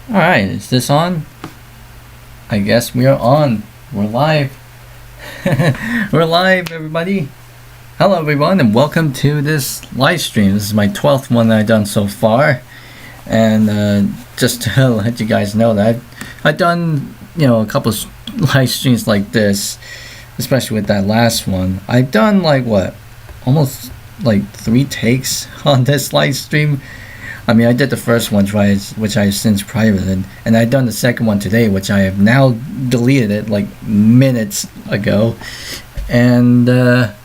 Alright, is this on? I guess we are on. We're live. We're live, everybody. Hello, everyone, and welcome to this live stream. This is my 12th one that I've done so far. And just to let you guys know that I've done, a couple of live streams like this, especially with that last one. I've done almost 3 takes on this live stream. I mean, I did the first one, which I have since privated, and I've done the second one today, which I have now deleted it minutes ago. And yeah,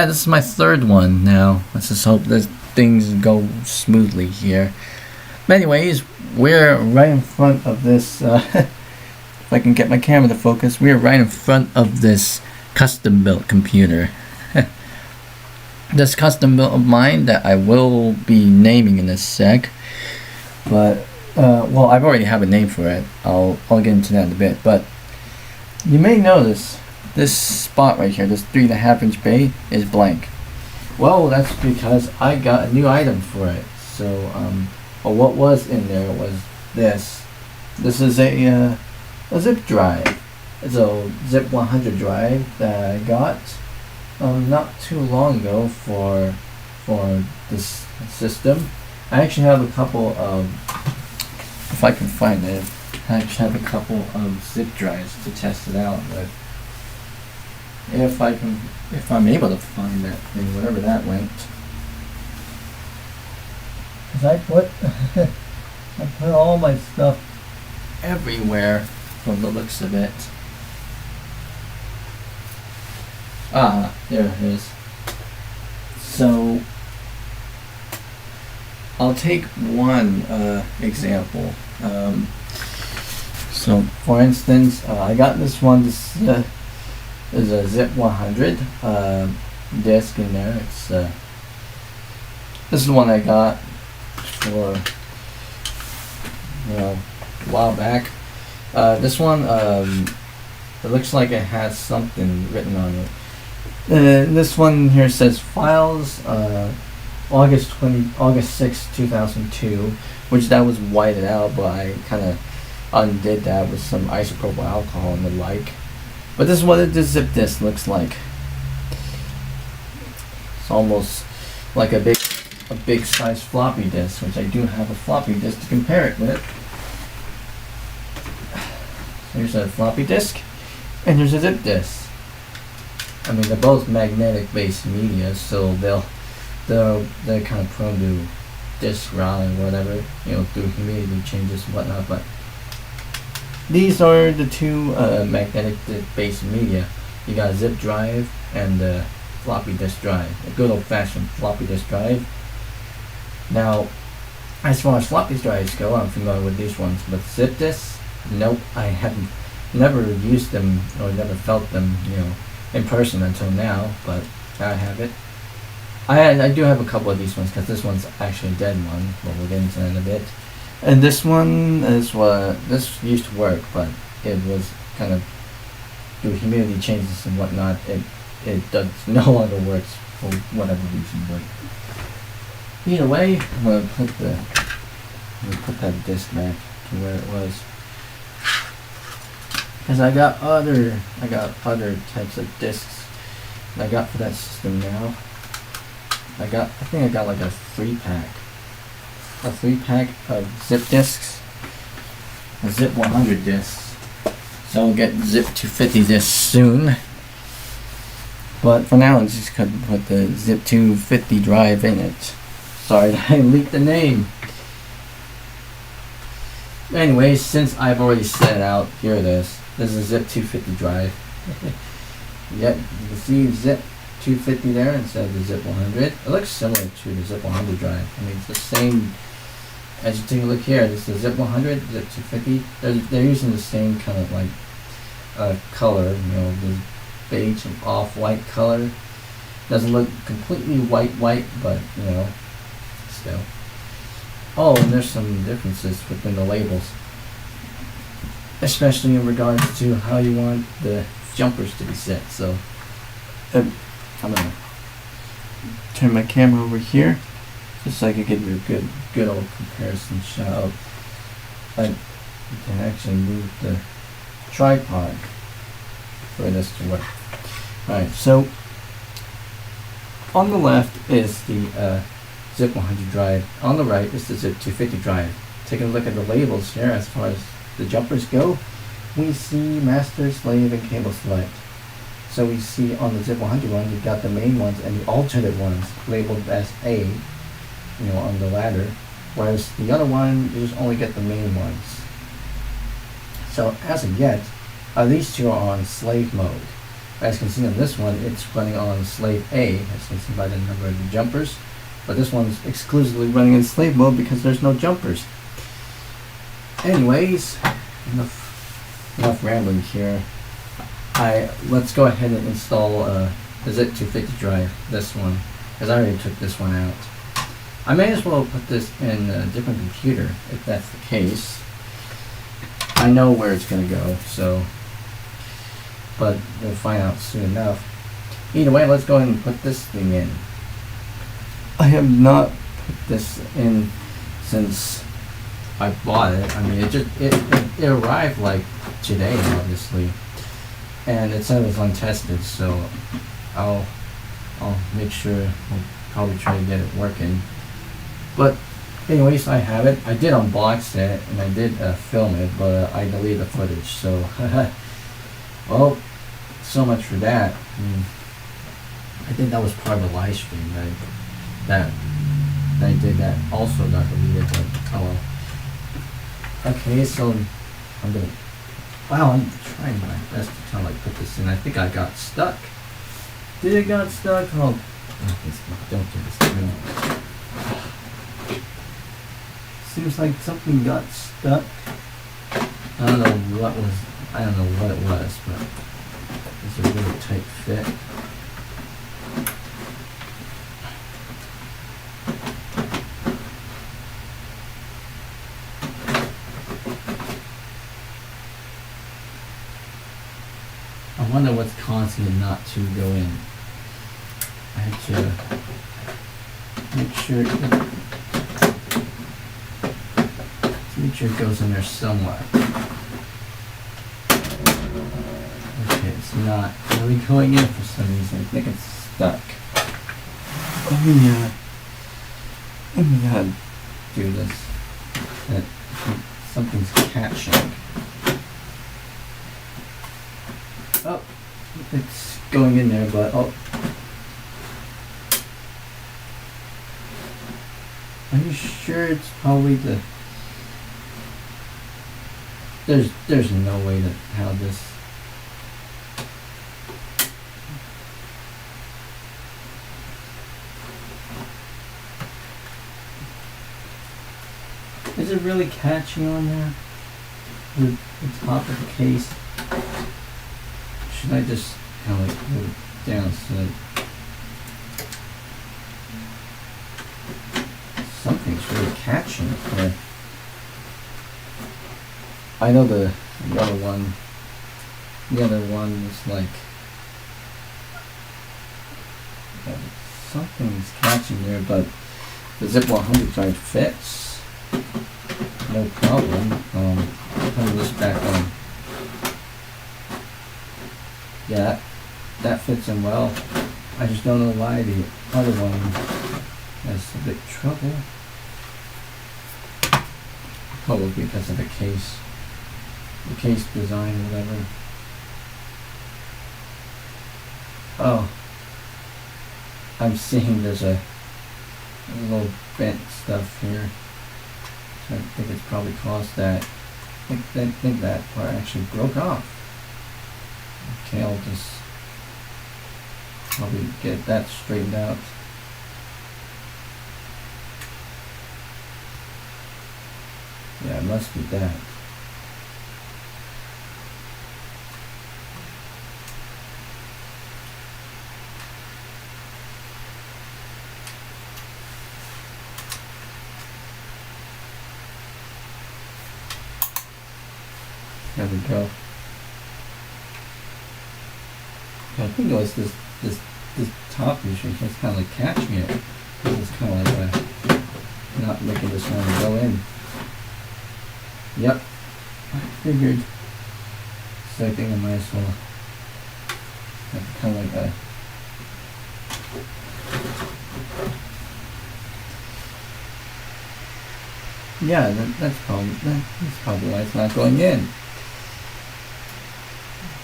this is my third one now. Let's just hope that things go smoothly here. But anyways, we're right in front of this, if I can get my camera to focus, we're right in front of this custom-built computer. This custom built of mine that I will be naming in a sec, but well, I've already have a name for it. I'll get into that in a bit. But you may notice this spot right here, this 3.5-inch bay, is blank. Well, that's because I got a new item for it. So well, what was in there was this. This is a zip drive. It's a zip 100 drive that I got not too long ago for this system. I actually have a couple of, if I can find it, I actually have a couple of zip drives to test it out with. If I'm able to find that thing, whatever that went. Cause I put all my stuff everywhere from the looks of it. Ah, there it is. So I'll take one example. So for instance, I got this one. This is a zip 100 disc in there. It's this is the one I got for a while back. This one it looks like it has something written on it. This one here says files August 6, 2002, which that was whited out, but I kind of undid that with some isopropyl alcohol and the like. But this is what this zip disk looks like. It's almost like a big size floppy disk, which I do have a floppy disk to compare it with. Here's a floppy disk, and here's a zip disk. I mean, they're both magnetic-based media, so they're kind of prone to disk rotting or whatever, through humidity changes and whatnot. But these are the two magnetic-based media. You got a zip drive and a floppy disk drive, a good old-fashioned floppy disk drive. Now, as far as floppy drives go, I'm familiar with these ones, but zip disks, nope, I haven't never used them or never felt them, in person until now, but I have it. I do have a couple of these ones because this one's actually a dead one, but we'll get into that in a bit. And this one is this used to work, but it was kind of through humidity changes and whatnot. It does no longer works for whatever reason. But either way, I'm gonna put that disc back to where it was. Because I got other types of discs that I got for that system now. I think I got like a 3-pack. A 3-pack of zip discs. A zip 100 discs. So I'll get zip 250 discs soon. But for now, I'm just gonna put the zip 250 drive in it. Sorry that I leaked the name. Anyways, since I've already set it out, here it is. This is a zip 250 drive. Yep, you can see zip 250 there instead of the zip 100. It looks similar to the zip 100 drive. I mean, it's the same. As you take a look here, this is the zip 100, zip 250. They're using the same kind of color, the beige and off-white color. Doesn't look completely white, but still. Oh, and there's some differences within the labels, especially in regards to how you want the jumpers to be set. So I'm gonna turn my camera over here just so I can give you a good old comparison shot. But you can actually move the tripod for this to work. Alright, so on the left is the zip 100 drive. On the right is the zip 250 drive. Taking a look at the labels here as far as the jumpers go, we see master, slave, and cable select. So we see on the zip 100 one, you've got the main ones and the alternate ones labeled as A, on the ladder, whereas the other one, you just only get the main ones. So as of yet, these two are on slave mode. As you can see on this one, it's running on slave A, as you can see by the number of the jumpers, but this one's exclusively running in slave mode because there's no jumpers. Anyways, enough rambling here. Let's go ahead and install the zip 250 drive, this one, because I already took this one out. I may as well put this in a different computer if that's the case. I know where it's going to go, but we'll find out soon enough. Either way, let's go ahead and put this thing in. I have not put this in since I bought it. I mean, it arrived like today, obviously, and it said it was untested. So I'll make sure. I'll probably try to get it working. But anyways, I have it. I did unbox it and I did film it, but I deleted the footage. So well, so much for that. I think that was part of the live stream that I did that also got deleted, but oh well. Okay, so I'm trying my best to kind of like put this in. I think I got stuck. Did it got stuck? Oh, don't do this to me. Seems like something got stuck. I don't know what it was, but it's a really tight fit. I wonder what's causing it not to go in. I have to make sure it goes in there somewhere. Okay, it's not really going in for some reason. I think it's stuck. Let me do this. Something's catching. Oh, it's going in there, but are you sure it's probably the? There's no way to how this. Is it really catching on there? The top of the case? Should I just kind of like move it down so that something's really catching it there? I know the other one is like something's catching there, but the zip 100 drive fits, no problem. Put this back on. Yeah, that fits in well. I just don't know why the other one has a bit trouble. Probably because of the case design, whatever. Oh, I'm seeing there's a little bent stuff here. So I think it's probably caused that. I think that part actually broke off. Okay, I'll just probably get that straightened out. Yeah, it must be that. There we go. I think it was this top usually just kind of like catching it. It's kind of like not making this one go in. Yep. I figured, so I think I might as well have kind of like a yeah, that's probably why it's not going in.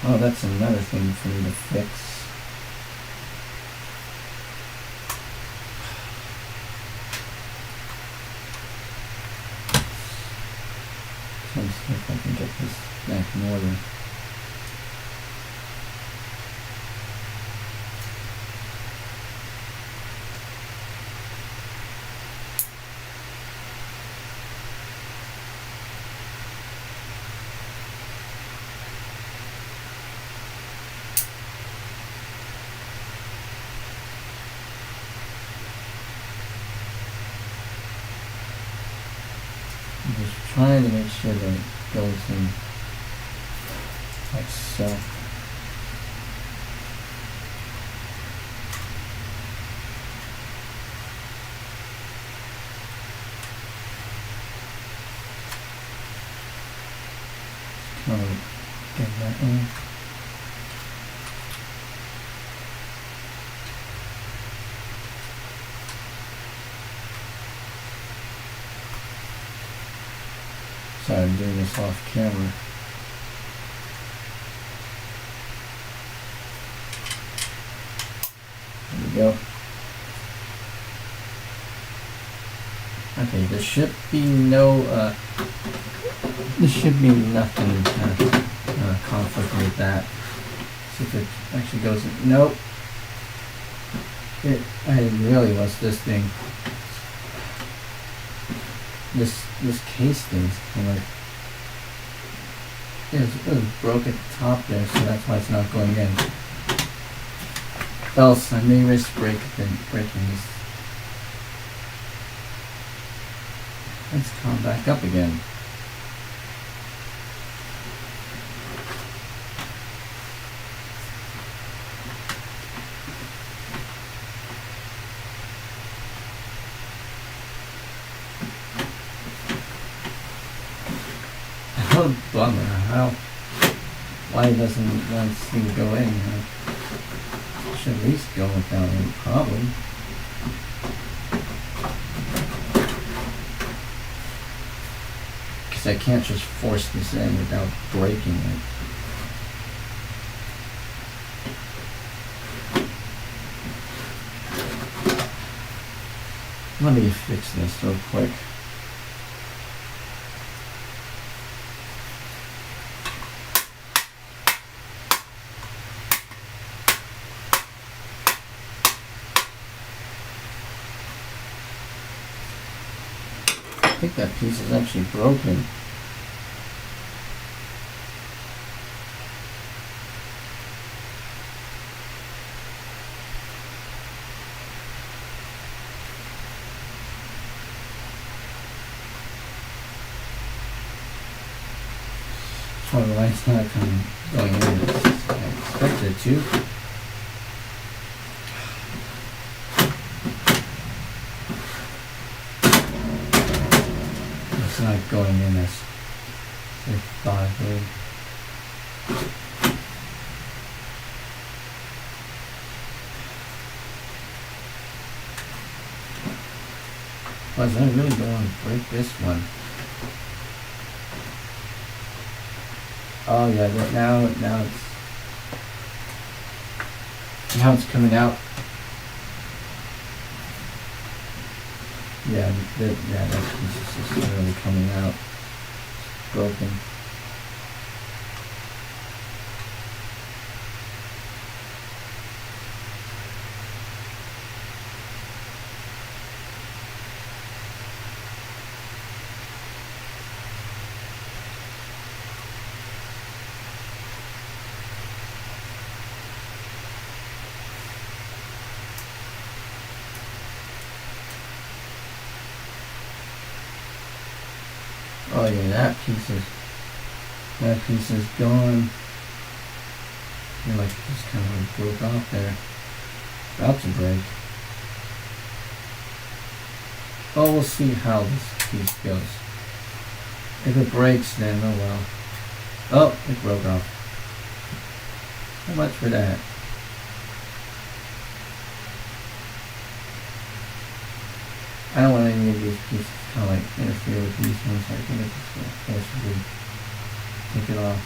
Oh, that's another thing for me to fix. So let's see if I can get this back in order. I'm just trying to make sure that it goes in like so. Kind of get that in. Sorry, I'm doing this off camera. There we go. Okay, there should be nothing conflict with that. See if it actually goes in. Nope. I really was this thing. This case thing's kind of it was broke at the top there, so that's why it's not going in. Else I may risk breaking this. Let's come back up again. Oh, bummer. Why doesn't that seem to go in? Should at least go without any problem. Because I can't just force this in without breaking it. Let me fix this real quick. I think that piece is actually broken. Probably why it's not going in as I expected it to. It's not going in as I thought it would. Was I really going to break this one? Oh yeah, now it's coming out. Yeah, that piece is just really coming out. It's broken. Oh yeah, that piece is gone. You're like just kind of like broke off there. About to break. Oh, we'll see how this piece goes. If it breaks, then oh well. Oh, it broke off. How much for that? I don't want any of these pieces to kind of like interfere with these ones, so I think it's just going to forcibly take it off.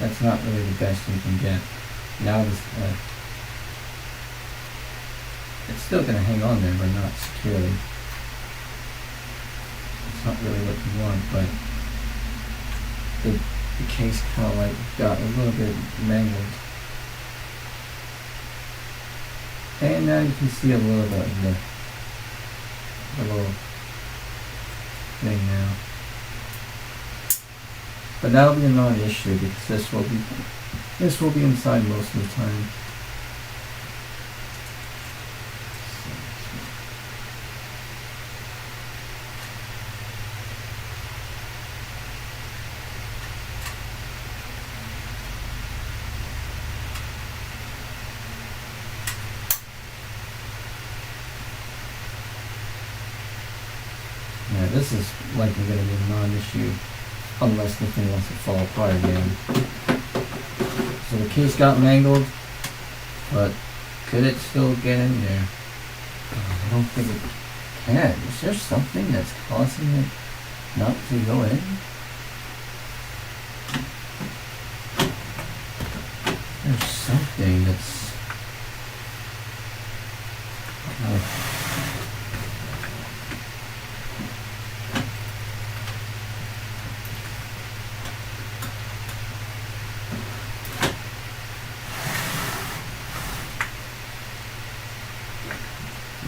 That's not really the best you can get. Now it's still going to hang on there, but not securely. It's not really what you want, but the case kind of like got a little bit mangled. And now you can see a little bit of the little thing now. But that'll be a non-issue because this will be inside most of the time. Yeah, this is likely going to be a non-issue unless the thing wants to fall apart again. So the case got mangled, but could it still get in there? I don't think it can. Is there something that's causing it not to go in? There's something that's...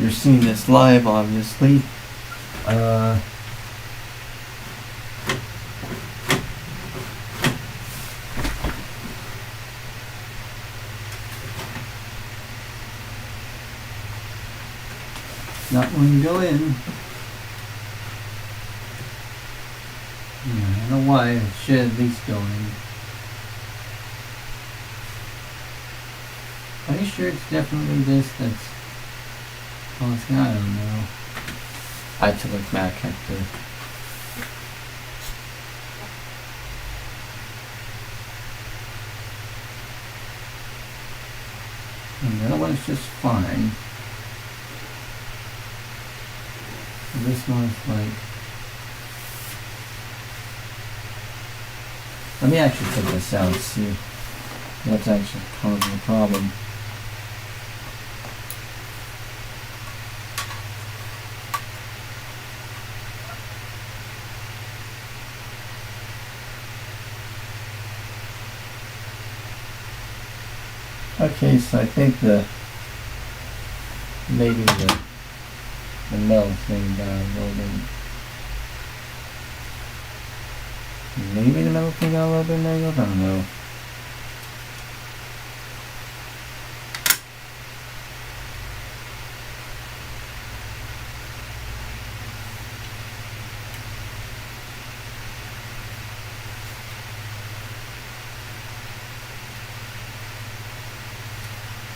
You're seeing this live, obviously. Not when you go in. I don't know why it should at least go in. Are you sure it's definitely this that's causing? I don't know. I had to look back at the... And the other one's just fine. This one's like... Let me actually take this out and see what's actually causing the problem. Okay, so I think maybe the metal thing got a little bit. Maybe the metal thing got a little bit mangled. I don't know.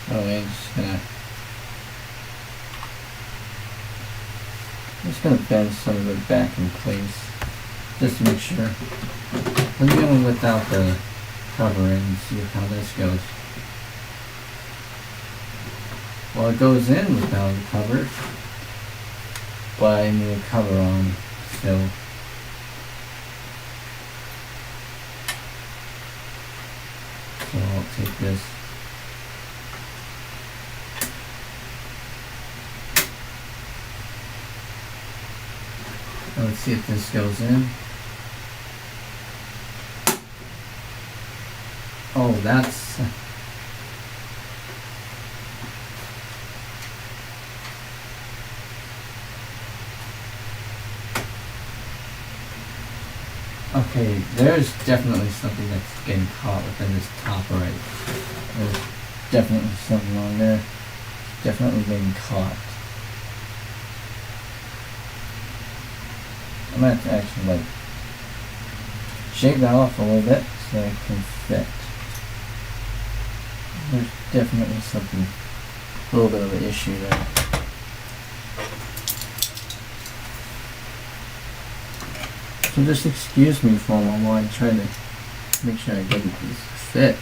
Oh, yeah, I'm just gonna bend some of it back in place, just to make sure. I'm going without the cover in and see how this goes. Well, it goes in without the cover, but I need a cover on, so. So I'll take this. Let's see if this goes in. Oh, that's... Okay, there's definitely something that's getting caught within this top right. There's definitely something on there. Definitely getting caught. I'm going to have to actually like shave that off a little bit so it can fit. there's definitely something, a little bit of an issue there. So just excuse me for a moment while I try to make sure I get this fit.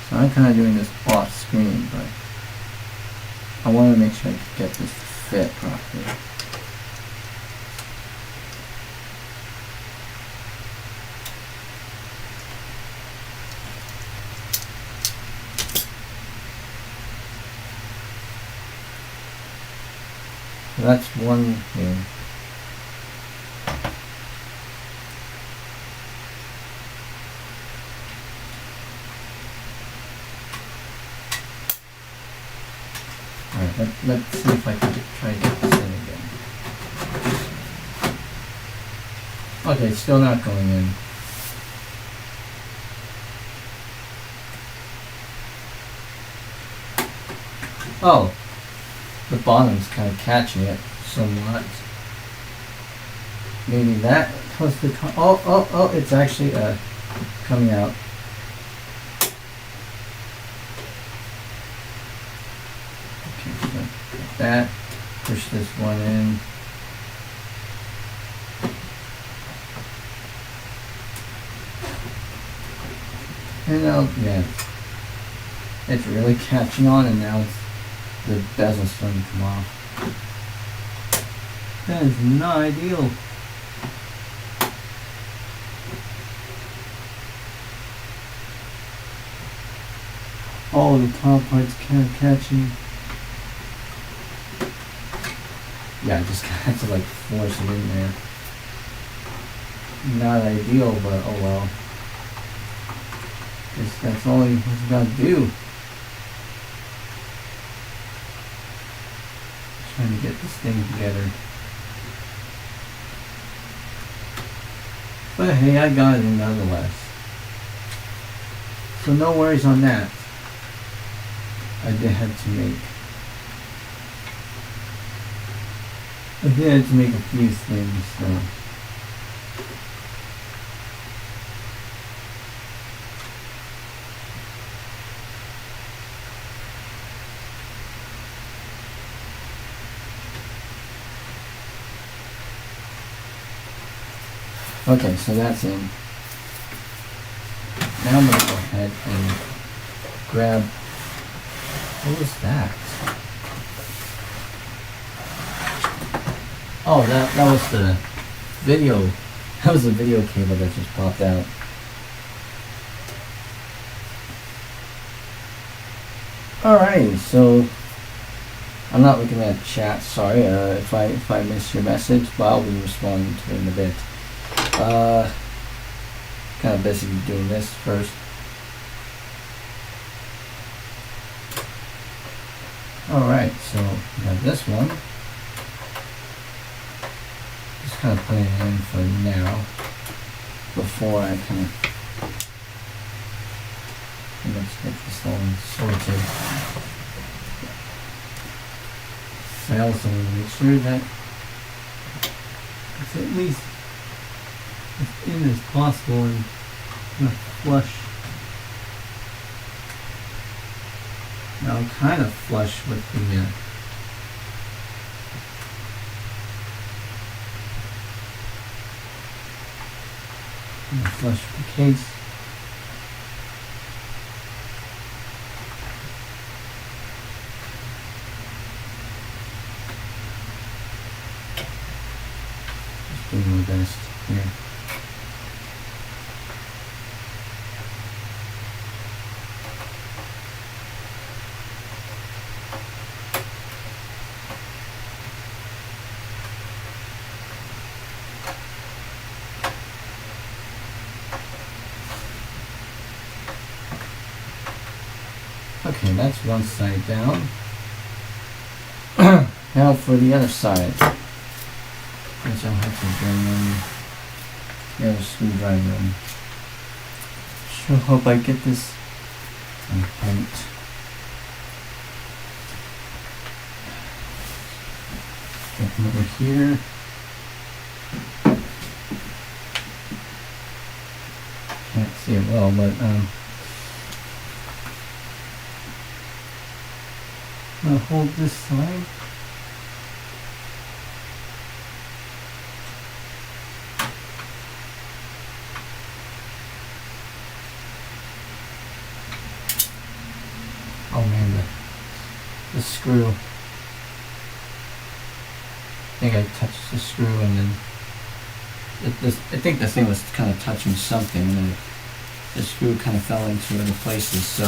So I'm kind of doing this off screen, but I want to make sure I get this to fit properly. So that's one here. Alright, let's see if I can try and get this in again. Okay, it's still not going in. Oh, the bottom's kind of catching it somewhat. Maybe that was the oh, it's actually coming out. Okay, so like that. Push this one in. And now, yeah, it's really catching on, and now the bezel's starting to come off. That is not ideal. All the top parts kind of catching. Yeah, I just have to like force it in there. Not ideal, but oh well. Guess that's all you gotta do. Trying to get this thing together. But hey, I got it in nonetheless. So no worries on that. I did have to make a few things, so okay, so that's in. Now I'm going to go ahead and grab, what was that? Oh, that was the video, that was the video cable that just popped out. Alright, so I'm not looking at chat, sorry, if I missed your message, but I'll be responding to it in a bit. Kind of busy doing this first. Alright, so we have this one. Just kind of putting it in for now before I kind of let's get this one sorted. I also want to make sure that it's at least as thin as possible and kind of flush. Now I'm kind of flush with the flush with the case. Just doing my best here. Okay, that's one side down. Now for the other side, which I'll have to bring in the other screwdriver in. Sure hope I get this on paint. Get them over here. can't see it well, but I'll hold this side. Oh man, the screw. I think I touched the screw and then I think the thing was kind of touching something and then the screw kind of fell into other places, so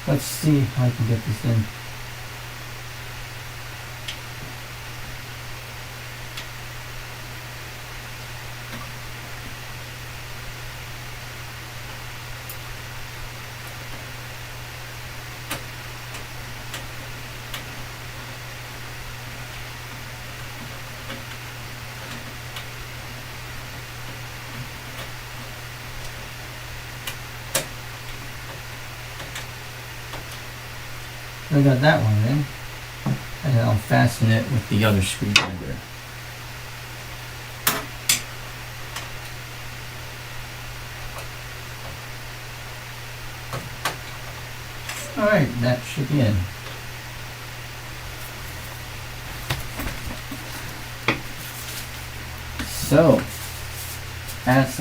let's see how I can get this in. I got that one in, and I'll fasten it with the other screwdriver. Alright, that should be in. So, as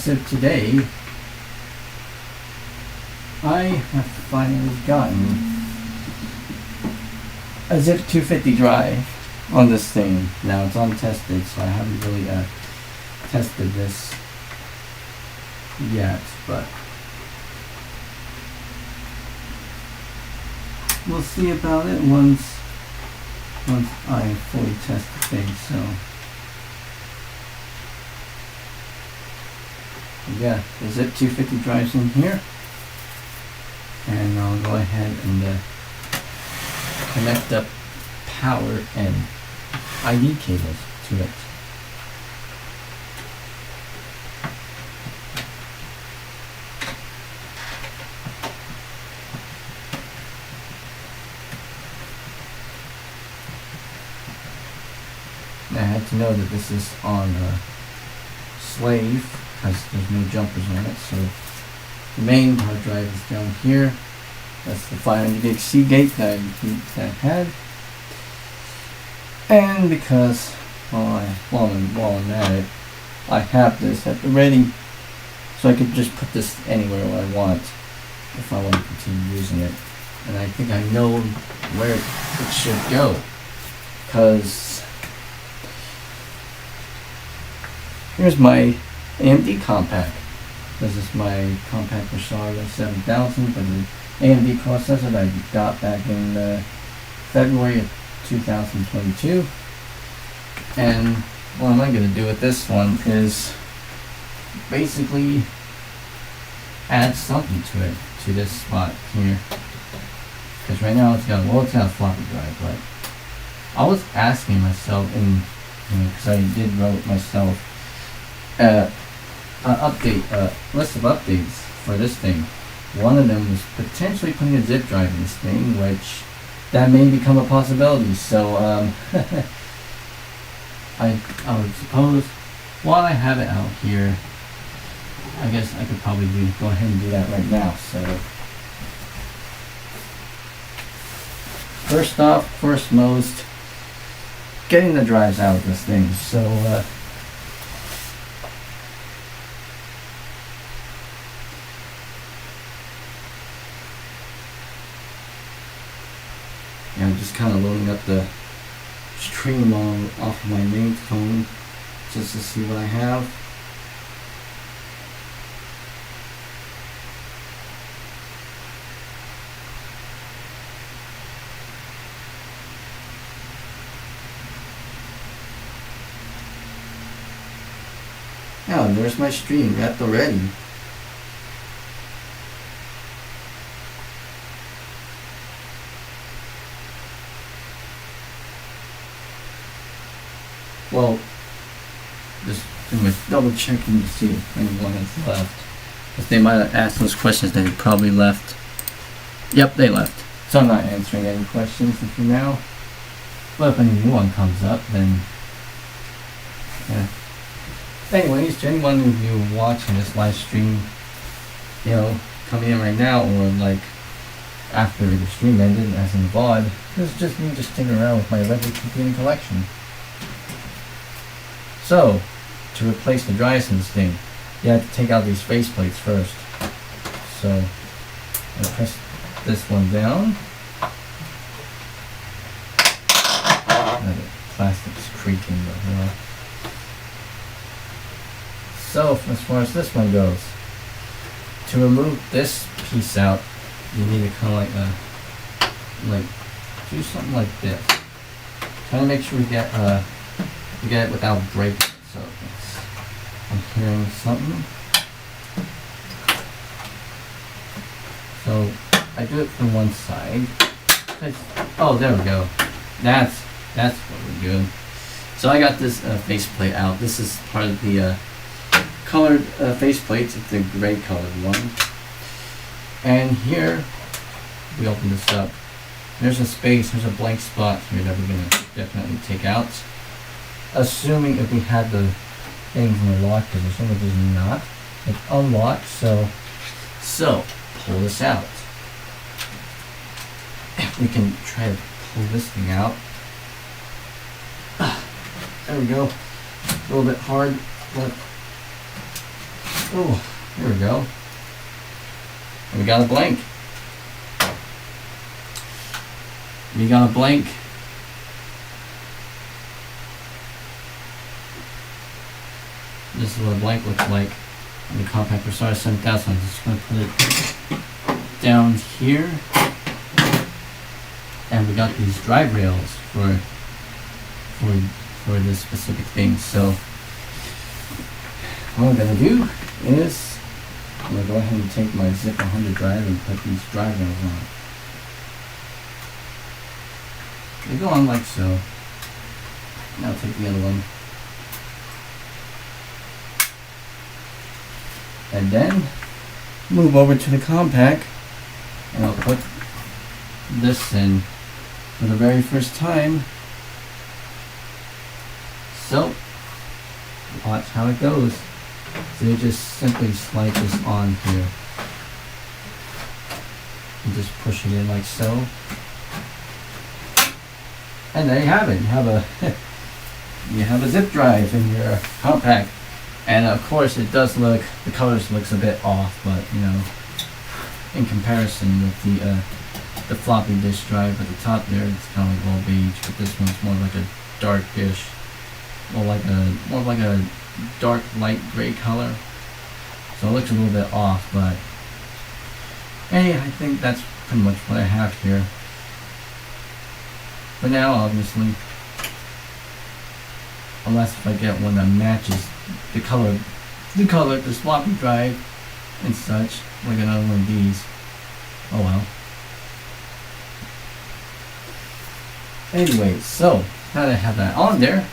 of today, I have finally gotten a zip 250 drive on this thing. Now it's untested, so I haven't really tested this yet, but we'll see about it once I fully test the thing. So yeah, the zip 250 drives in here. And I'll go ahead and connect up power and ID cables to it. I had to know that this is on slave because there's no jumpers on it, so the main hard drive is down here. That's the 500 gig Seagate that I had. And because while I'm at it, I have this at the ready, so I could just put this anywhere I want if I want to continue using it. And I think I know where it should go, because here's my AMD compact. This is my compact Versada 7000 for the AMD processor that I got back in February of 2022. And what am I going to do with this one is basically add something to it, to this spot here. Because right now it's got a floppy drive, but I was asking myself, because I did wrote myself list of updates for this thing. One of them was potentially putting a zip drive in this thing, which that may become a possibility. So I would suppose while I have it out here, I guess I could probably go ahead and do that right now. So first most, getting the drives out of this thing. So I'm just kind of loading up the stream off of my main phone just to see what I have. Yeah, there's my stream wrapped already. Well, just double checking to see if anyone has left. Because they might have asked those questions, they probably left. Yep, they left. So I'm not answering any questions for now. But if any new one comes up, then Yeah. Anyways, to anyone of you watching this live stream, you know, coming in right now, or like after the stream ended as in VOD, this is just me just sticking around with my retrocomputing collection. So, to replace the dry sense thing, you have to take out these faceplates first. So, I press this one down. The plastic's creaking, but you know. So, as far as this one goes, to remove this piece out, you need to kind of like do something like this. Try to make sure we get it without breaking it. So I'm hearing something. So I do it from one side. Oh, there we go. That's what we're doing. So I got this faceplate out. This is part of the colored faceplates. It's the gray colored one. And here, we open this up. There's a space, there's a blank spot here that we're going to definitely take out. Assuming if we had the things in the lock position, which is not. It's unlocked, so pull this out. If we can try to pull this thing out. There we go. A little bit hard, but oh, here we go. And we got a blank. We got a blank. This is what a blank looks like on the compact Versar 7000. I'm just going to put it down here. And we got these drive rails for this specific thing. So what I'm going to do is I'm going to go ahead and take my Zip 100 drive and put these drive rails on. They go on like so. And I'll take the other one. And then move over to the compact and I'll put this in for the very first time. So watch how it goes. So you just simply slide this on here and just push it in like so. And there you have it. You have a zip drive in your compact. And of course it does look, the colors looks a bit off, but you know, in comparison with the floppy disk drive at the top there, it's kind of like all beige, but this one's more like a darkish, more like a dark light gray color. So it looks a little bit off, but hey, I think that's pretty much what I have here. For now, obviously, unless if I get one that matches the color, the floppy drive and such, like another one of these. Oh well. Anyway, so now that I have that on there,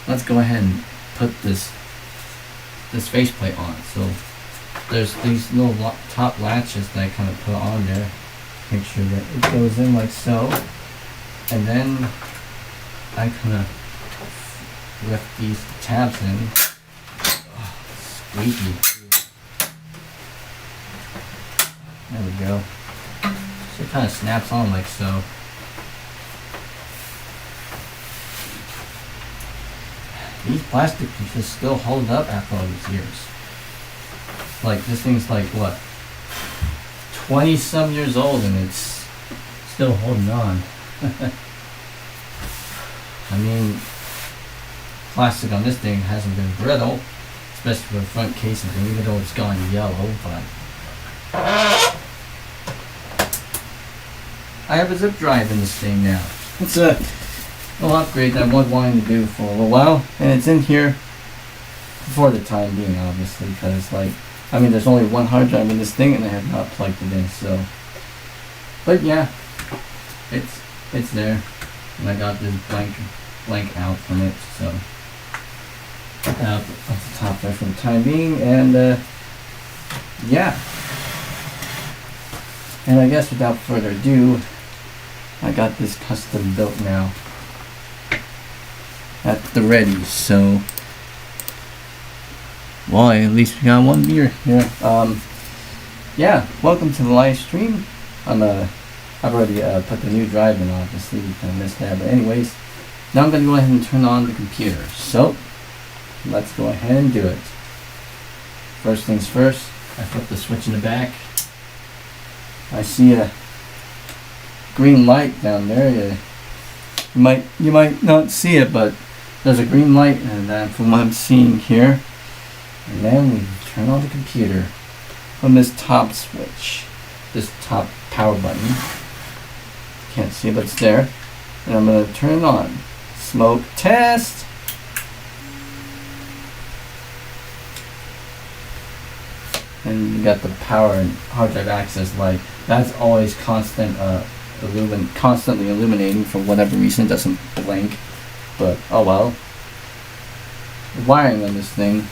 let's go ahead and put this faceplate on. So there's these little top latches that I kind of put on there. Make sure that it goes in like so, and then I kind of lift these tabs in. Oh, squeaky. There we go. So it kind of snaps on like so. These plastic pieces still hold up after all these years. Like this thing's like what, 20 some years old and it's still holding on. I mean, plastic on this thing hasn't been brittle, especially for the front casing thing, even though it's gone yellow, but I have a zip drive in this thing now. It's a little upgrade that I was wanting to do for a little while, and it's in here for the time being, obviously, because like, I mean, there's only one hard drive in this thing, and I have not plugged it in. So, but yeah, it's there, and I got this blank out from it. So, out the top there for the time being, and yeah. And I guess without further ado, I got this custom built now at the ready. So Well, at least we got one beer here. Yeah, welcome to the live stream. I've already put the new drive in, obviously, you kind of missed that. But anyways, now I'm going to go ahead and turn on the computer. So, let's go ahead and do it. First things first, I flip the switch in the back. I see a green light down there. You might not see it, but there's a green light, and from what I'm seeing here, and then we turn on the computer from this top switch, this top power button. Can't see it, but it's there. And I'm going to turn it on. Smoke test. And you got the power and hard drive access light. That's always constantly illuminating for whatever reason. It doesn't blink, but oh well. The wiring on this thing.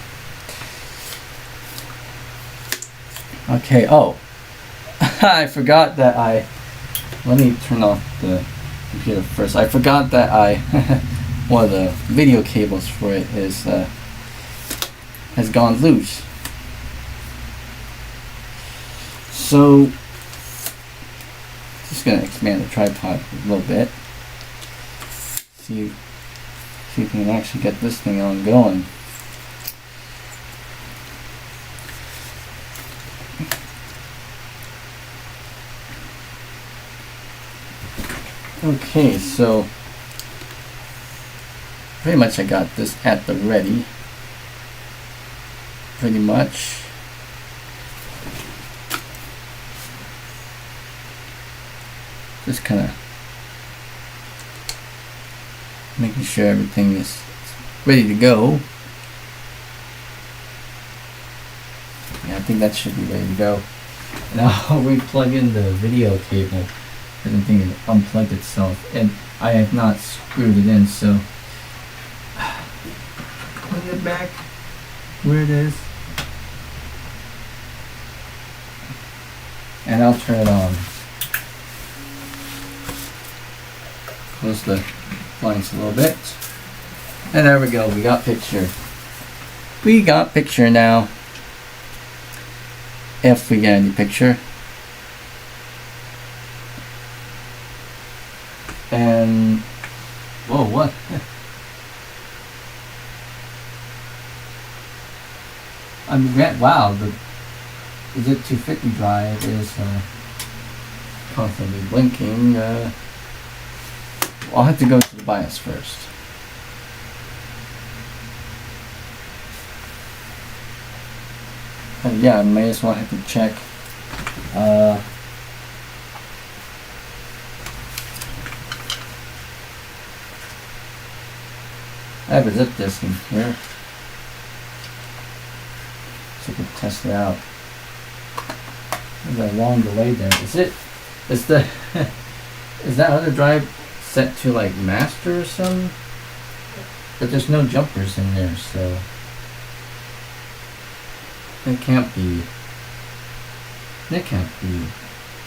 Okay. Oh, I forgot that let me turn off the computer first. I forgot that one of the video cables for it has gone loose. So, just gonna expand the tripod a little bit. See if we can actually get this thing on going. Okay, so pretty much I got this at the ready. Pretty much. Just kind of making sure everything is ready to go. Yeah, I think that should be ready to go. Now we plug in the video cable. I didn't think it unplugged itself, and I have not screwed it in, so put it back where it is, and I'll turn it on. Close the blinds a little bit, and there we go. We got picture. We got picture now. If we get any picture. And whoa, what? Wow, the ZIP250 drive is constantly blinking. I'll have to go to the BIOS first. Yeah, I may as well have to check. I have a zip disk in here, so we can test it out. There's a long delay there. Is that other drive set to like master or something? But there's no jumpers in there, so it can't be. It can't be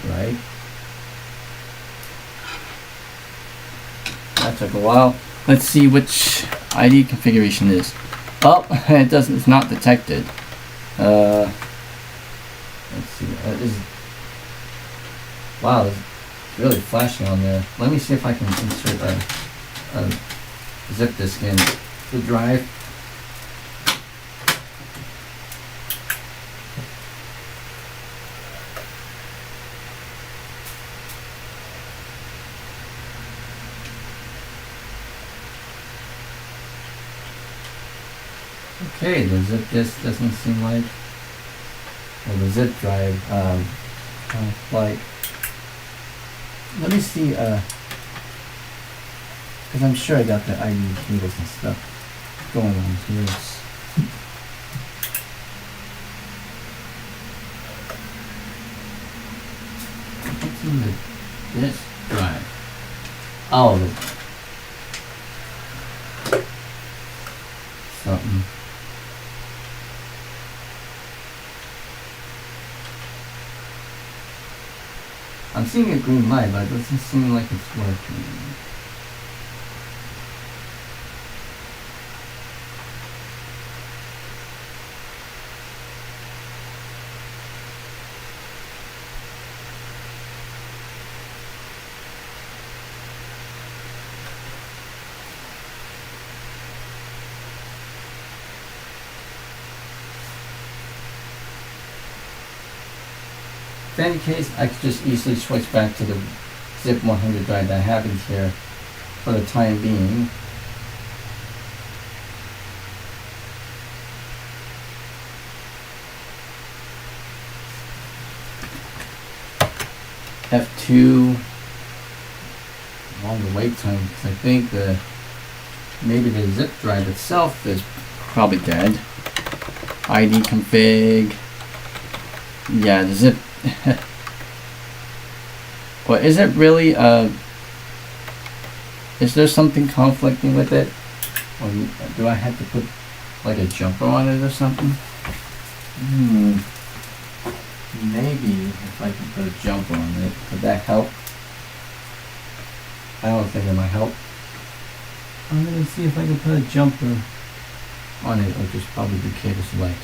right. That took a while. Let's see which ID configuration it is. Oh, it doesn't. It's not detected. Let's see. Wow, it's really flashing on there. Let me see if I can insert a zip disk in the drive. Okay, the zip disk doesn't seem like, or the zip drive, like, let me see, because I'm sure I got the ID cables and stuff going on here. What's in this drive? Oh, something. I'm seeing a green light, but it doesn't seem like it's working. If any case, I could just easily switch back to the zip 100 drive that I have in here for the time being. F2, longer wait time, because I think maybe the zip drive itself is probably dead. ID config. Yeah, the zip. But is it really is there something conflicting with it? Or do I have to put like a jumper on it or something? Maybe if I can put a jumper on it, would that help? I don't think it might help. I'm gonna see if I can put a jumper on it, or just probably do cable select.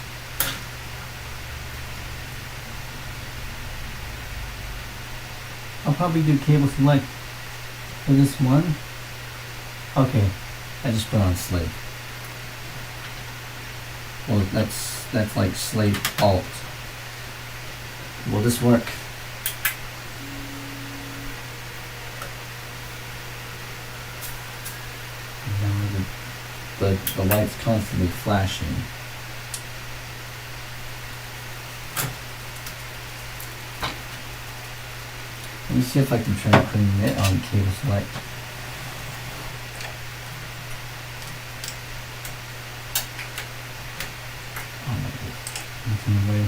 I'll probably do cable select for this one. Okay, I just put on slave. Well, that's like slave alt. Will this work? Now the light's constantly flashing. Let me see if I can try putting it on cable select. Oh my god, it's in the way.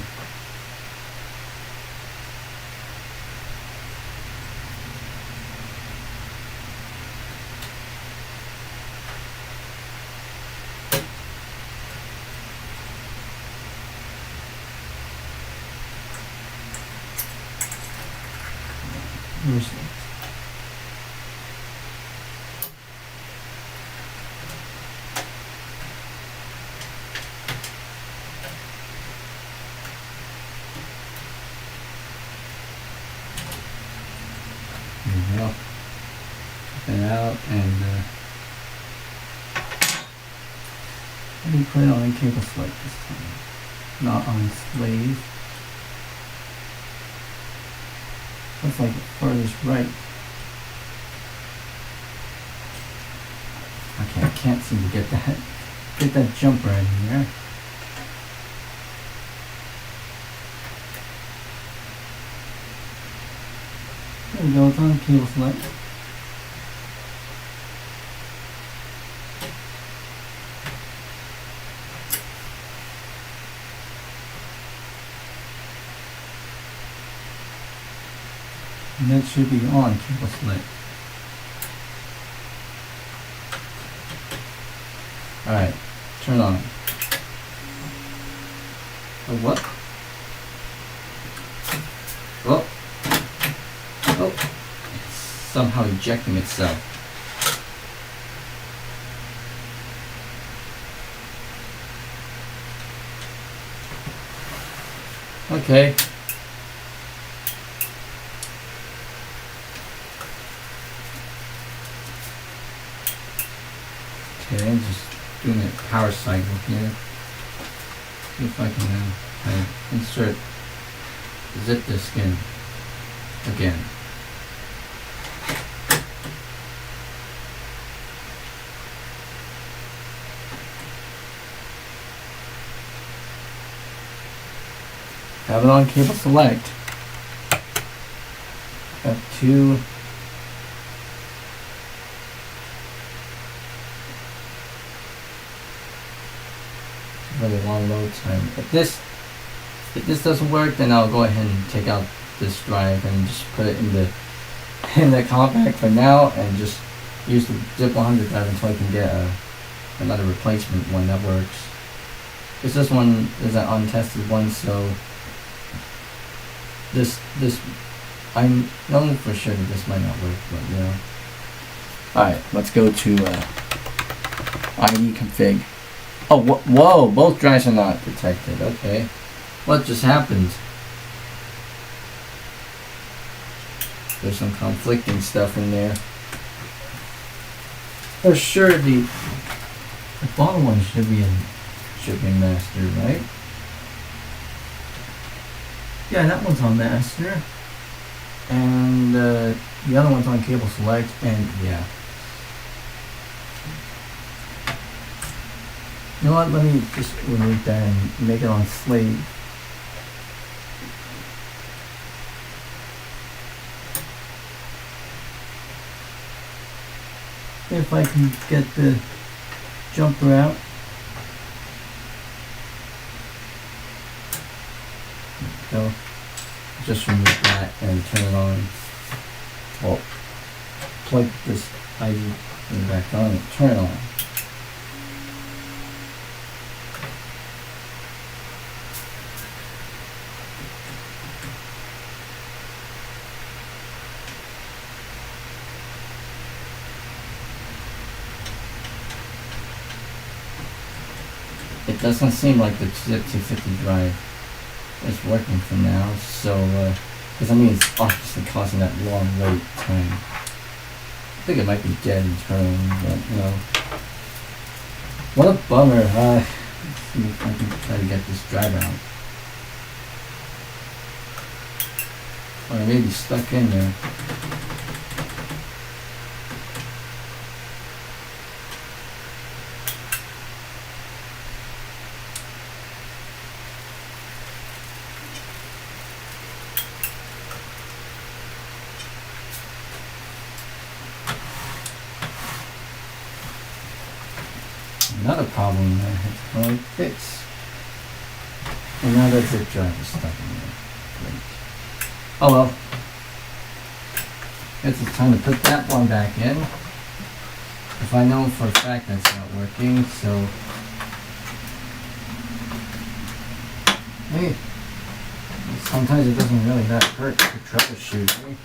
Where's it? There we go. Check it out, and let me put it on cable select this time, not on slave. Looks like the furthest right. Okay, I can't seem to get that jumper in here. There we go, it's on cable select. And that should be on cable select. Alright, turn on. Oh, what? Oh. Oh. It's somehow ejecting itself. Okay. Okay, I'm just doing a power cycle here. See if I can kind of insert the zip disk in again. Have it on cable select. F2. Really long load time. If this doesn't work, then I'll go ahead and take out this drive and just put it in the compact for now, and just use the zip 100 drive until I can get another replacement one that works. Because this one is an untested one, so this I know for sure that this might not work, but you know. Alright, let's go to ID config. Oh, whoa, both drives are not protected. Okay. What just happened? There's some conflicting stuff in there. For sure, the bottom one should be in shipping master, right? Yeah, that one's on master. And the other one's on cable select, and yeah. You know what, let me just remove that and make it on slave. If I can get the jumper out. So just remove that and turn it on. Well, plug this ID thing back on and turn it on. It doesn't seem like the zip 250 drive is working for now, so because I mean it's obviously causing that long wait time. I think it might be dead internally, but you know, what a bummer. Let's see if I can try to get this drive out, or it may be stuck in there. Another problem that I had to probably fix. And now that zip drive is stuck in there. Great. Oh well. Guess it's time to put that one back in. If I know for a fact that's not working, so hey, sometimes it doesn't really that hurt to troubleshoot. Eh?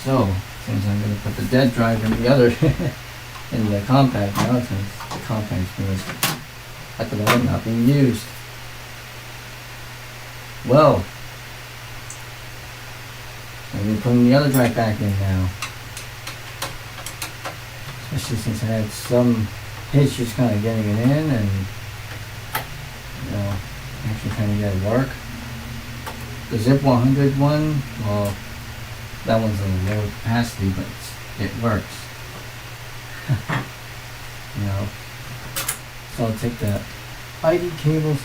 So, since I'm going to put the dead drive in the other, in the compact now, since the compact is at the moment not being used. Well, I'm going to be putting the other drive back in now. Especially since I had some hitch just kind of getting it in and, you know, actually kind of get it work. The Zip 100 one, well, that one's a lower capacity, but it works. You know, so I'll take the ID cables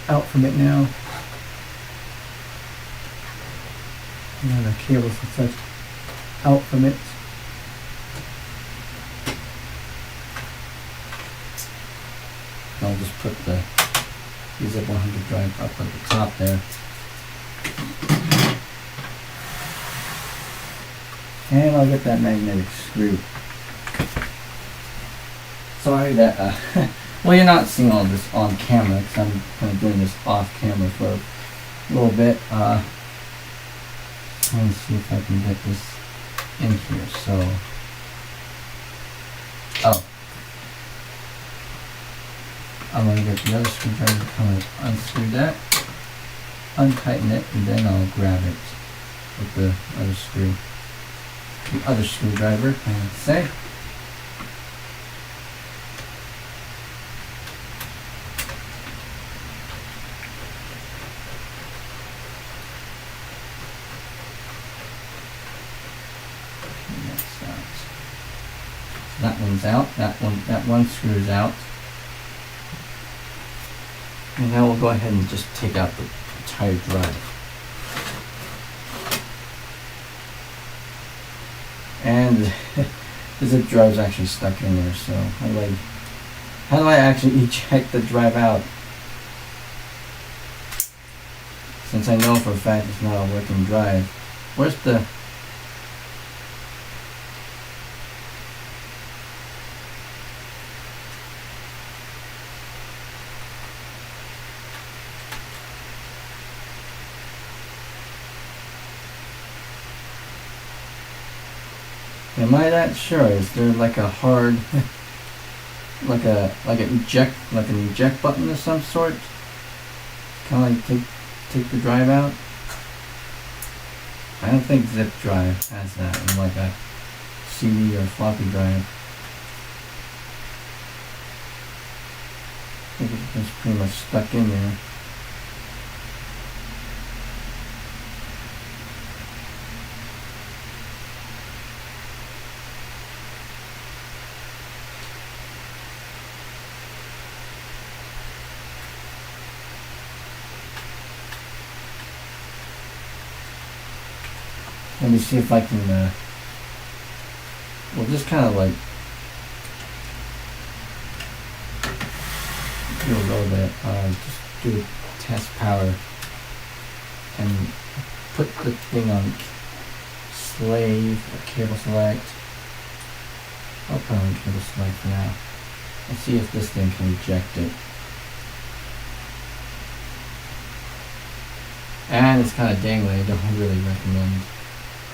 out from it now. You know, the cables and such out from it. I'll just put the Zip 100 drive up at the top there. And I'll get that magnetic screw. Sorry that, well, you're not seeing all this on camera because I'm kind of doing this off camera for a little bit. Let me see if I can get this in here. So, oh, I'm going to get the other screwdriver, kind of unscrew that, untighten it, and then I'll grab it with the other screw. The other screwdriver, I would say. That one's out. That one screws out. And now we'll go ahead and just take out the entire drive. And the zip drive is actually stuck in there, so how do I actually eject the drive out? Since I know for a fact it's not a working drive. Where's the... Am I that sure? Is there like a hard, like an eject button of some sort? Kind of like take the drive out? I don't think zip drive has that in like a CD or floppy drive. I think it's pretty much stuck in there. Let me see if I can, well, just kind of like do a little bit, just do test power and put the thing on slave or cable select. I'll put on cable select for now. Let's see if this thing can reject it. And it's kind of dangling. I don't really recommend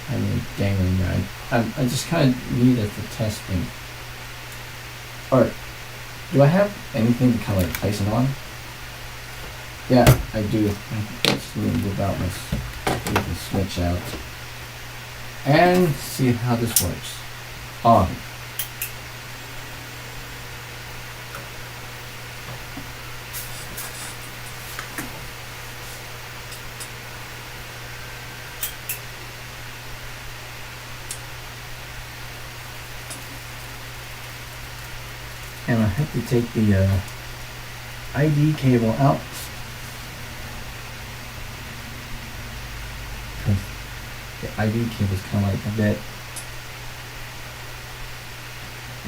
having it dangling there. I just kind of need it for testing. Or, do I have anything to kind of like place it on? Yeah, I do. Let's move out my switch out. And see how this works. On. And I have to take the ID cable out because the ID cable is kind of like a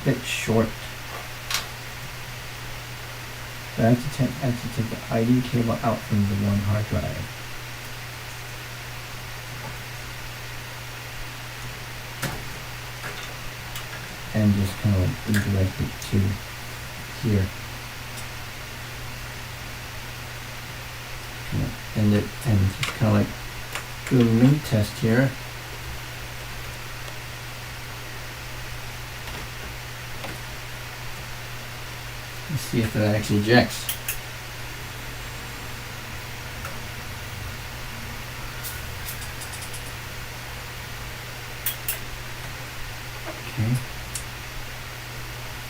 bit short. So I have to take the ID cable out from the one hard drive. And just kind of like redirect it to here. And just kind of like do a mini test here. Let's see if it actually ejects. Okay.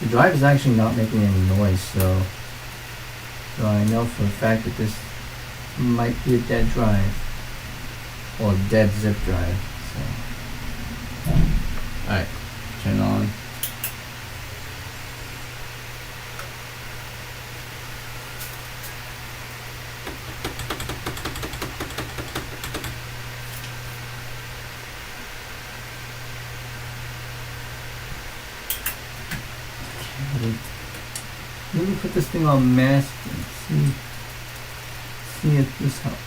The drive is actually not making any noise, so I know for a fact that this might be a dead drive, or a dead zip drive. So, all right, turn it on. Let me put this thing on mask and see if this helps.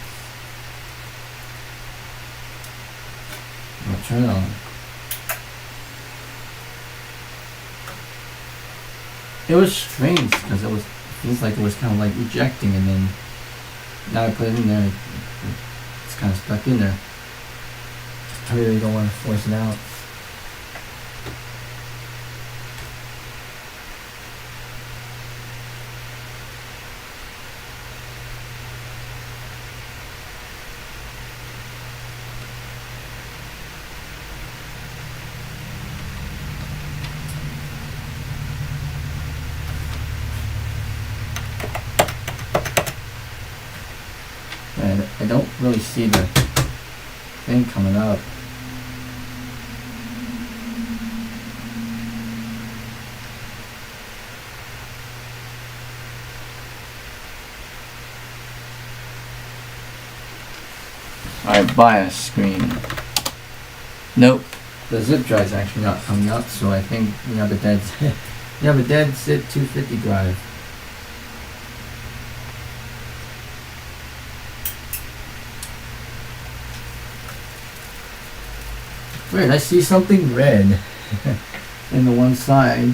I'll turn it on. It was strange because it feels like it was kind of like ejecting, and then now I put it in there, it's kind of stuck in there. I really don't want to force it out. And I don't really see the thing coming up. Alright, BIOS screen. Nope, the zip drive is actually not coming up, so I think we have a dead zip 250 drive. Weird, I see something red in the one side.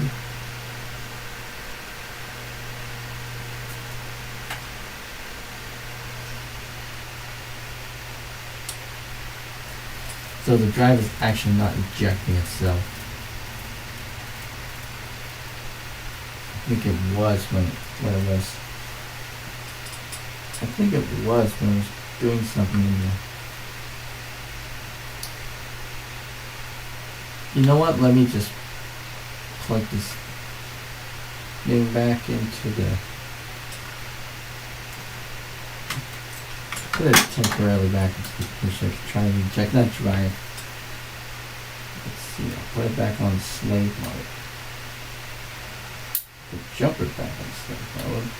So the drive is actually not ejecting itself. I think it was when it was. I think it was when it was doing something in there. You know what? Let me just plug this thing back into the. Put it temporarily back into the pusher. Try to eject that drive. Let's see. I'll put it back on slave mode. The jumper back on slave mode.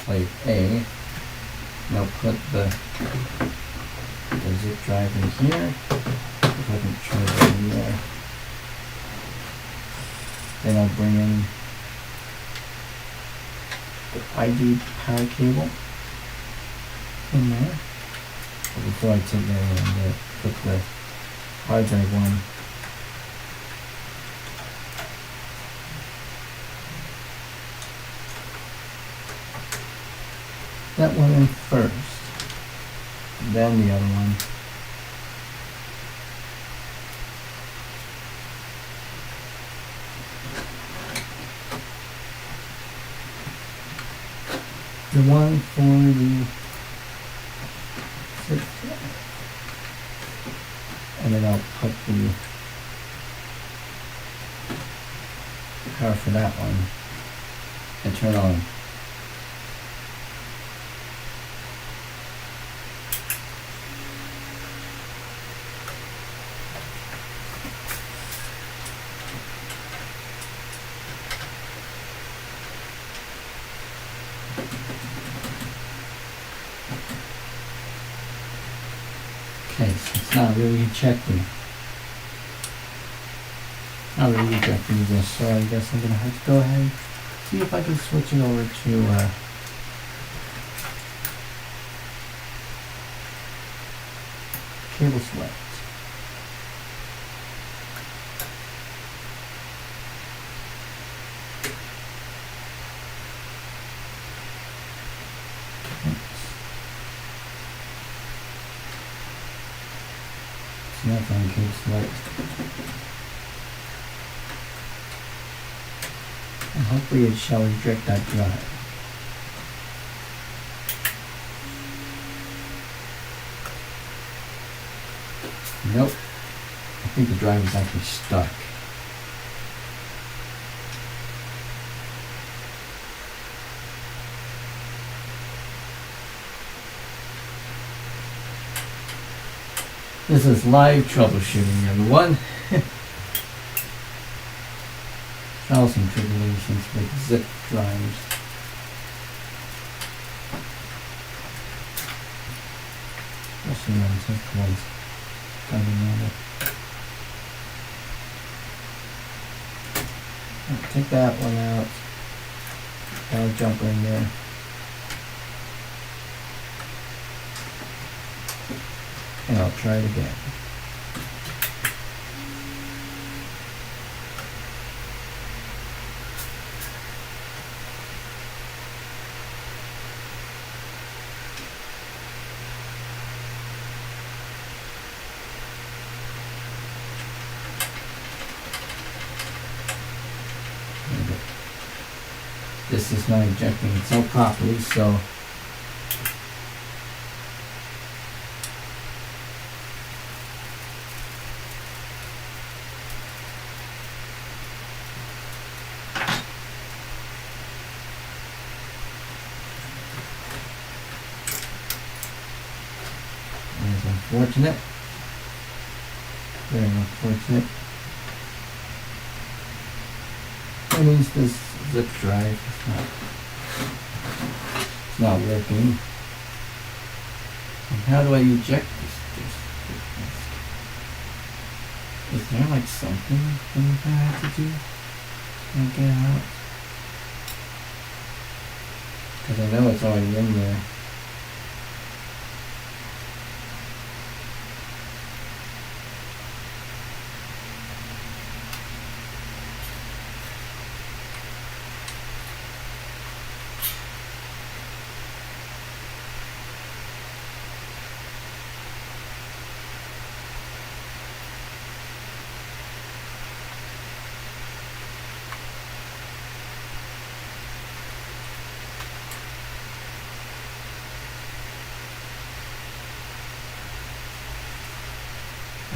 Plate A. Now put the zip drive in here. If I can try it in there. Then I'll bring in the ID power cable in there. But before I take that in, put the hard drive one. That one in first, then the other one. The one for the sixth, and then I'll put the power for that one and turn on. Okay, so it's not really ejecting. Not really ejecting this, so I guess I'm gonna have to go ahead and see if I can switch it over to cable select. Nothing on cable select. And hopefully it shall eject that drive. Nope. I think the drive is actually stuck. This is live troubleshooting, everyone. Trials and tribulations with zip drives. Especially when zip ones coming out. Take that one out. I'll jump in there. And I'll try it again. This is not ejecting itself properly, so that's unfortunate. Very unfortunate. That means this zip drive is not working. And how do I eject this disk? Is there like something that I have to do to get out? Because I know it's already in there.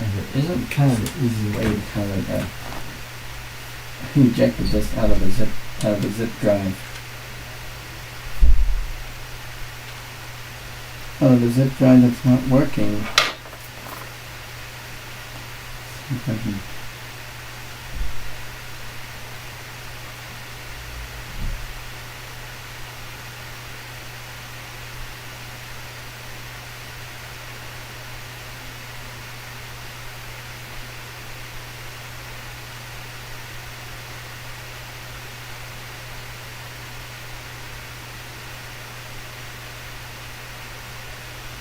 And there isn't kind of an easy way to kind of eject the disk out of the zip drive. Out of the zip drive that's not working. See if I can.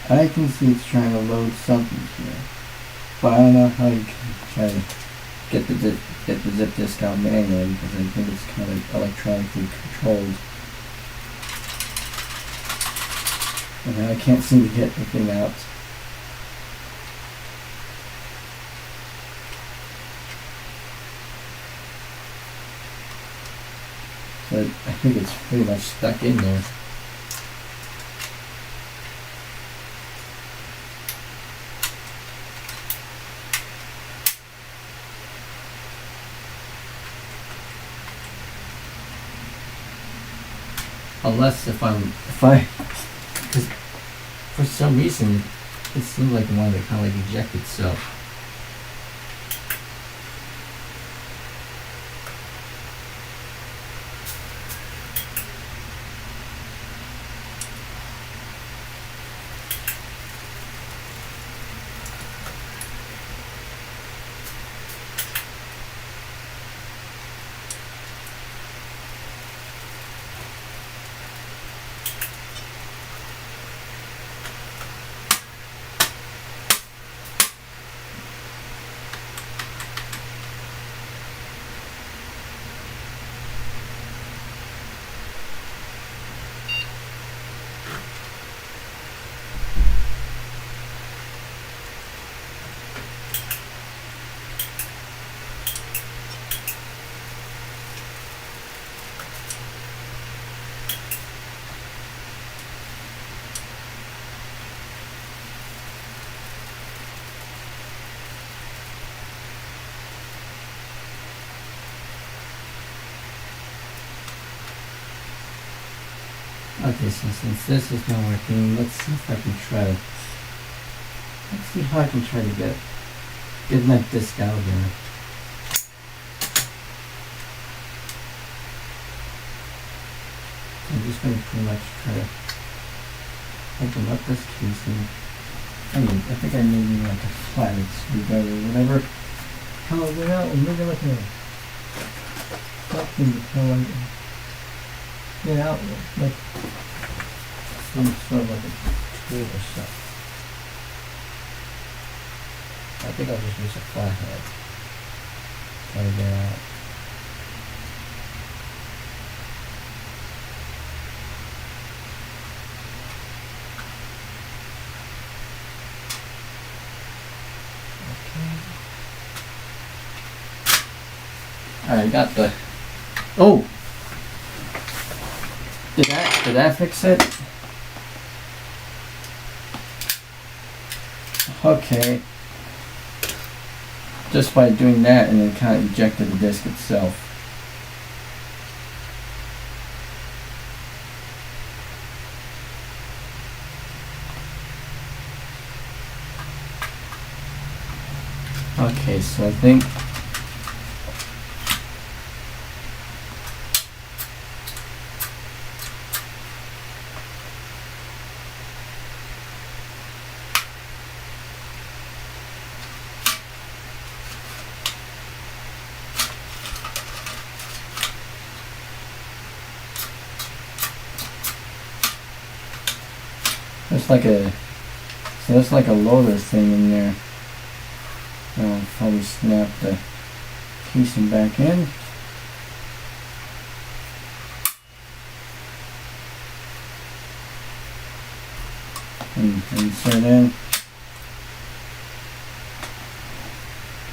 I can see it's trying to load something here, but I don't know how you can try to get the zip disk out manually, because I think it's kind of electronically controlled, and I can't seem to get the thing out. So I think it's pretty much stuck in there. Unless because for some reason it seemed like it wanted to kind of like eject itself. Okay, so since this is not working, let's see if I can let's see how I can try to get that disk out there. I'm just going to pretty much try to open up this casing. I think I need like a flathead screwdriver or whatever. How I'll get out and maybe like something to kind of like get out with, like some sort of like a tool or something. I think I'll just use a flathead. Try to get out. Okay. Alright, got the. Oh! Did that fix it? Okay. Just by doing that, and then kind of ejected the disk itself. Okay, so I think there's like a loader thing in there. I'll probably snap the casing back in. And insert in.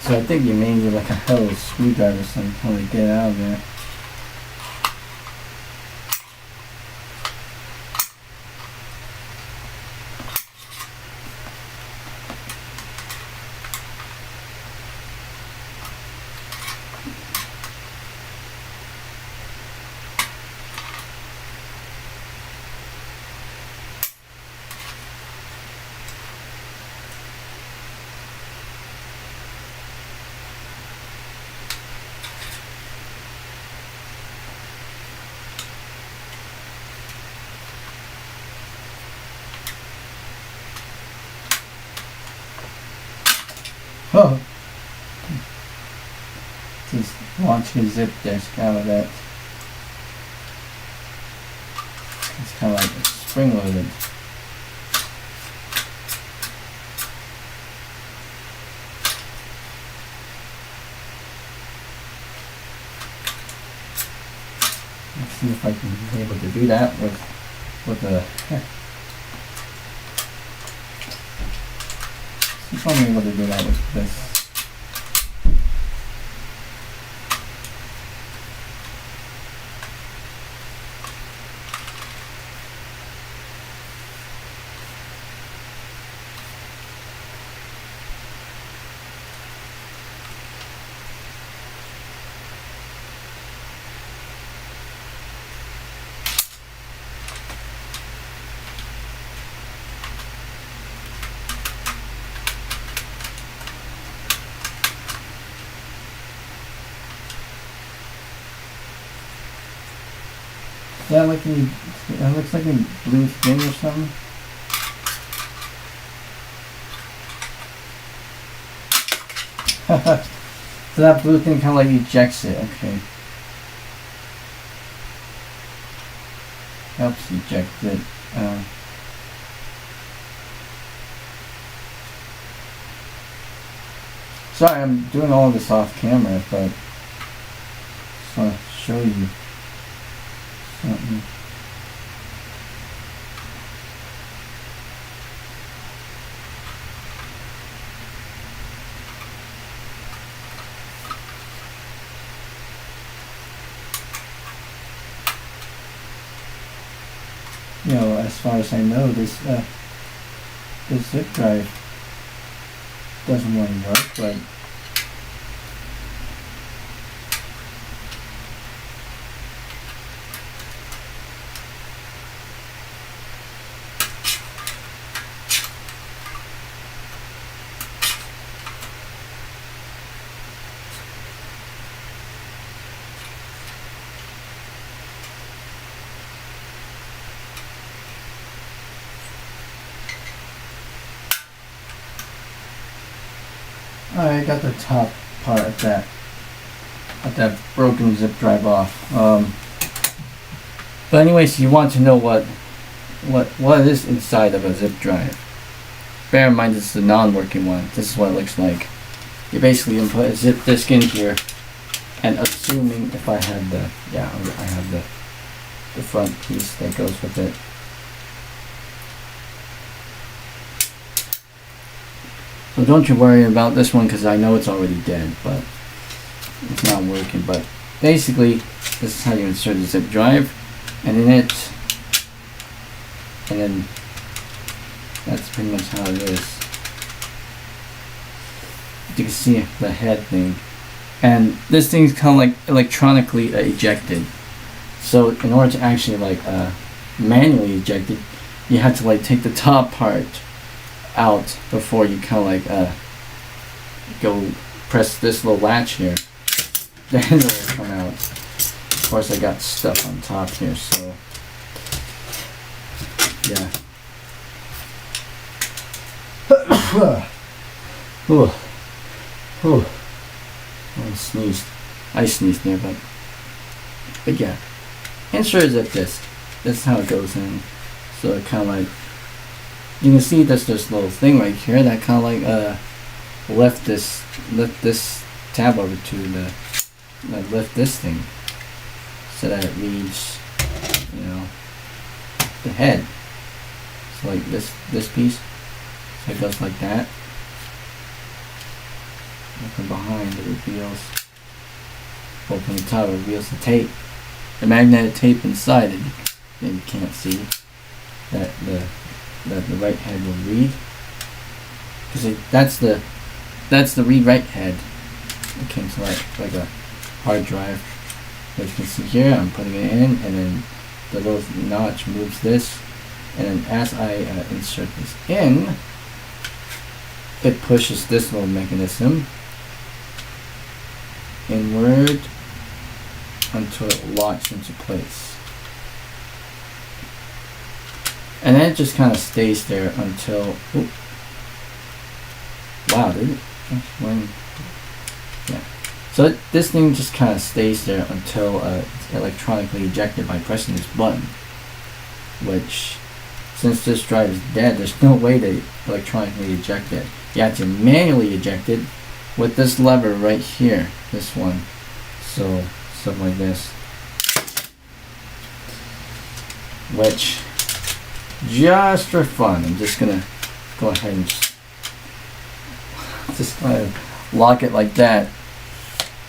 So I think you may need like a hell of a screwdriver or something to get out of there. Oh. Just launch a zip disk out of that. It's kind of like spring loaded. Let's see if I can be able to do that with the. See if I'm able to do that with this. That like that looks like a blue thing or something. So that blue thing kind of like ejects it. Okay. Helps eject it. Sorry, I'm doing all of this off camera, but just want to show you something. You know, as far as I know, this zip drive doesn't want to work, but I got the top part of that broken zip drive off. But anyways, you want to know what is inside of a zip drive. Bear in mind this is the non-working one. This is what it looks like. You basically input a zip disk in here, and assuming if I had I have the front piece that goes with it. So don't you worry about this one because I know it's already dead, but it's not working. But basically, this is how you insert the zip drive, and then that's pretty much how it is. You can see the head thing, and this thing's kind of like electronically ejected. So in order to actually manually eject it, you have to take the top part out before you kind of go press this little latch here. Then it'll come out. Of course, I got stuff on top here, so yeah. Ooh. I sneezed. I sneezed there, but yeah. Insert a zip disk. That's how it goes in. So it kind of you can see there's this little thing right here that kind of lift this tab over to lift this thing so that it reads, the head. So like this piece, so it goes like that. And from behind it reveals, well, from the top it reveals the tape, the magnetic tape inside it. And you can't see that the right head will read, because that's the read write head. It came to like a hard drive. As you can see here, I'm putting it in, and then the little notch moves this, and then as I insert this in, it pushes this little mechanism inward until it locks into place. And then it just kind of stays there until, wow, when, yeah. So this thing just kind of stays there until it's electronically ejected by pressing this button, which, since this drive is dead, there's no way to electronically eject it. You have to manually eject it with this lever right here, this one. So something like this, which, just for fun, I'm just gonna go ahead and just kind of lock it like that,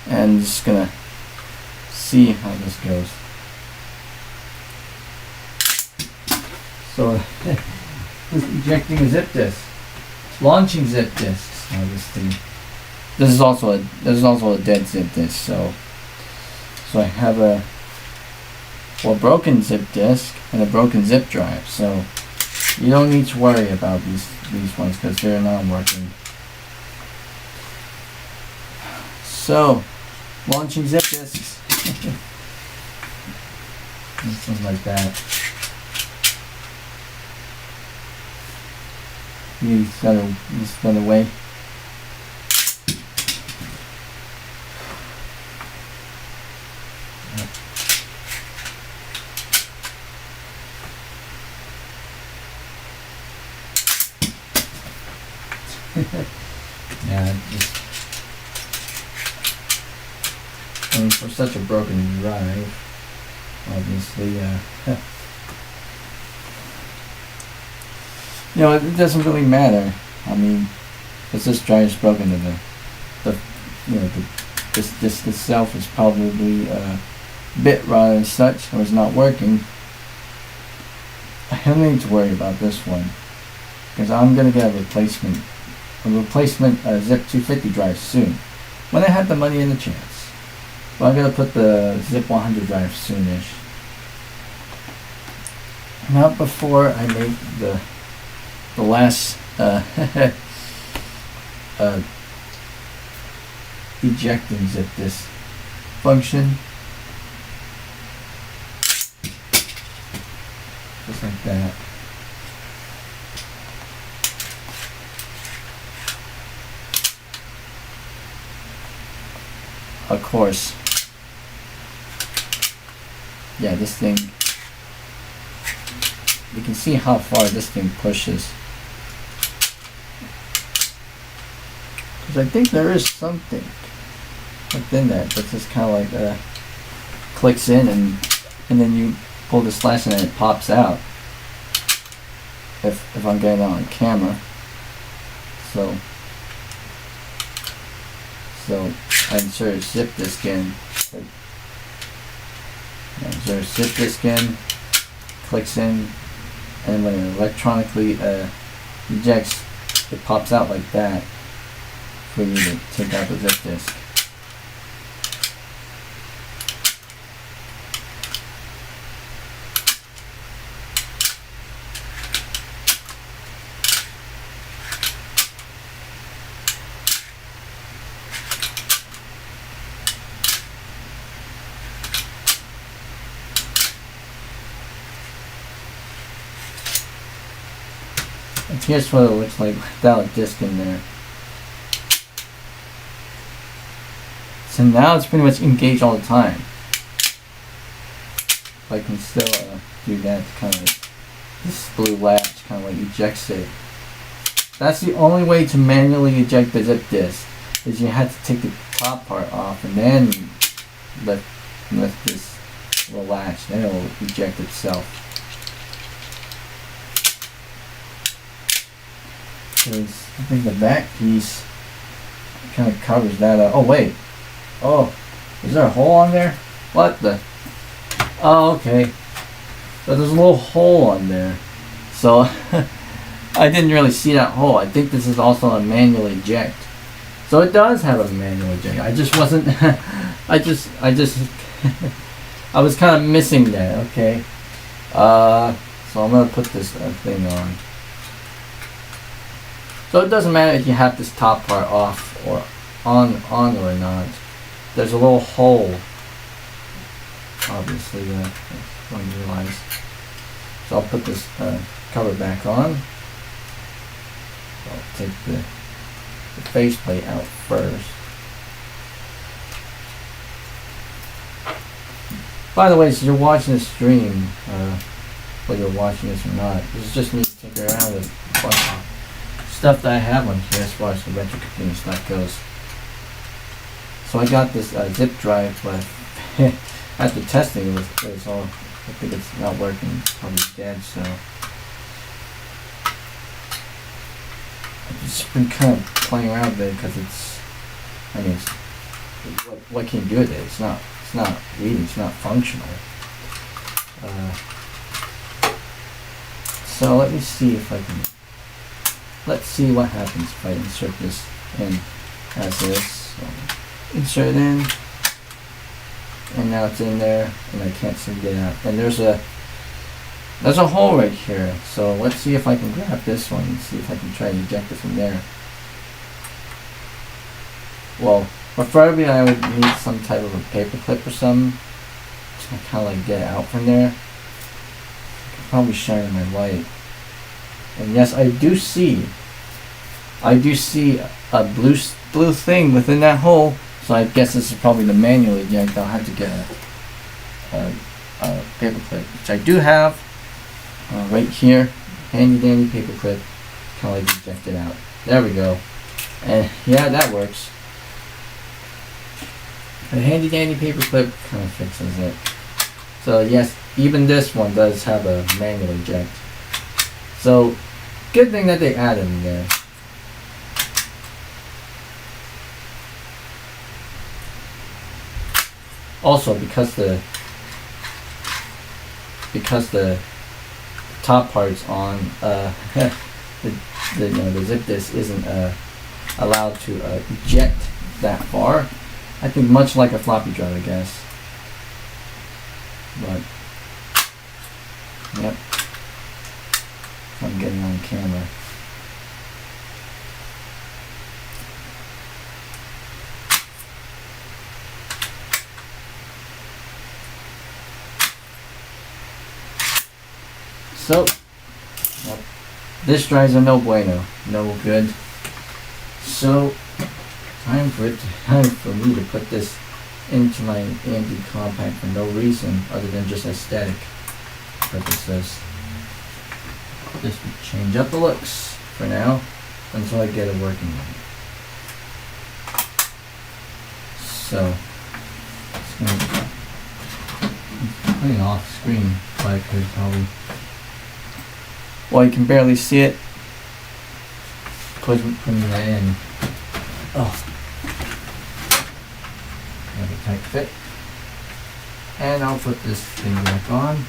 and just gonna see how this goes. So this ejecting a zip disk, launching zip disks. Now this is also a dead zip disk. So I have a broken zip disk and a broken zip drive. So you don't need to worry about these ones because they're not working. So launching zip disks. Something like that. You set it away. Yeah, I mean, for such a broken drive, obviously, you know, it doesn't really matter. I mean, because this drive is broken, and this disk itself is probably bit rot and such, or is not working. I don't need to worry about this one because I'm gonna get a replacement zip 250 drive soon, when I have the money and the chance. But I'm gonna put the zip 100 drive soonish. Not before I make the last ejecting zip disk function, just like that. Of course, yeah, this thing, you can see how far this thing pushes. Because I think there is something within that just kind of like clicks in, and then you pull the slash and then it pops out. If I'm getting it on camera, so I insert a zip disk in. Insert a zip disk in, clicks in, and when it electronically ejects, it pops out like that for you to take out the zip disk. And here's what it looks like without a disc in there. So now it's pretty much engaged all the time. I can still do that to kind of, this blue latch kind of like ejects it. That's the only way to manually eject the zip disk, is you have to take the top part off and then lift this little latch, then it will eject itself. Because I think the back piece kind of covers that up. Oh wait, oh, is there a hole on there? What the? Oh, okay. So there's a little hole on there. So I didn't really see that hole. I think this is also a manual eject. So it does have a manual eject. I just wasn't. I was kind of missing that. Okay. So I'm gonna put this thing on. So it doesn't matter if you have this top part off or on or not. There's a little hole, obviously, when you realize. So I'll put this cover back on. I'll take the the faceplate out first. By the way, so you're watching this stream, whether you're watching this or not, this is just me tinkering around with a bunch of stuff that I have on here as far as the retrocomputing stuff goes. So I got this zip drive, but after testing it was all, I think it's not working, it's probably dead, so I've just been kind of playing around with it because it's, I mean, what can you do with it? It's not reading, it's not functional. So let me see if I can, let's see what happens if I insert this in as this. So insert it in, and now it's in there, and I can't seem to get it out. And there's a hole right here. So let's see if I can grab this one and see if I can try to eject it from there. Well, preferably I would need some type of a paper clip or something to kind of like get it out from there. Probably shining my light. And yes, I do see a blue thing within that hole. So I guess this is probably the manual eject. I'll have to get a paper clip, which I do have right here. Handy dandy paper clip. Kind of like eject it out. There we go. And yeah, that works. The handy dandy paper clip kind of fixes it. So yes, even this one does have a manual eject. So good thing that they added in there. Also, because the top part's on, the zip disk isn't allowed to eject that far. I think much like a floppy drive, I guess. But yep, I'm getting on camera. So, yep, this drives a no bueno, no good. So, time for me to put this into my AMD compact for no reason other than just aesthetic purposes. Just change up the looks for now until I get it working right. So, it's gonna be putting off screen, but I could probably. Well, you can barely see it. Putting that in. Oh. Have a tight fit. And I'll put this thing back on.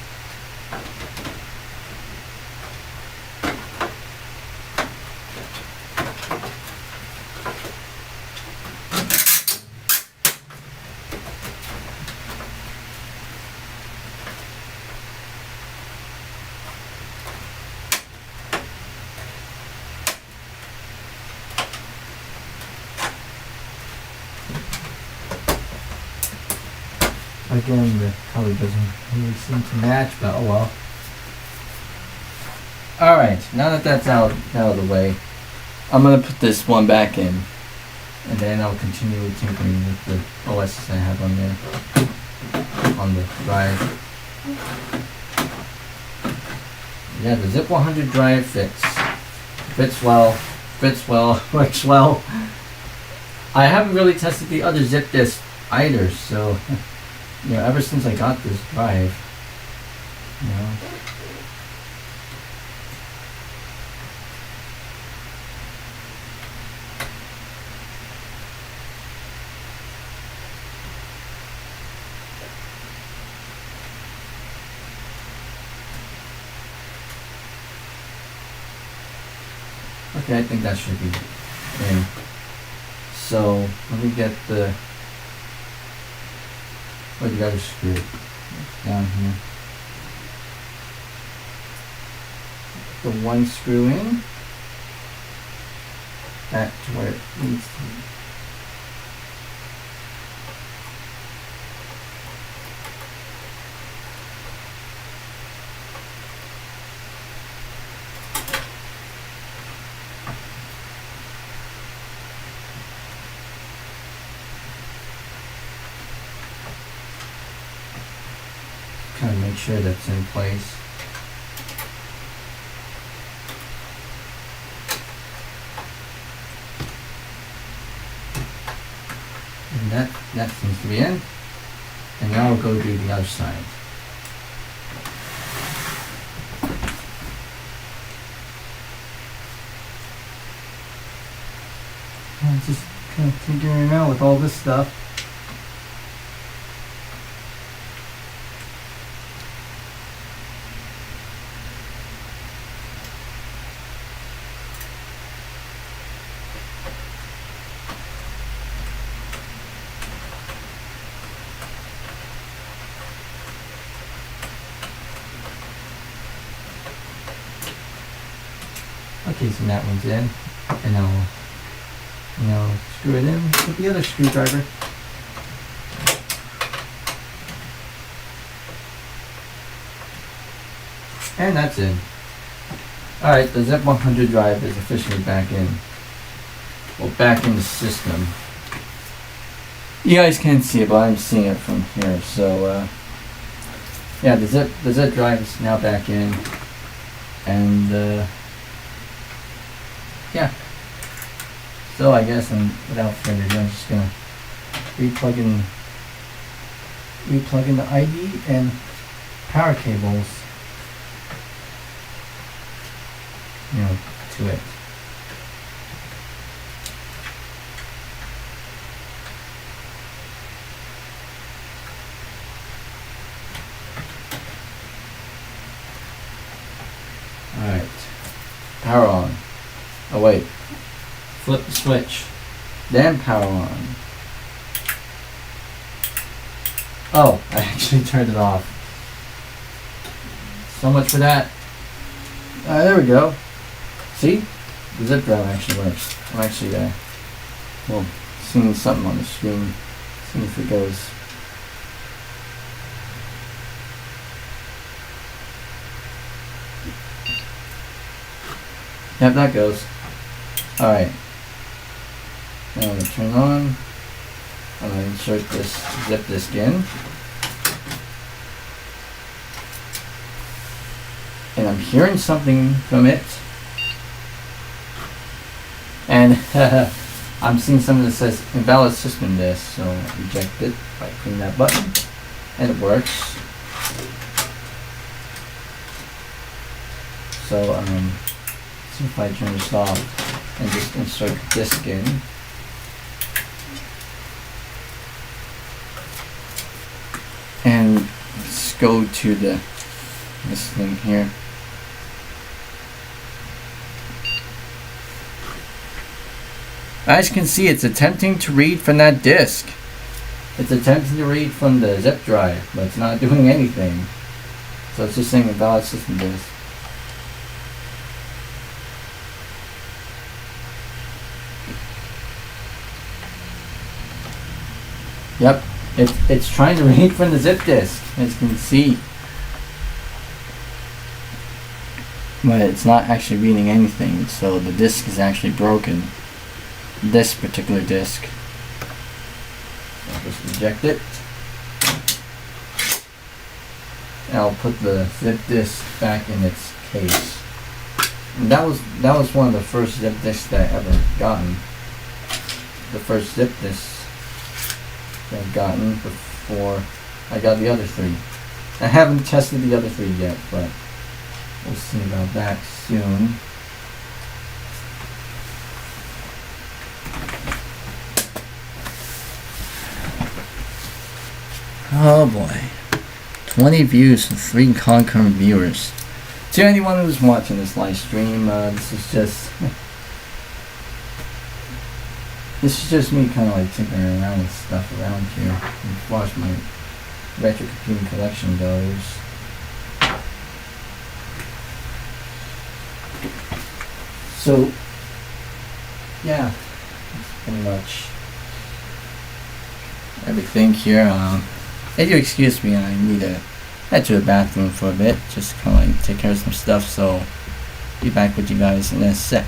Again, the color doesn't really seem to match, but oh well. Alright, now that that's out of the way, I'm going to put this one back in, and then I'll continue tinkering with the OS I have on there, on the drive. Yeah, the Zip 100 drive fits well, works well. I haven't really tested the other zip disk either, so you know, ever since I got this drive, you know. Okay, I think that should be in. So let me get the. Oh, you gotta screw it down here. The one screw in. Back to where it needs to be. kind of make sure that's in place. And that seems to be in. And now we'll go do the other side. I'm just kind of figuring out with all this stuff. Okay, so that one's in, and I'll screw it in with the other screwdriver. And that's in. Alright, the Zip 100 drive is officially back in. Well, back in the system. You guys can't see it, but I'm seeing it from here. So, yeah, the zip drive is now back in. And, yeah. So I guess without further ado, I'm just gonna replug in the ID and power cables, to it. Alright. Power on. Oh wait. Flip the switch. Then power on. Oh, I actually turned it off. So much for that. There we go. See? The zip drive actually works. I'm actually seeing something on the screen. See if it goes. Yep, that goes. Alright. Now I'm going to turn on. I'm going to insert this zip disk in. And I'm hearing something from it. And I'm seeing something that says invalid system disk, so I eject it by clicking that button. And it works. So, see if I turn this off and just insert the disk in. And let's go to this thing here. As you can see, it's attempting to read from that disk. It's attempting to read from the zip drive, but it's not doing anything. So it's just saying invalid system disk. Yep, it's trying to read from the zip disk, as you can see. But it's not actually reading anything, so the disk is actually broken. This particular disk. I'll just eject it. And I'll put the zip disk back in its case. And that was one of the first zip disks that I ever gotten. The first zip disk that I've gotten before I got the other three. I haven't tested the other three yet, but we'll see about that soon. Oh boy. 20 views and 3 concurrent viewers. To anyone who's watching this live stream, this is just me kind of like tinkering around with stuff around here as far as my retrocomputing collection goes. So, yeah, that's pretty much everything here. If you excuse me, I need to head to the bathroom for a bit, just kind of like take care of some stuff, so be back with you guys in a sec.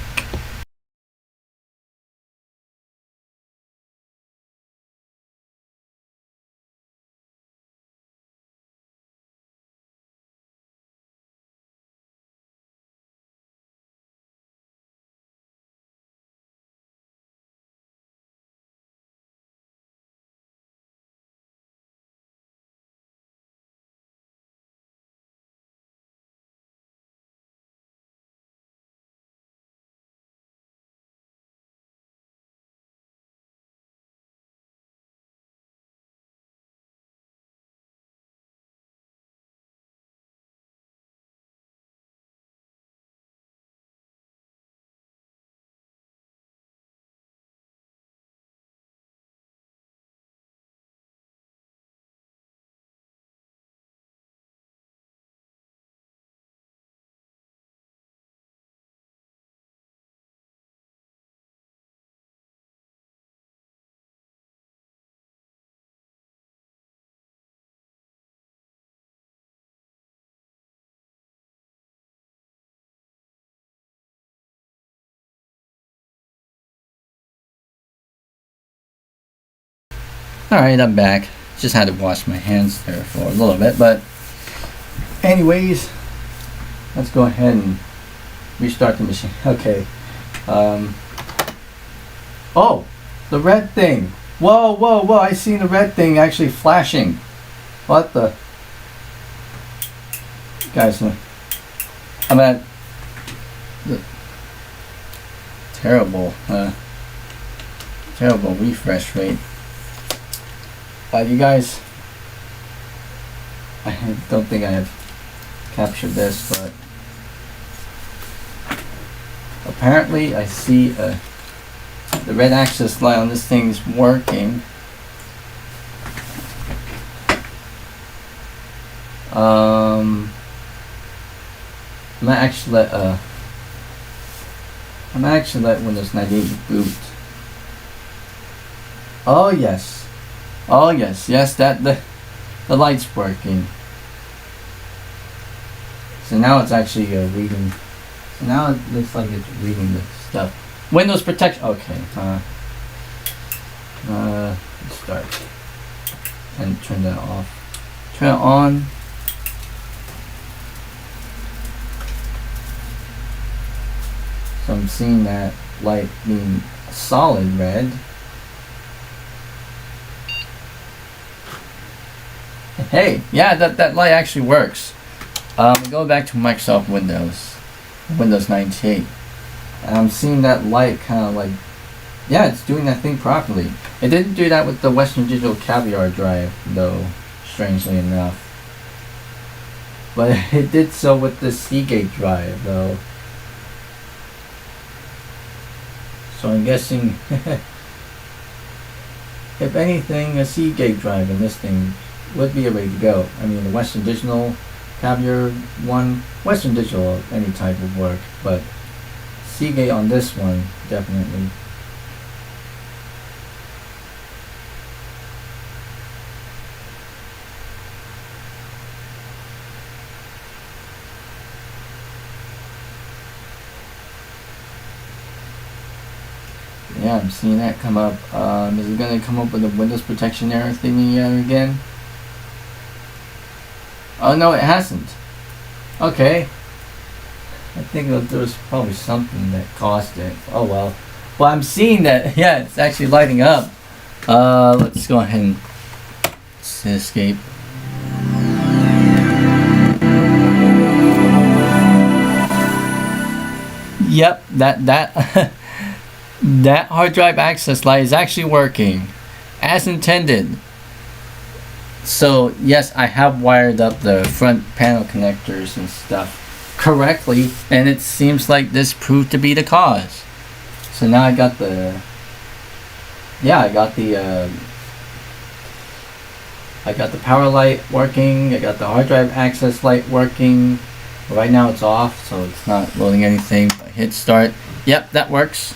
Alright, I'm back. Just had to wash my hands there for a little bit, but anyways, let's go ahead and restart the machine. Okay. Oh, the red thing. Whoa, whoa, whoa, I seen the red thing actually flashing. What the? Guys, I'm at the terrible refresh rate. You guys, I don't think I have captured this, but apparently I see the red access light on this thing's working. I'm gonna actually let Windows 98 boot. Oh yes, yes, that the light's working. So now it's actually reading. So now it looks like it's reading the stuff. Windows protection. Okay. Let's start and turn that off. Turn it on. So I'm seeing that light being solid red. Hey, yeah, that light actually works. Go back to Microsoft Windows 98. And I'm seeing that light kind of like, yeah, it's doing that thing properly. It didn't do that with the Western Digital Caviar drive, though, strangely enough. But it did so with the Seagate drive, though. So I'm guessing, if anything, a Seagate drive in this thing would be ready to go. I mean, the Western Digital Caviar one, Western Digital, any type of work, but Seagate on this one, definitely. Yeah, I'm seeing that come up. Is it going to come up with a Windows protection error thingy again? Oh no, it hasn't. Okay. I think there was probably something that caused it. Oh well. Well, I'm seeing that, yeah, it's actually lighting up. Let's go ahead and escape. Yep, that that hard drive access light is actually working as intended. So yes, I have wired up the front panel connectors and stuff correctly, and it seems like this proved to be the cause. So now I got the power light working, I got the hard drive access light working. Right now it's off, so it's not loading anything. I hit start. Yep, that works.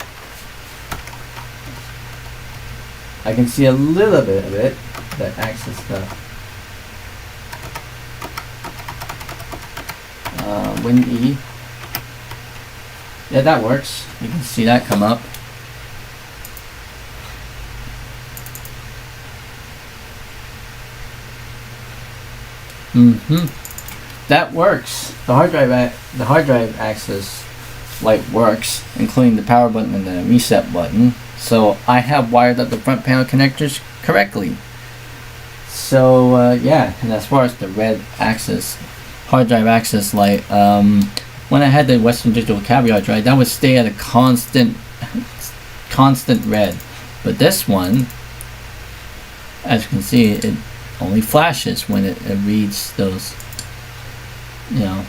I can see a little bit of it, that access stuff. Win E. Yeah, that works. You can see that come up. That works. The hard drive access light works, including the power button and the reset button. So I have wired up the front panel connectors correctly. So yeah, and as far as the red access, hard drive access light, when I had the Western Digital Caviar drive, that would stay at a constant red. But this one, as you can see, it only flashes when it reads those, you know.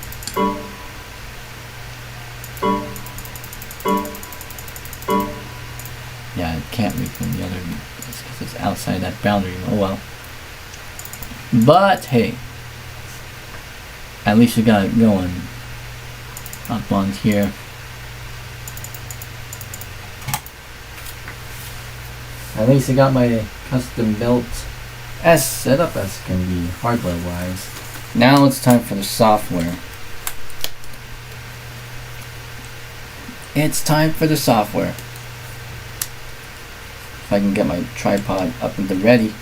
Yeah, it can't read from the other because it's outside that boundary. Oh well. But hey, at least we got it going up on here. At least I got my custom built as set up as can be hardware wise. Now it's time for the software. It's time for the software. If I can get my tripod up and ready.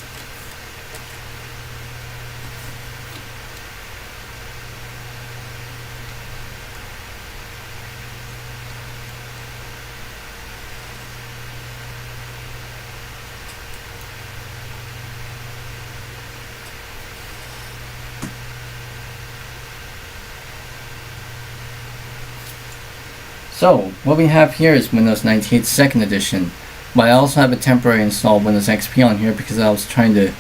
So what we have here is Windows 98 2nd edition, but I also have a temporary installed Windows XP on here because I was trying to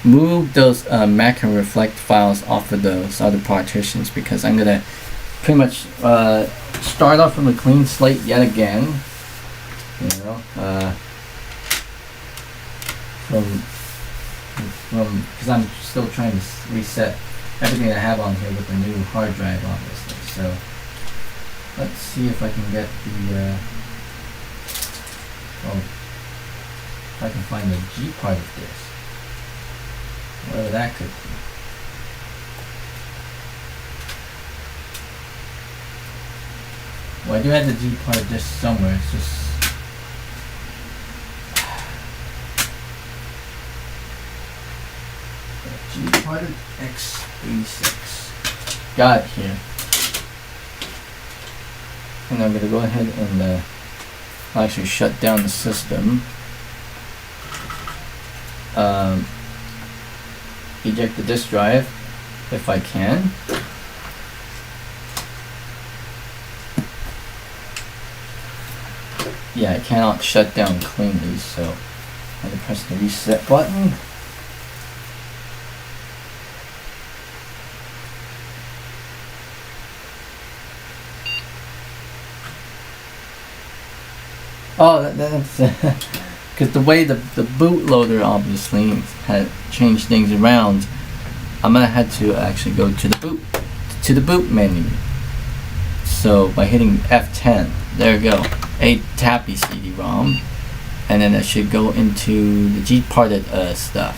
move those Mac and Reflect files off of those other partitions, because I'm gonna pretty much start off from a clean slate yet again. You know, because I'm still trying to reset everything I have on here with the new hard drive, obviously. So let's see if I can get the if I can find the G part of this, whatever that could be. Well, I do have the G part of this somewhere. It's just G part of x86. Got it here. And I'm going to go ahead and actually shut down the system. Eject the disk drive if I can. Yeah, I cannot shut down cleanly, so I'm going to press the reset button. Oh, that's because the way the bootloader obviously had changed things around. I'm gonna have to actually go to the boot menu. So by hitting F10, there we go, a tappy CD-ROM, and then I should go into the G-parted stuff,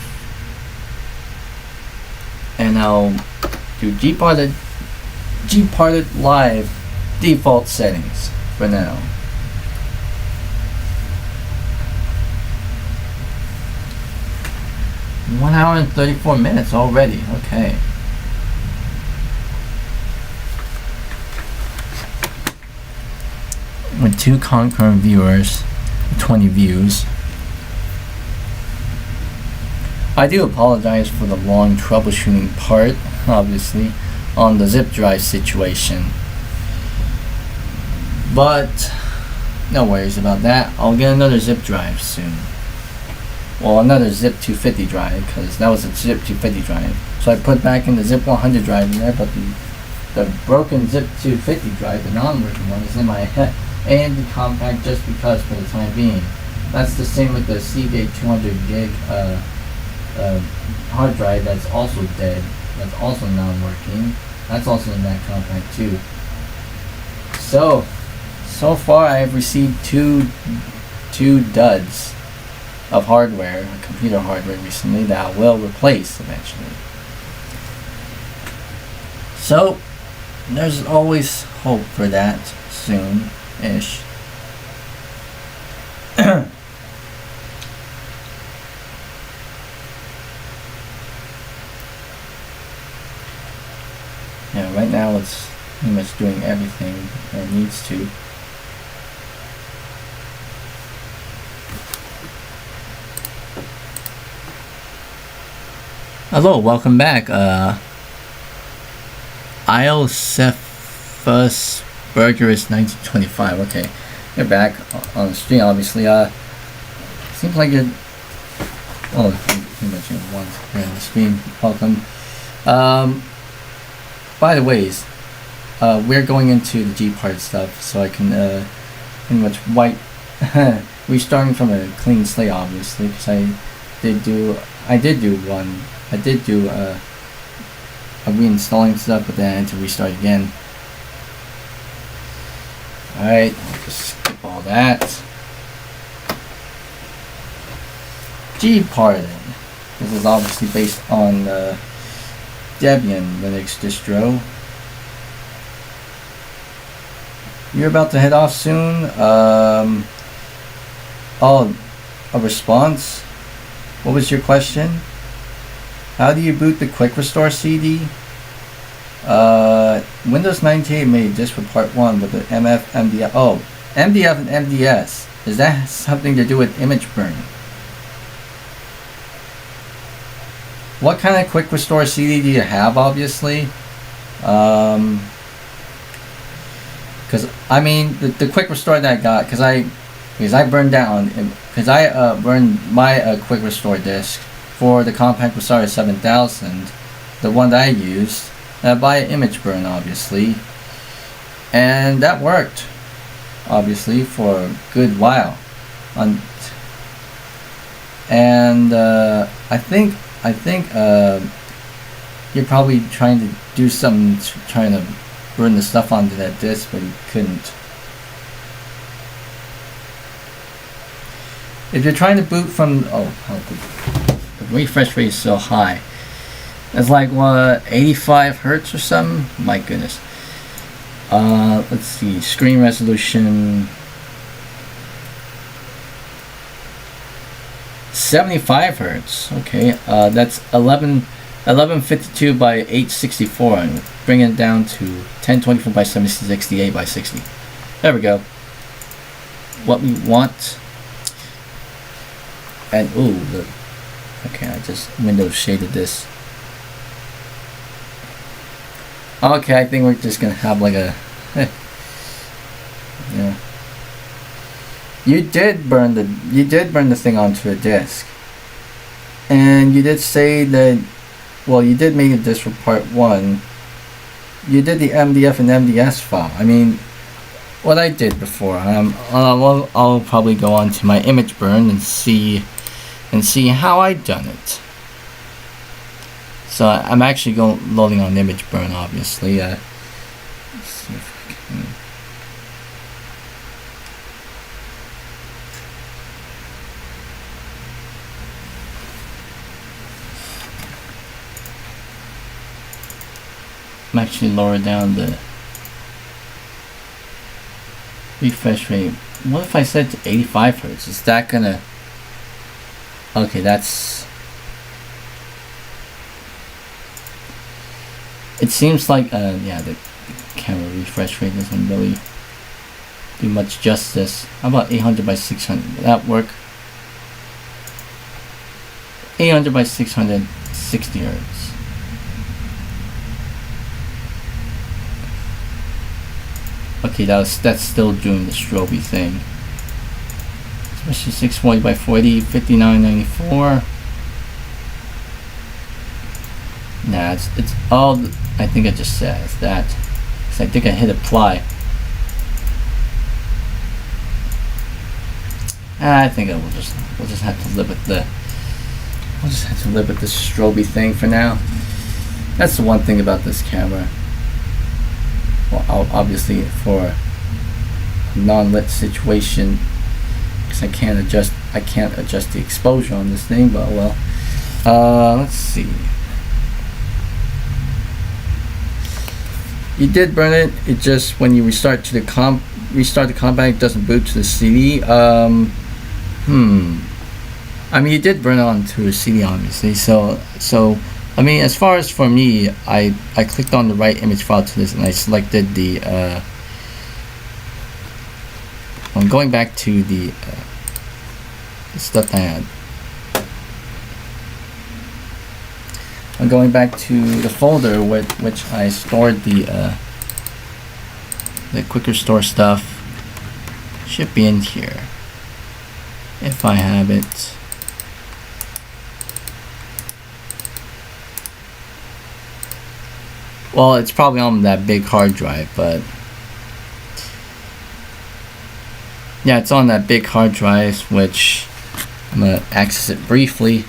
and I'll do G-parted live default settings for now. One hour and 34 minutes already. Okay. With 2 concurrent viewers, 20 views. I do apologize for the long troubleshooting part, obviously, on the zip drive situation. But no worries about that. I'll get another zip drive soon. Well, another zip 250 drive, because that was a zip 250 drive. So I put back in the zip 100 drive in there, but the broken zip 250 drive, the non-working one, is in my AMD compact just because for the time being. That's the same with the Seagate 200 gig hard drive that's also dead. That's also non-working. That's also in that compact too. So far I have received two duds of hardware, computer hardware recently, that I will replace eventually. So there's always hope for that soon-ish. Yeah, right now it's pretty much doing everything it needs to. Hello, welcome back. Iocephus Burgerus 1925. Okay, you're back on the stream, obviously. Seems like it. Oh, pretty much once here on the stream. Welcome. By the ways, we're going into the G part stuff, so I can pretty much restarting from a clean slate, obviously, because I did do a reinstalling stuff, but then I had to restart again. Alright, I'll just skip all that. G-Parted. This is obviously based on Debian Linux distro. You're about to head off soon. A response? What was your question? How do you boot the Quick Restore CD? Windows 98 made this for part 1 with the MF, MDF. Oh, MDF and MDS. Is that something to do with image burn? What kind of Quick Restore CD do you have, obviously? Because I mean, the quick restore that I got, because I burned down, because I burned my quick restore disk for the compact Rosari 7000, the one that I used, by image burn, obviously, and that worked, obviously, for a good while. I think you're probably trying to do something, trying to burn the stuff onto that disk, but you couldn't. If you're trying to boot from, the refresh rate is so high. It's like, what, 85 hertz or something? My goodness. Let's see, screen resolution 75 hertz. Okay, that's 1152 by 864, and bring it down to 1024 by 768 by 60. There we go. What we want. And okay, I just window shaded this. Okay, I think we're just gonna have like a yeah. You did burn the thing onto a disk, and you did say that. Well, you did make a disk for part 1. You did the MDF and MDS file. I mean, what I did before. I'll probably go on to my image burn and see how I done it. So I'm actually loading on image burn, obviously. Let's see if I can. I'm actually lower down the refresh rate. What if I set it to 85 hertz? Is that gonna? Okay, that's. It seems like yeah, the camera refresh rate doesn't really do much justice. How about 800 by 600? Would that work? 800 by 600, 60 hertz. Okay, that's still doing the strobe thing. Especially 640 by 40, 5994. Nah, it's all. I think it just says that. Cause I think I hit apply. I think we'll just have to live with the. We'll just have to live with this strobe thing for now. That's the one thing about this camera. Well, obviously for a non-lit situation, because I can't adjust the exposure on this thing. But well, let's see. You did burn it. It just, when you restart the compact, it doesn't boot to the CD. I mean, you did burn it onto a CD, obviously. So I mean, as far as for me, I clicked on the right image file to this, and I selected the. I'm going back to the stuff I had. I'm going back to the folder with which I stored the quick restore stuff. Should be in here if I have it. Well, it's probably on that big hard drive, but yeah, it's on that big hard drive, which I'm gonna access it briefly.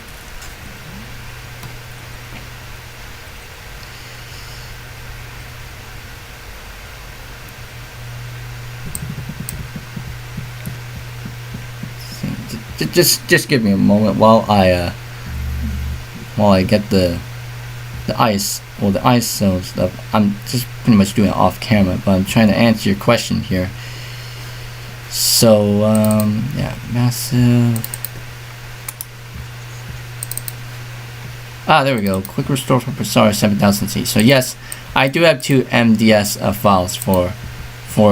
Just give me a moment while I get the ISO stuff. I'm just pretty much doing it off camera, but I'm trying to answer your question here. So yeah, massive. There we go. Quick restore for Presara 7000C. So yes, I do have 2 MDS files for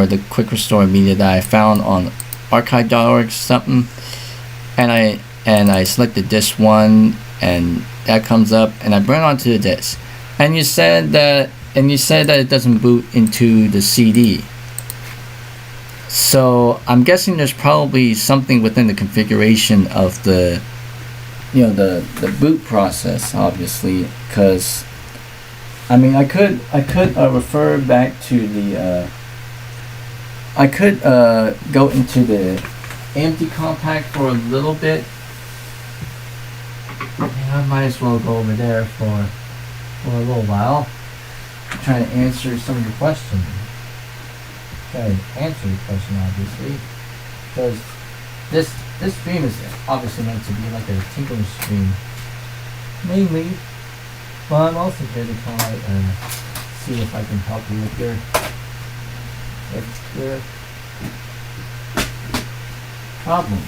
the quick restore media that I found on archive.org something, and I selected this one, and that comes up, and I burn onto the disk. And you said that it doesn't boot into the CD. So I'm guessing there's probably something within the configuration of the the boot process, obviously, because I mean I could refer back to the I could go into the AMD compact for a little bit. Yeah, I might as well go over there for a little while, trying to answer some of your questions. Try to answer your question, obviously, because this stream is obviously meant to be like a tinkling stream, mainly. But I'm also here to kind of see if I can help you with your problem.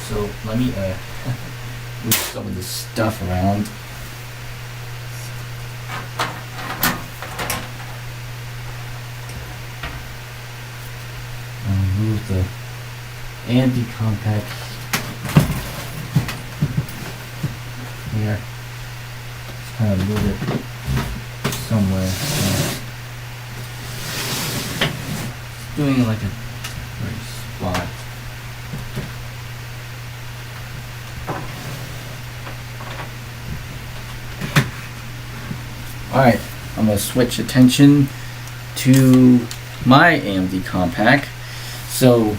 So let me move some of this stuff around. Move the AMD compact here. Just kind of move it somewhere. Doing like a right spot. Alright, I'm going to switch attention to my AMD compact. So,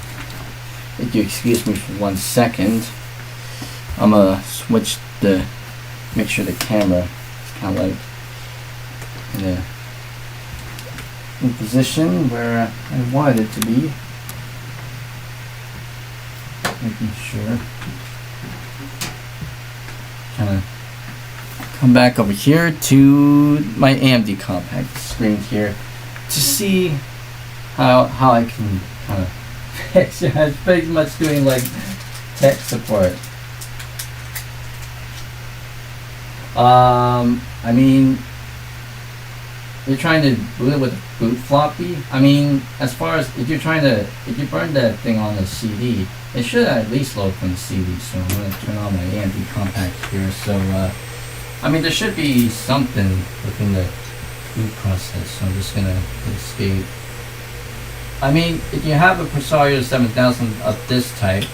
if you excuse me for 1 second, I'm going to switch make sure the camera is kind of like in position where I wanted it to be. Making sure. Kind of come back over here to my AMD compact screen here to see how I can kind of fix it. It's pretty much doing like tech support. I mean, you're trying to boot it with a boot floppy. I mean, as far as if you burn that thing on the CD, it should at least load from the CD. So I'm going to turn on my AMD compact here. So I mean, there should be something within the boot process. So I'm just going to hit escape. I mean, if you have a Presario 7000 of this type,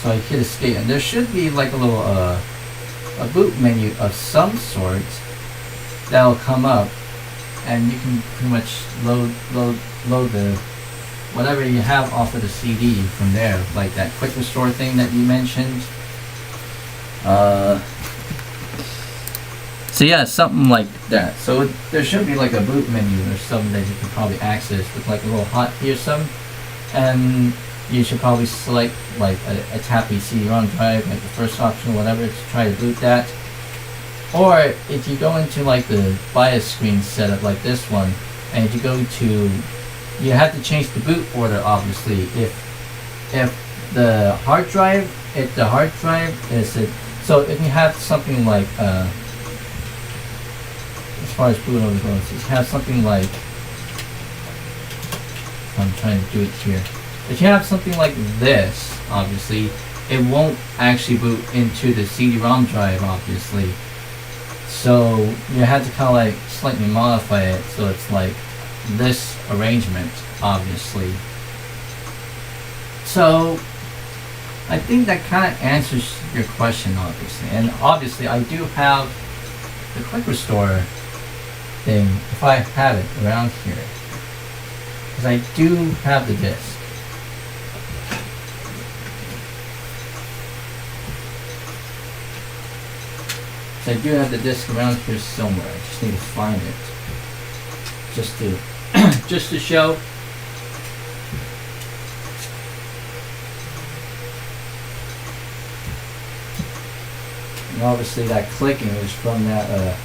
so I hit escape, and there should be like a little a boot menu of some sort that'll come up, and you can pretty much load the whatever you have off of the CD from there, like that quick restore thing that you mentioned. So yeah, something like that. So there should be like a boot menu or something that you can probably access with like a little hotkey or something, and you should probably select like a tappy CD-ROM drive, like the first option or whatever, to try to boot that. Or if you go into like the BIOS screen setup like this one, and if you go to, you have to change the boot order, obviously. If the hard drive is it, so if you have something like as far as boot order goes, you have something like, I'm trying to do it here. If you have something like this, obviously, it won't actually boot into the CD-ROM drive, obviously. So you have to kind of like slightly modify it so it's like this arrangement, obviously. So I think that kind of answers your question, obviously. And obviously I do have the quick restore thing, if I have it around here, because I do have the disk. So I do have the disk around here somewhere. I just need to find it, just to show. And obviously that clicking is from that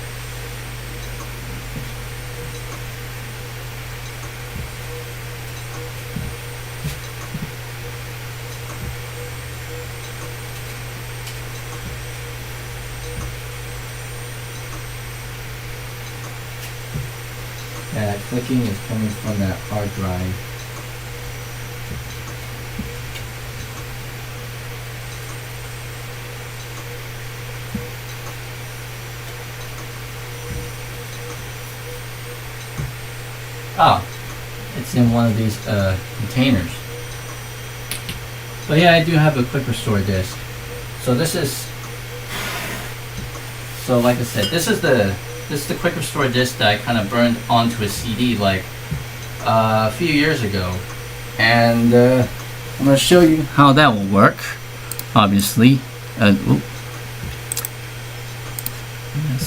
clicking is coming from that hard drive. Oh, it's It's in one of these containers. But yeah, I do have a quick restore disk. So this is, so like I said, this is the quick restore disk that I kind of burned onto a CD like a few years ago, and I'm going to show you how that will work. Obviously, that's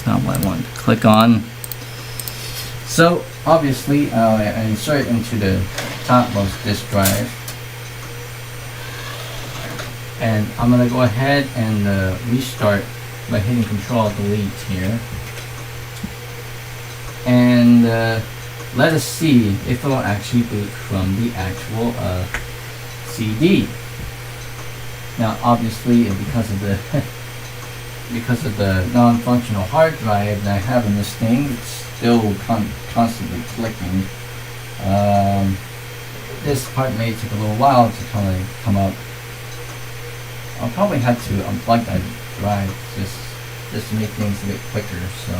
not what I wanted to click on. So obviously, I insert it into the topmost disk drive, and I'm going to go ahead and restart by hitting Control Delete here, and let us see if it will actually boot from the actual CD. Now, obviously, because of the non-functional hard drive that I have in this thing, it's still constantly clicking. This part may take a little while to kind of come up. I'll probably have to unplug that drive just to make things a bit quicker. So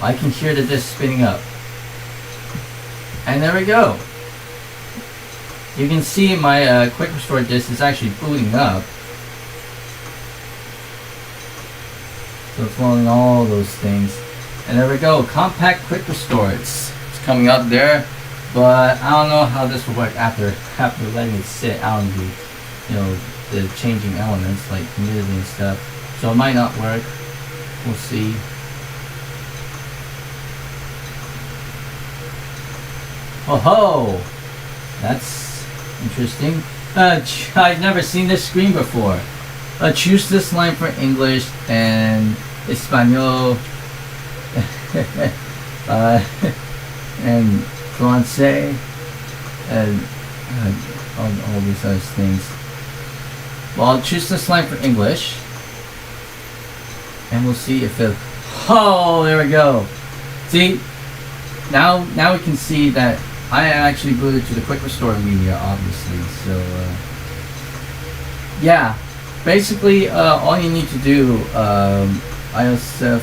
I can hear the disk spinning up, and there we go. You can see my quick restore disk is actually booting up. So it's loading all those things, and there we go. Compact quick restore. It's coming up there, but I don't know how this will work after letting it sit out in the, you know, the changing elements like humidity and stuff. So it might not work. We'll see. Oh ho! That's interesting. I've never seen this screen before. Choose this line for English and Espanol and Francais and all these other things. Well, I'll choose this line for English, and we'll see if it. Oh, there we go. See, now we can see that I actually booted to the quick restore media, obviously. So yeah, basically all you need to do, ISF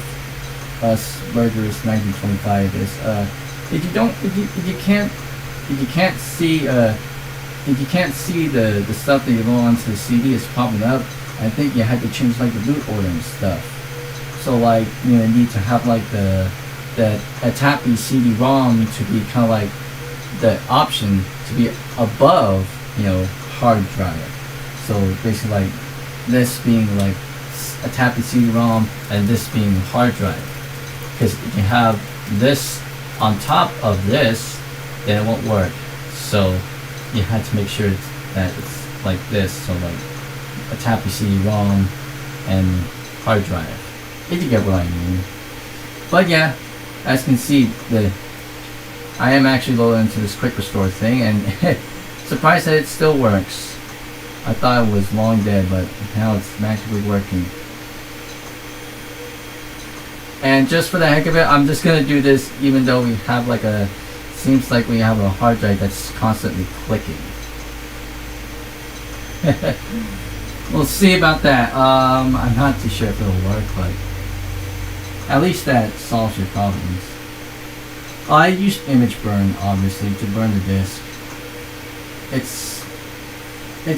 Burgers 1925 is if you can't see the stuff that you load onto the CD is popping up, I think you had to change like the boot order and stuff. So like, you know, you need to have like the ATAPI CD-ROM to be kind of like the option to be above, you know, hard drive. So basically like this being like a ATAPI CD-ROM and this being hard drive. Because if you have this on top of this, then it won't work. So you had to make sure that it's like this. So like a ATAPI CD-ROM and hard drive. If you get what I mean. But yeah, as you can see, I am actually loaded into this quick restore thing, and surprised that it still works. I thought it was long dead, but now it's magically working. And just for the heck of it, I'm just gonna do this even though we have like seems like we have a hard drive that's constantly clicking. We'll see about that. I'm not too sure if it'll work, but at least that solves your problems. I used image burn, obviously, to burn the disk. It's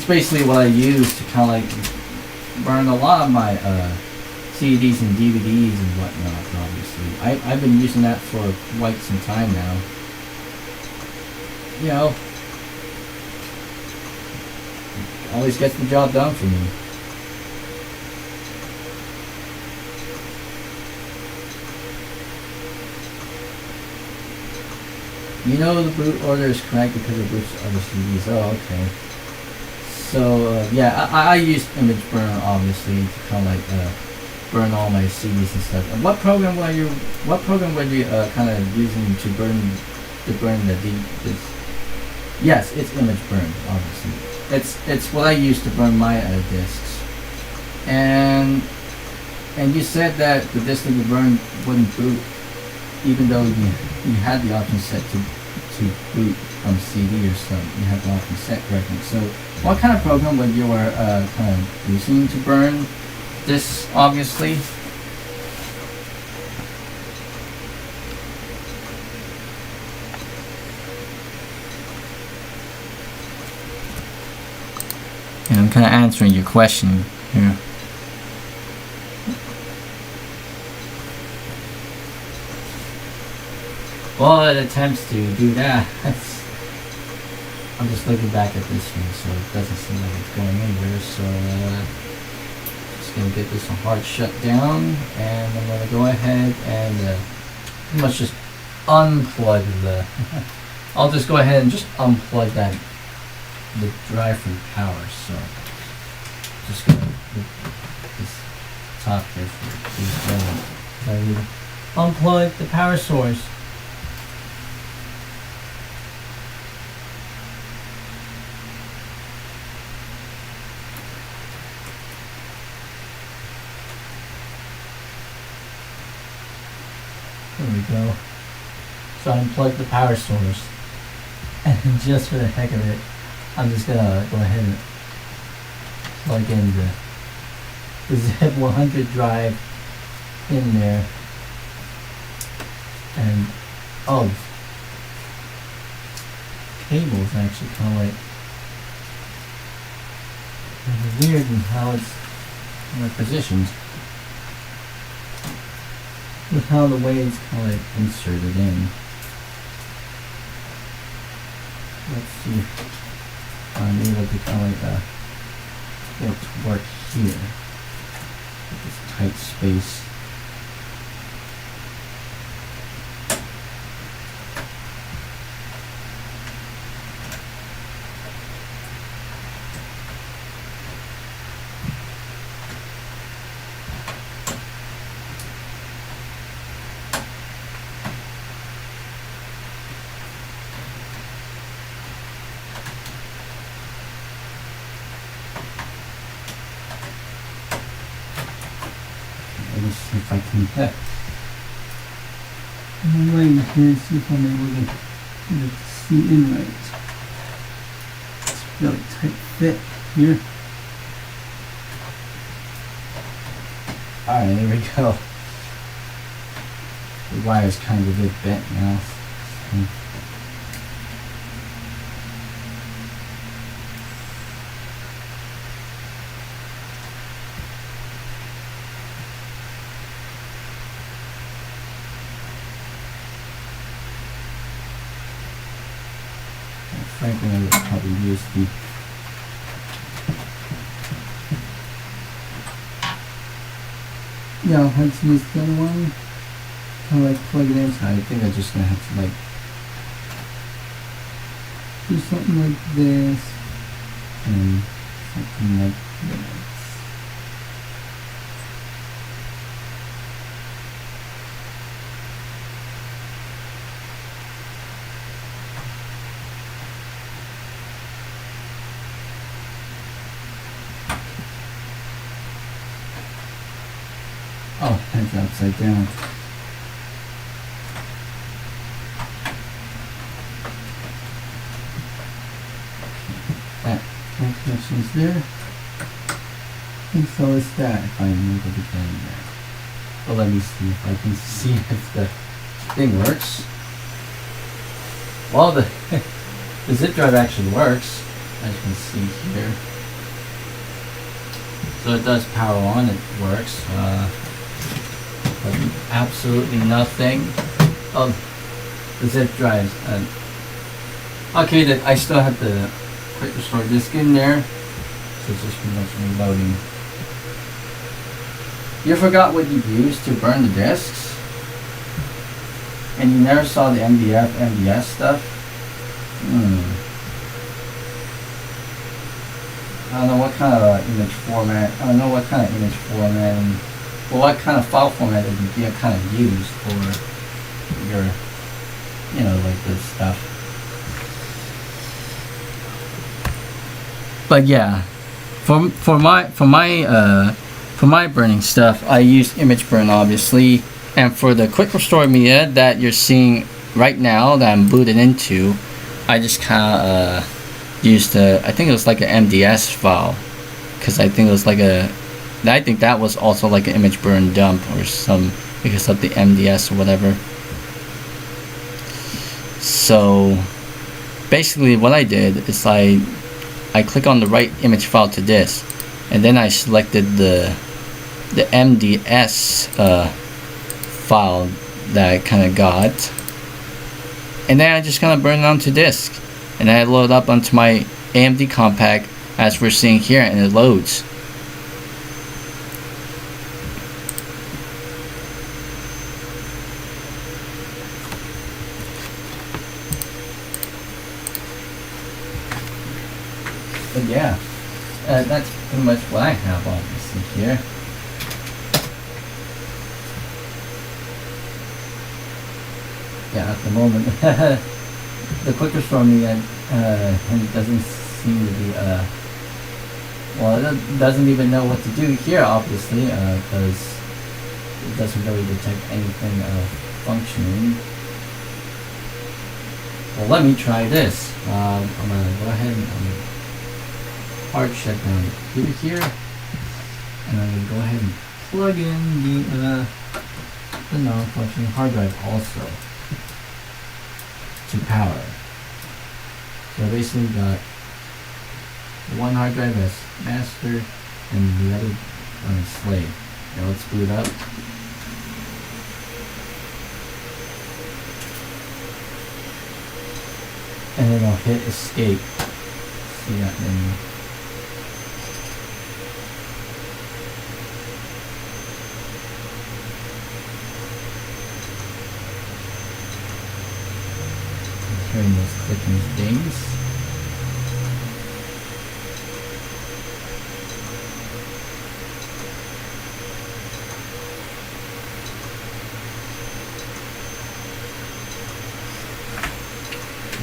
basically what I use to kind of like burn a lot of my CDs and DVDs and whatnot. Obviously, I've been using that for quite some time now. You know, always gets the job done for me. You know the boot order is correct because it boots other CDs. Oh, okay. So yeah, I used image burn obviously to kind of like burn all my CDs and stuff. And what program were you kind of using to burn the disc? Yes, it's image burn obviously. It's what I use to burn my discs. And you said that the disc that you burned wouldn't boot, even though you had the option set to boot from CD or something. You had the option set correctly. So what kind of program were you kind of using to burn this, obviously? And I'm kind of answering your question here. Well, it attempts to do that. I'm just looking back at this one, so it doesn't seem like it's going anywhere. So just gonna get this hard shut down, and I'm gonna go ahead and pretty much just unplug the. I'll just go ahead and just unplug the drive from power. So just gonna put this top here for these going. Unplug the power source. There we go. So I unplugged the power source, and just for the heck of it, I'm just gonna go ahead and plug in the ZIP 100 drive in there. And cable's actually kind of like weird in how it's positioned. With how the way it's kind of like inserted in. Let's see if I'm able to kind of like get it to work here with this tight space. Let me see if I can I'm waiting here to see if I'm able to get it to see in right. It's a really tight fit here. Alright, there we go. The wire's kind of a bit bent now. Frankly, I would probably use the I'll have to use the other one. Kind of like plug it in. So I think I'm just gonna have to like do something like this and something like this. Oh, that's upside down. That connection's there. And so is that, if I'm able to get in there. Well, let me see if I can see if the thing works. Well, the zip drive actually works, as you can see here. So it does power on, it works. But absolutely nothing. Oh, the zip drives. Okay, that I still have the quick restore disk in there, so it's just pretty much reloading. You forgot what you used to burn the disks, and you never saw the MDS stuff. I don't know what kind of image format. I don't know what kind of image format and what kind of file format that you kind of use for your, like this stuff. But yeah, for my burning stuff, I use image burn obviously, and for the quick restore media that you're seeing right now that I'm booted into, I just kind of used I think it was like an MDS file, because I think it was like I think that was also like an image burn dump or some, because of the MDS or whatever. So basically what I did is I I click on the right image file to disk, and then I selected the MDS file that I kind of got, and then I just kind of burn it onto disk, and then I load up onto my AMD compact as we're seeing here, and it loads. But yeah, that's pretty much what I have obviously here. Yeah, at the moment, the quick restore on the end doesn't seem to be, well, it doesn't even know what to do here, obviously, because it doesn't really detect anything functioning. Well, let me try this. I'm gonna go ahead and hard shut down the computer here, and I'm gonna go ahead and plug in the non-functioning hard drive also to power. So I basically got one hard drive as master and the other one is slave. Now let's boot up. And then I'll hit escape. See that menu. Hearing those clicking dings.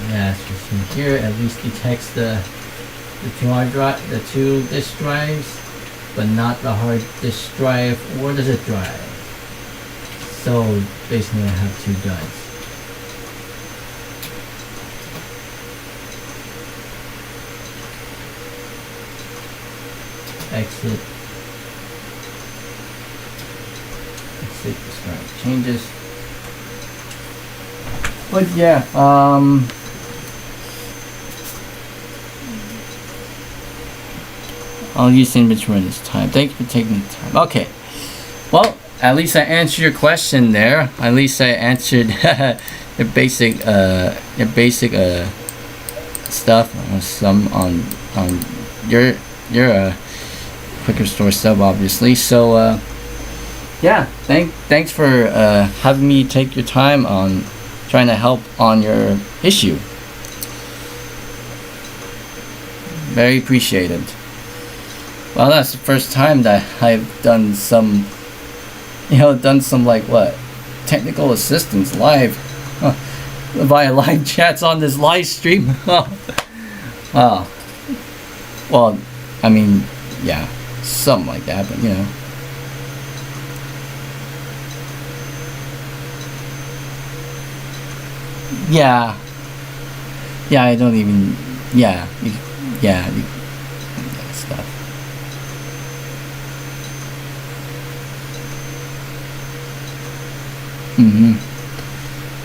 Yeah, as you see here, at least detects the two disk drives, but not the hard disk drive or the zip drive. So basically, I have two drives. Exit, start changes. But yeah, I'll use the inventory this time. Thank you for taking the time. Okay, well, at least I answered your question there. At least I answered your basic stuff. Some on your quick restore stuff, obviously. So yeah, thanks for having me take your time on trying to help on your issue. Very appreciated. Well, that's the first time that I've done some like what, technical assistance live via live chats on this live stream. Well, I mean, yeah, something like that, but you know. Yeah, I don't even, stuff.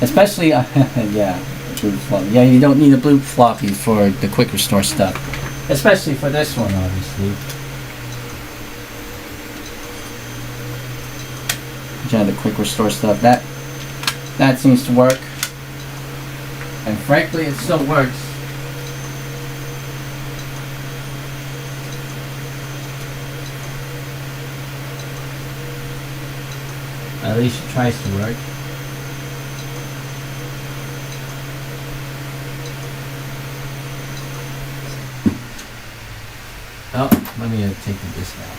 Especially, yeah, blue floppy. Yeah, you don't need a blue floppy for the quick restore stuff. Especially for this one, obviously. Yeah, the quick restore stuff, that seems to work. And frankly, it still works. At least it tries to work. Oh, let me take the disk out.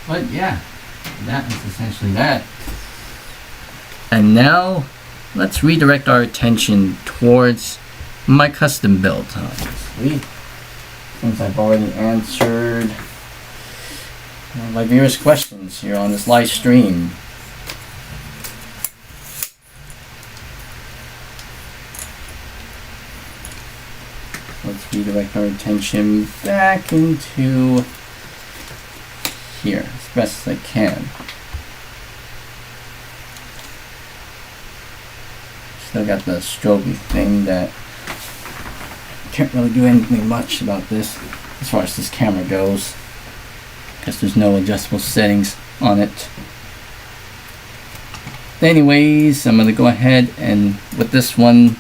But yeah, that was essentially that. And now, let's redirect our attention towards my custom build, obviously, since I've already answered my viewers' questions here on this live stream. let's redirect our attention back into here as best as I can. Still got the strobing thing that can't really do anything much about this as far as this camera goes, because there's no adjustable settings on it. Anyways, I'm gonna go ahead and with this one.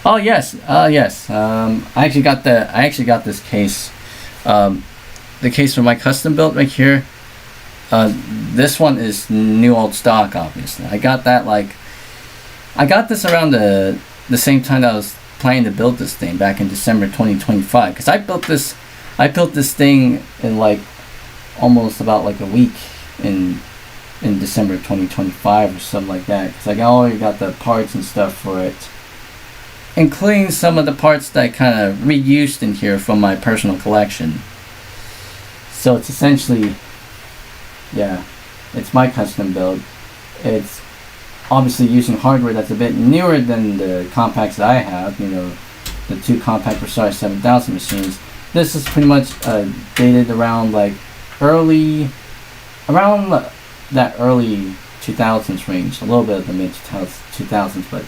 Oh yes, yes. I actually got this case. The case for my custom build right here. This one is new old stock, obviously. I got this around the same time that I was planning to build this thing back in December 2025. Because I built this thing in like almost about like a week in December 2025 or something like that. Because I already got the parts and stuff for it, including some of the parts that I kind of reused in here from my personal collection. So it's essentially, yeah, it's my custom build. It's obviously using hardware that's a bit newer than the compacts that I have, you know, the two compact Versailles 7000 machines. This is pretty much dated around like around that early 2000s range, a little bit of the mid 2000s, but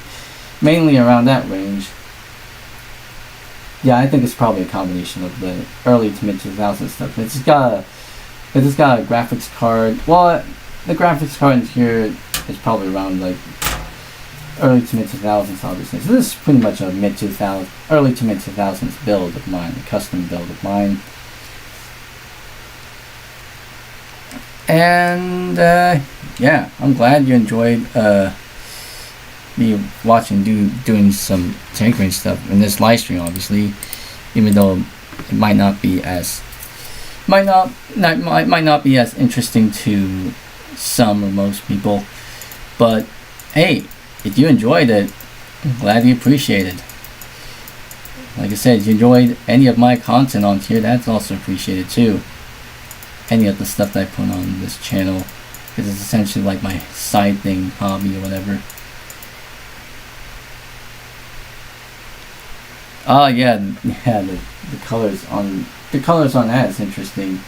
mainly around that range. Yeah, I think it's probably a combination of the early to mid 2000s stuff. It's just got a graphics card. Well, the graphics card in here is probably around like early to mid 2000s, obviously. So this is pretty much a early to mid 2000s build of mine, a custom build of mine. And yeah, I'm glad you enjoyed me watching doing some tinkering stuff in this live stream, obviously, even though it might not be as interesting to some or most people. But hey, if you enjoyed it, I'm glad you appreciated. Like I said, if you enjoyed any of my content on here, that's also appreciated too. Any of the stuff that I put on this channel, because it's essentially like my side thing, hobby or whatever. Oh yeah, the colors on that is interesting.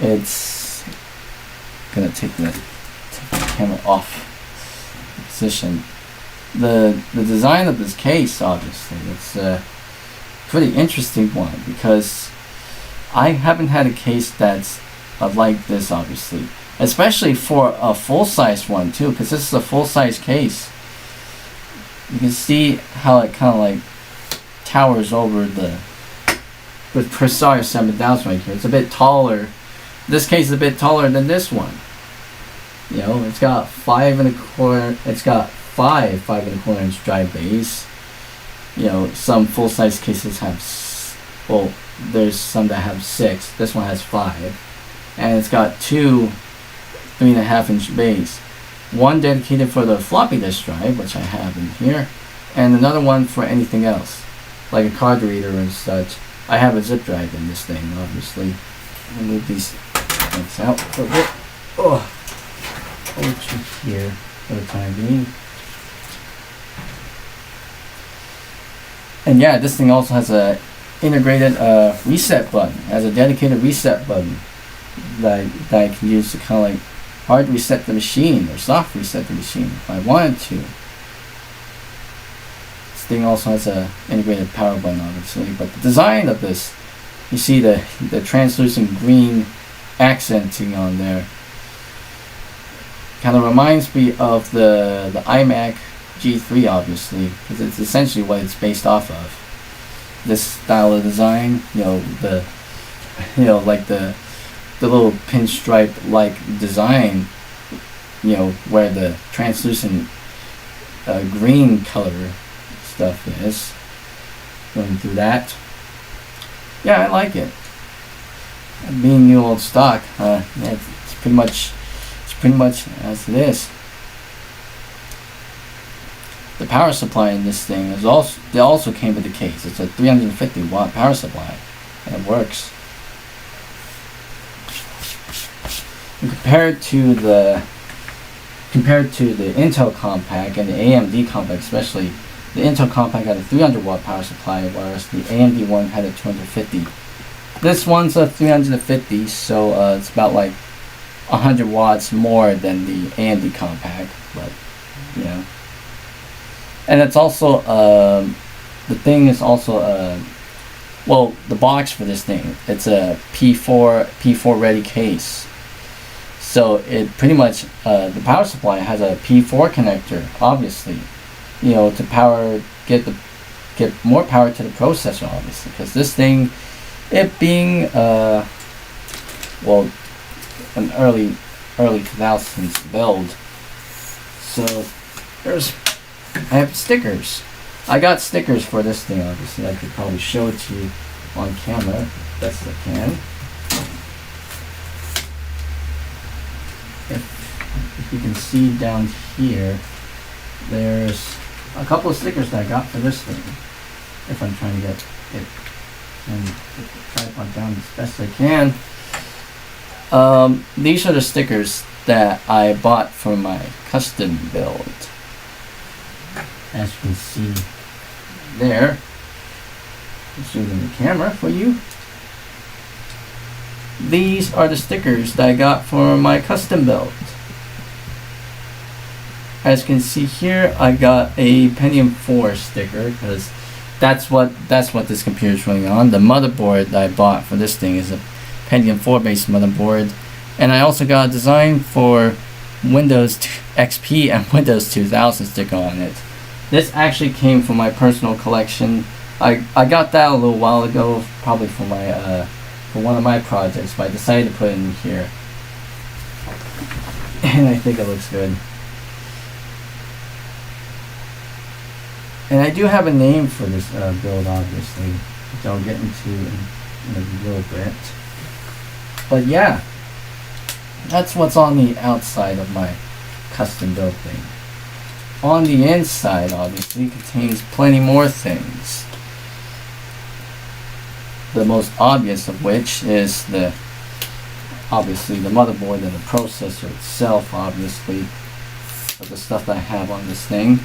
It's gonna take the camera off position. The design of this case, obviously, it's a pretty interesting one, because I haven't had a case that's like this, obviously, especially for a full-size one too, because this is a full-size case. You can see how it kind of like towers over the Versailles 7000 right here. It's a bit taller. This case is a bit taller than this one. You know, it's got 5 1/4. It's got five 5 1/4 inch drive bays. You know, some full size cases have, well, there's some that have 6. This one has 5, and it's got 2 3.5 inch bays. One dedicated for the floppy disk drive, which I have in here, and another one for anything else, like a card reader and such. I have a zip drive in this thing, obviously. I'll move these things out for a bit. Oh, hold you here for the time being. And yeah, this thing also has a integrated reset button. It has a dedicated reset button that I can use to kind of like hard reset the machine or soft reset the machine if I wanted to. This thing also has a integrated power button, obviously, but the design of this, you see the translucent green accenting on there, kind of reminds me of the iMac G3, obviously, because it's essentially what it's based off of. This style of design, like the little pinstripe like design, where the translucent green color stuff is going through that. Yeah, I like it. Being new old stock, it's pretty much as it is. The power supply in this thing is also came with the case. It's a 350 watt power supply, and it works. And compared to the Intel compact and the AMD compact, especially, the Intel compact had a 300 watt power supply, whereas the AMD one had a 250. This one's a 350, so it's about like 100 watts more than the AMD compact, but you know. And it's also the thing is also well, the box for this thing, it's a P4 ready case. So it pretty much the power supply has a P4 connector, obviously, you know, to get more power to the processor, obviously, because this thing, it being well, an early 2000s build. So I have stickers. I got stickers for this thing, obviously. I could probably show it to you on camera best I can. If you can see down here, there's a couple of stickers that I got for this thing. If I'm trying to get it and get the tripod down as best I can. These are the stickers that I bought for my custom build. As you can see there, I'll zoom in the camera for you. These are the stickers that I got for my custom build. As you can see here, I got a Pentium 4 sticker because that's what this computer is running on. The motherboard that I bought for this thing is a Pentium 4 based motherboard, and I also got a design for Windows XP and Windows 2000 sticker on it. This actually came from my personal collection. I got that a little while ago, probably for my for one of my projects, but I decided to put it in here, and I think it looks good. And I do have a name for this build, obviously, which I'll get into in a little bit. But yeah, that's what's on the outside of my custom build thing. On the inside, obviously, contains plenty more things. The most obvious of which is obviously the motherboard and the processor itself, obviously, of the stuff that I have on this thing.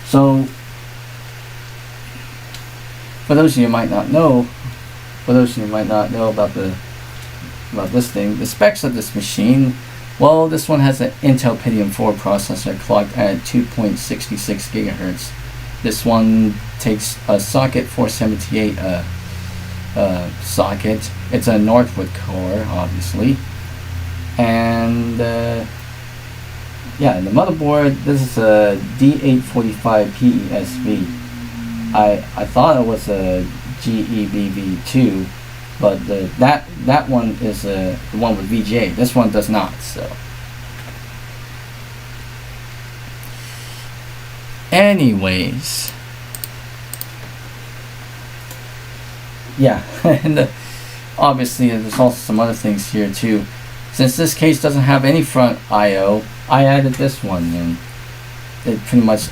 So, for those of you who might not know about this thing, the specs of this machine, well, this one has an Intel Pentium 4 processor clocked at 2.66 gigahertz. This one takes a socket 478 socket. It's a Northwood core, obviously, and yeah, the motherboard, this is a D845 PESV. I thought it was a GEBV2, but that one is the one with VGA. This one does not. So, anyways, yeah, and obviously there's also some other things here too. Since this case doesn't have any front I/O, I added this one, and it pretty much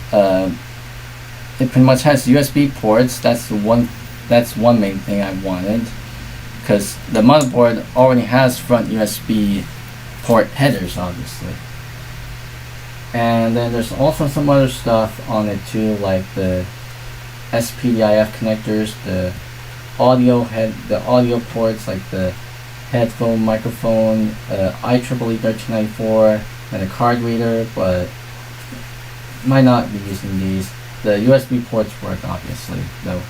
has USB ports. That's one main thing I wanted, because the motherboard already has front USB port headers, obviously. And then there's also some other stuff on it too, like the SPDIF connectors, the audio ports, like the headphone, microphone, IEEE 1394, and a card reader, but might not be using these. The USB ports work, obviously, though.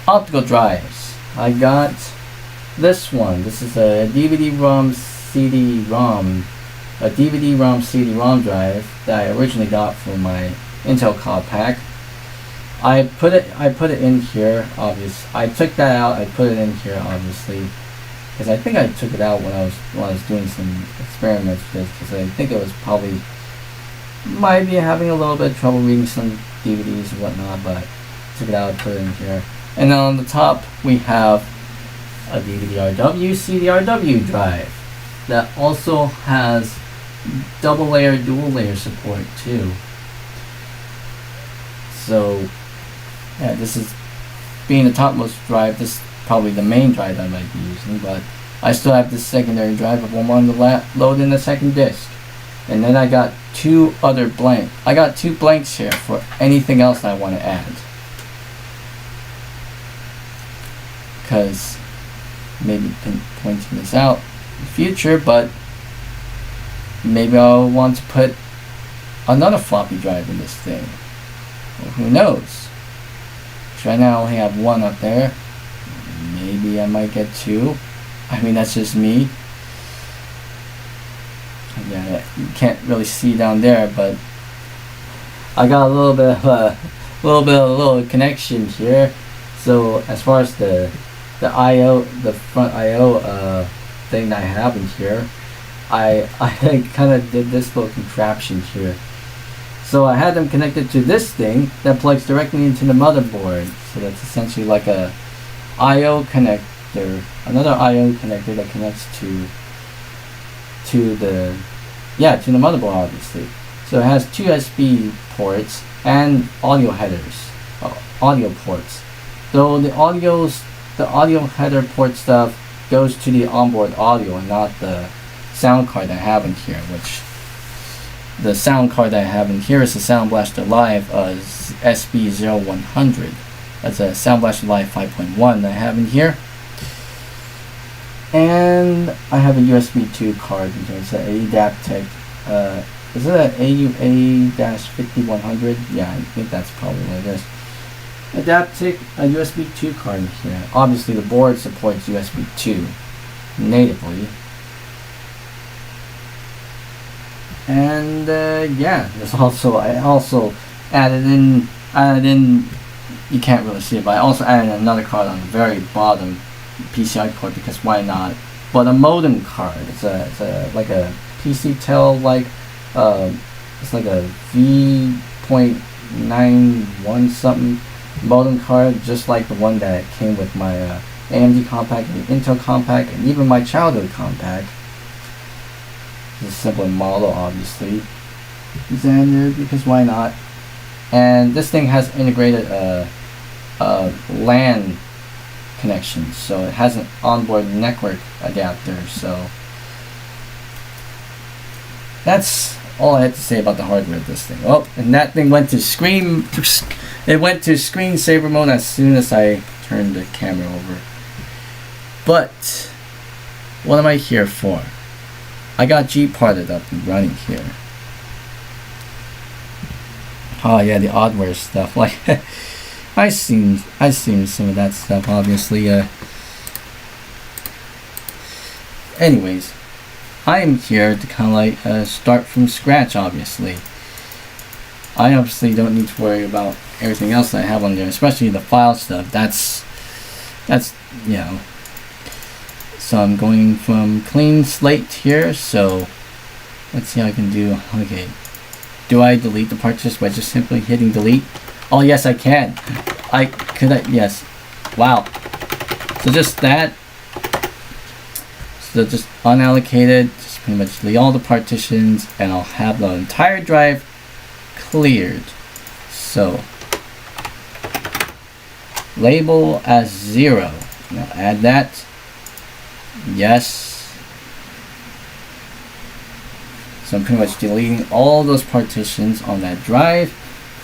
Optical drives. I got this one. This is a DVD-ROM CD-ROM drive that I originally got for my Intel compact. I put it in here, obviously. I took that out, I put it in here, obviously, because I think I took it out when I was doing some experiments with this, because I think it was probably, might be having a little bit of trouble reading some DVDs and whatnot, but I took it out, put it in here. And then on the top, we have a DVD-RW CD-RW drive that also has double layer, dual layer support too. So, yeah, this is, being the topmost drive, this is probably the main drive I might be using, but I still have this secondary drive if I wanted to load in a second disk. And then I got two blanks here for anything else I want to add. Because maybe pointing this out in the future, but maybe I'll want to put another floppy drive in this thing. Well, who knows? Right now I only have one up there. Maybe I might get two. I mean, that's just me. Yeah, you can't really see down there, but I got a little bit of a connection here. So as far as the front I/O thing that I have in here, I kind of did this little contraption here. So I had them connected to this thing that plugs directly into the motherboard. So that's essentially like a I/O connector, another I/O connector that connects to the motherboard, obviously. So it has two USB ports and audio headers, audio ports. So the audio header port stuff goes to the onboard audio and not the sound card I have in here, which the sound card that I have in here is the Sound Blaster Live SB0100. That's a Sound Blaster Live 5.1 that I have in here. And I have a USB 2 card in here. It's an Adaptec. Is it an AUA-5100? Yeah, I think that's probably what it is. Adaptec, a USB 2 card in here. Obviously the board supports USB 2 natively. And yeah, there's I also added in, you can't really see it, but I also added another card on the very bottom, PCI port, because why not? But a modem card. It's like a PCTEL it's like a V.91 something modem card, just like the one that came with my AMD compact and Intel compact and even my childhood compact. It's a simpler model, obviously. Xander, because why not? And this thing has integrated LAN connection, so it has an onboard network adapter. So that's all I had to say about the hardware of this thing. Oh, and that thing went to screensaver mode as soon as I turned the camera over. But what am I here for? I got G-parted up and running here. Oh yeah, the oddware stuff. Like I've seen some of that stuff, obviously. Anyways, I am here to kind of like start from scratch. Obviously, I obviously don't need to worry about everything else that I have on there, especially the file stuff. That's you know. So I'm going from clean slate here. So let's see how I can do. Okay, do I delete the partition by just simply hitting delete? Oh yes, I can. Yes. Wow. So just that. So just unallocated. Just pretty much delete all the partitions, and I'll have the entire drive cleared. So label as 0. Now add that. Yes. So I'm pretty much deleting all those partitions on that drive,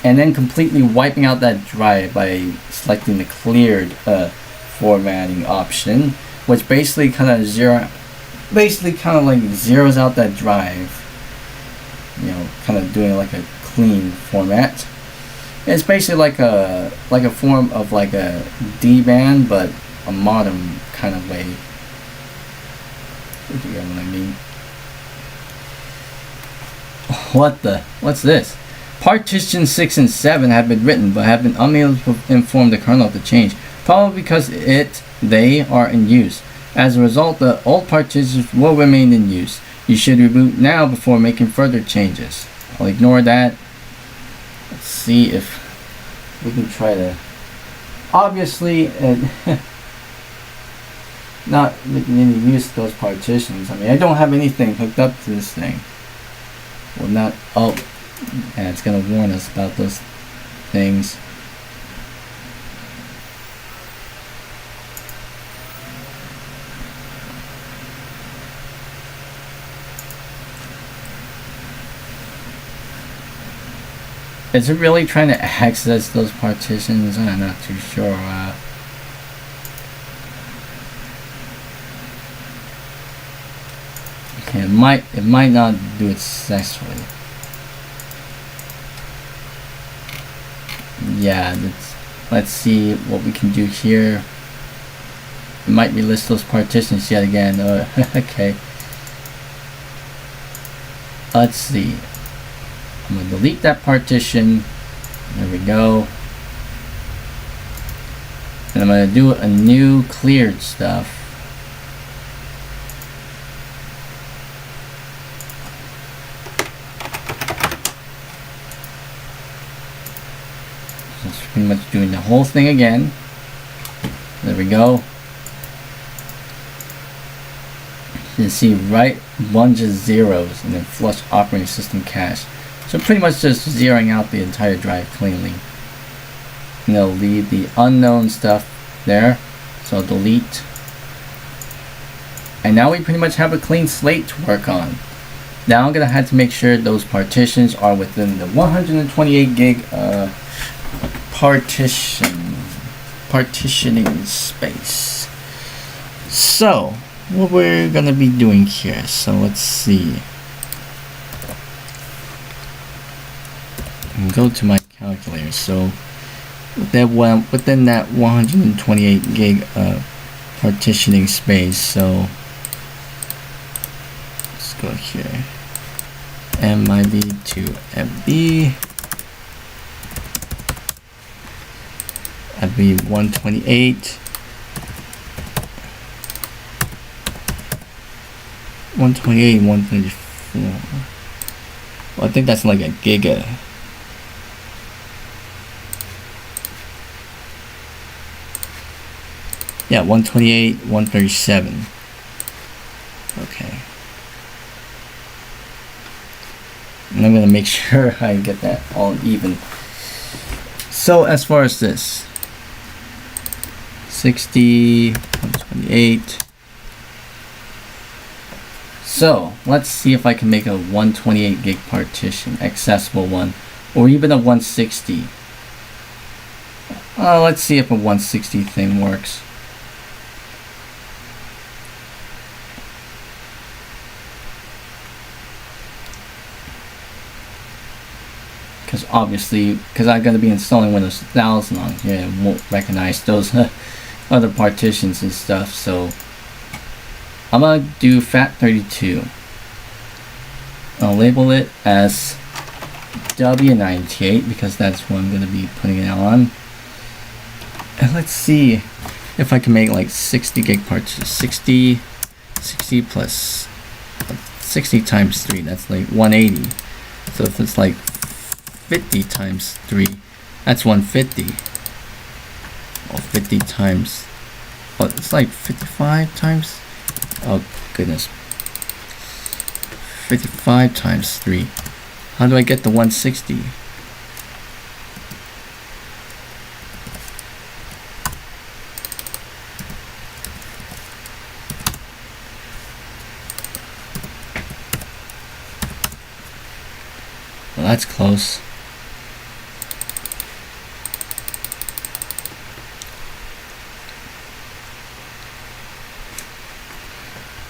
and then completely wiping out that drive by selecting the cleared formatting option, which basically kind of zeroes out that drive. You know, kind of doing like a clean format. It's basically like a form of like a D-band, but a modern kind of way. If you get what I mean. What's this? Partition 6 and 7 have been written, but have been unable to inform the kernel of the change, probably because they are in use. As a result, the old partitions will remain in use. You should reboot now before making further changes. I'll ignore that. Let's see if we can try to. Obviously, not making any use of those partitions. I mean, I don't have anything hooked up to this thing. Well, not. Oh, and it's gonna warn us about those things. Is it really trying to access those partitions? I'm not too sure. Okay, it might not do it successfully. Yeah, let's see what we can do here. It might relist those partitions yet again. Okay. Let's see. I'm going to delete that partition. There we go. And I'm going to do a new cleared stuff. So it's pretty much doing the whole thing again. There we go. You see right bunches zeros and then flush operating system cache. So pretty much just zeroing out the entire drive cleanly. And it'll leave the unknown stuff there. So delete. And now we pretty much have a clean slate to work on. Now I'm gonna have to make sure those partitions are within the 128 gig partitioning space. So what we're gonna be doing here. So let's see. And go to my calculator. So within that 128 gig partitioning space. So let's go here. MIB to MB. MB 128. 128, 134. Well, I think that's like a giga. Yeah, 128, 137. Okay. And I'm gonna make sure I get that all even. So as far as this, 60, 128. So let's see if I can make a 128 gig partition, accessible one, or even a 160. Let's see if a 160 thing works. Because obviously, because I'm going to be installing Windows 1000 on here, it won't recognize those other partitions and stuff. So I'm going to do FAT32. I'll label it as W98 because that's what I'm going to be putting it on. And let's see if I can make like 60 gig partitions. 60 plus 60 times 3, that's like 180. So if it's like 50 times 3, that's 150. Well, 50 times, oh, it's like 55 times. Oh goodness. 55 times 3. How do I get the 160? Well, that's close.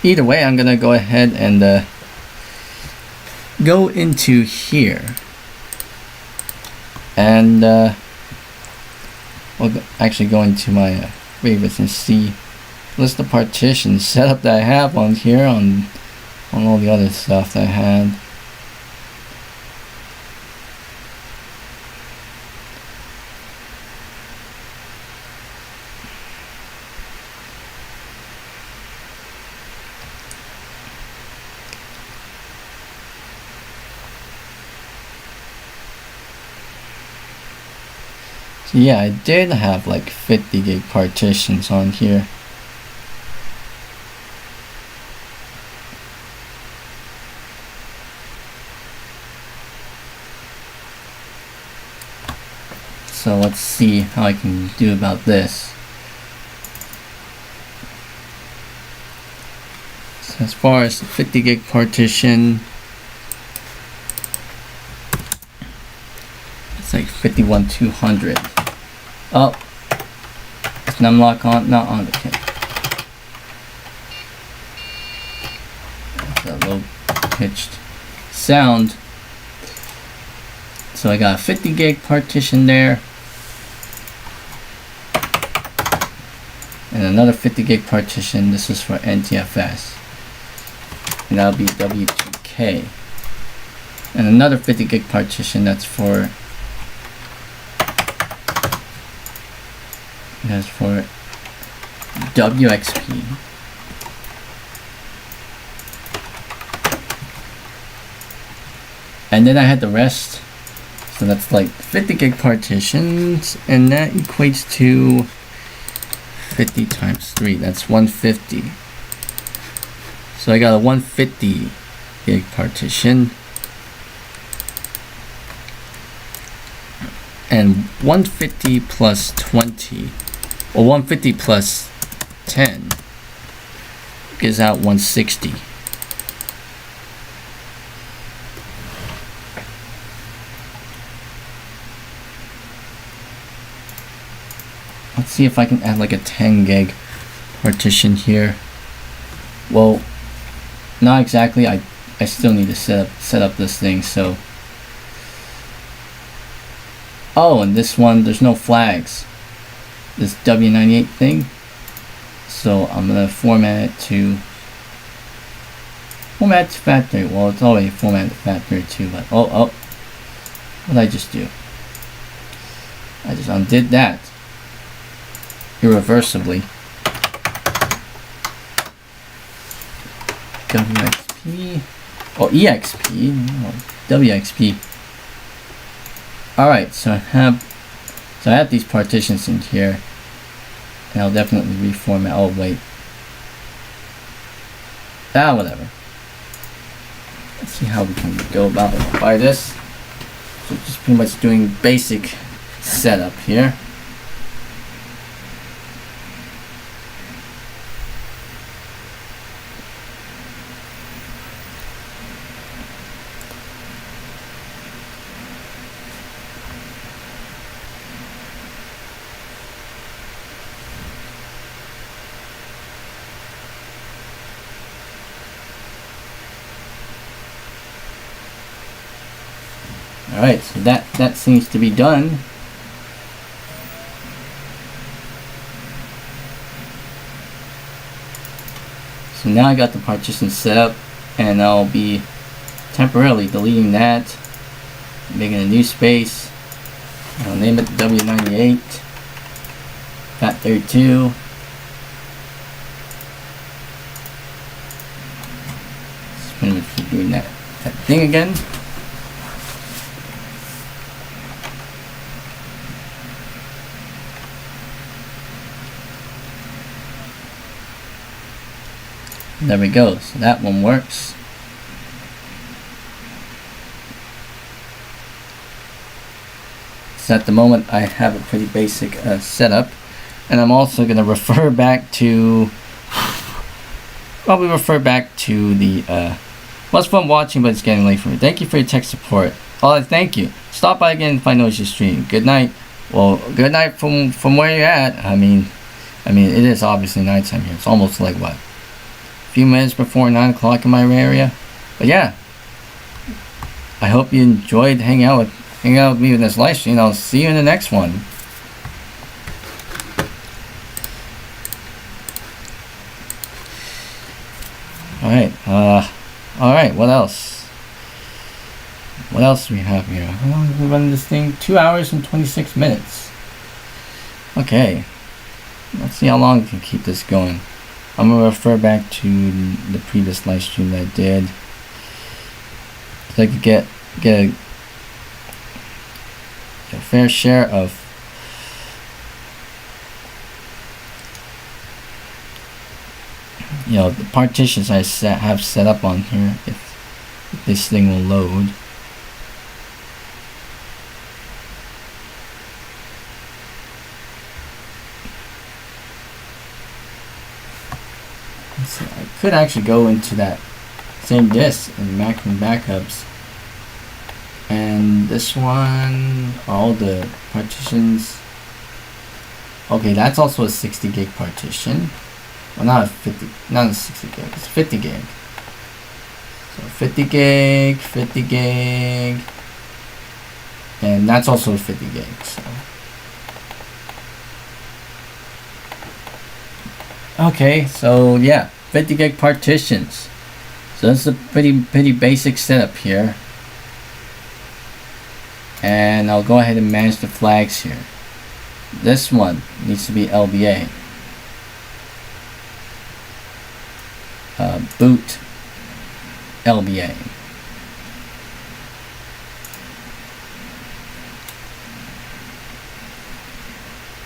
Either way, I'm gonna go ahead and go into here, and we'll actually go into my favorites and see list of partitions setup that I have on here on all the other stuff that I had. Yeah, I did have like 50 gig partitions on here. So let's see how I can do about this. So as far as the 50 gig partition, It's like 51,200. Oh, is numlock on? Not on. Okay. That's a low pitched sound. So I got a 50 gig partition there. And another 50 gig partition. This is for NTFS. And that'll be W2K. And another 50 gig partition that's for WXP. And then I had the rest. So that's like 50 gig partitions, and that equates to 50 times 3. That's 150. So I got a 150 gig partition. And 150 plus 20, or 150 plus 10 gives out 160. Let's see if I can add like a 10 gig partition here. Well, not exactly. I still need to set up this thing. So, oh, and this one there's no flags. This W98 thing. So I'm gonna format it to factory. Well, it's already formatted to factory too. But oh, what did I just do? I just undid that irreversibly. WXP or EXP, no, WXP. All right, so I have these partitions in here, and I'll definitely reformat. Oh wait, whatever. Let's see how we can go about it by this. So just pretty much doing basic setup here. Alright, so that seems to be done. So now I got the partition set up, and I'll be temporarily deleting that, making a new space. I'll name it W98 FAT32. Just pretty much keep doing that thing again. There we go, so that one works. So at the moment I have a pretty basic setup, and I'm also going to refer back to, well, we refer back to the, well, it's fun watching, but it's getting late for me. Thank you for your tech support. Oh, thank you. Stop by again if I notice your stream. Good night. Well, good night from where you're at. I mean, it is obviously nighttime here. It's almost like what? Few minutes before 9 o'clock in my area. But yeah, I hope you enjoyed hanging out with me in this live stream. I'll see you in the next one. Alright, what else? What else do we have here? How long have we run this thing? 2 hours and 26 minutes. Okay, let's see how long we can keep this going. I'm going to refer back to the previous live stream that I did, so I could get a fair share of the partitions I have set up on here, if this thing will load. So I could actually go into that same disk and macro backups And this one, all the partitions. Okay, that's also a 60 gig partition. Well, not a 60 gig, it's 50 gig. So 50 gig, 50 gig, and that's also 50 gig. So okay, so yeah, 50 gig partitions. So that's a pretty basic setup here. And I'll go ahead and manage the flags here. This one needs to be LBA. Boot LBA.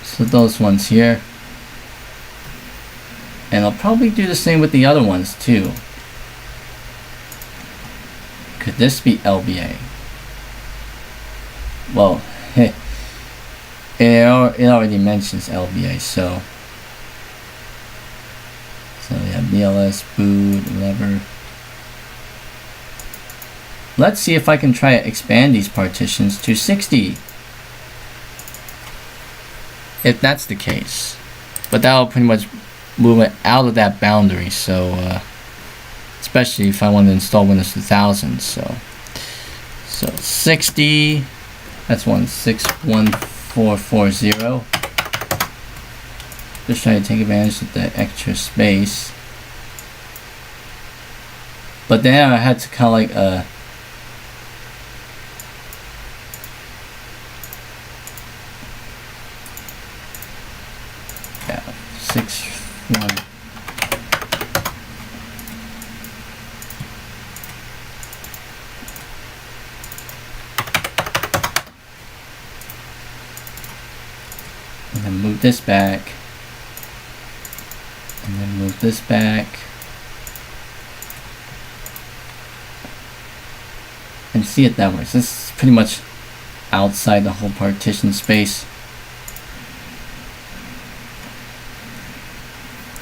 So those ones here. And I'll probably do the same with the other ones too. Could this be LBA? Well, it already mentions LBA, so yeah, BLS, boot, whatever. Let's see if I can try to expand these partitions to 60. If that's the case. But that'll pretty much move it out of that boundary, so especially if I want to install Windows 2000. So 60, that's 16440. Just trying to take advantage of the extra space. But then I had to kind of like yeah, 61. And then move this back. And then move this back. And see it that way. So this is pretty much outside the whole partition space.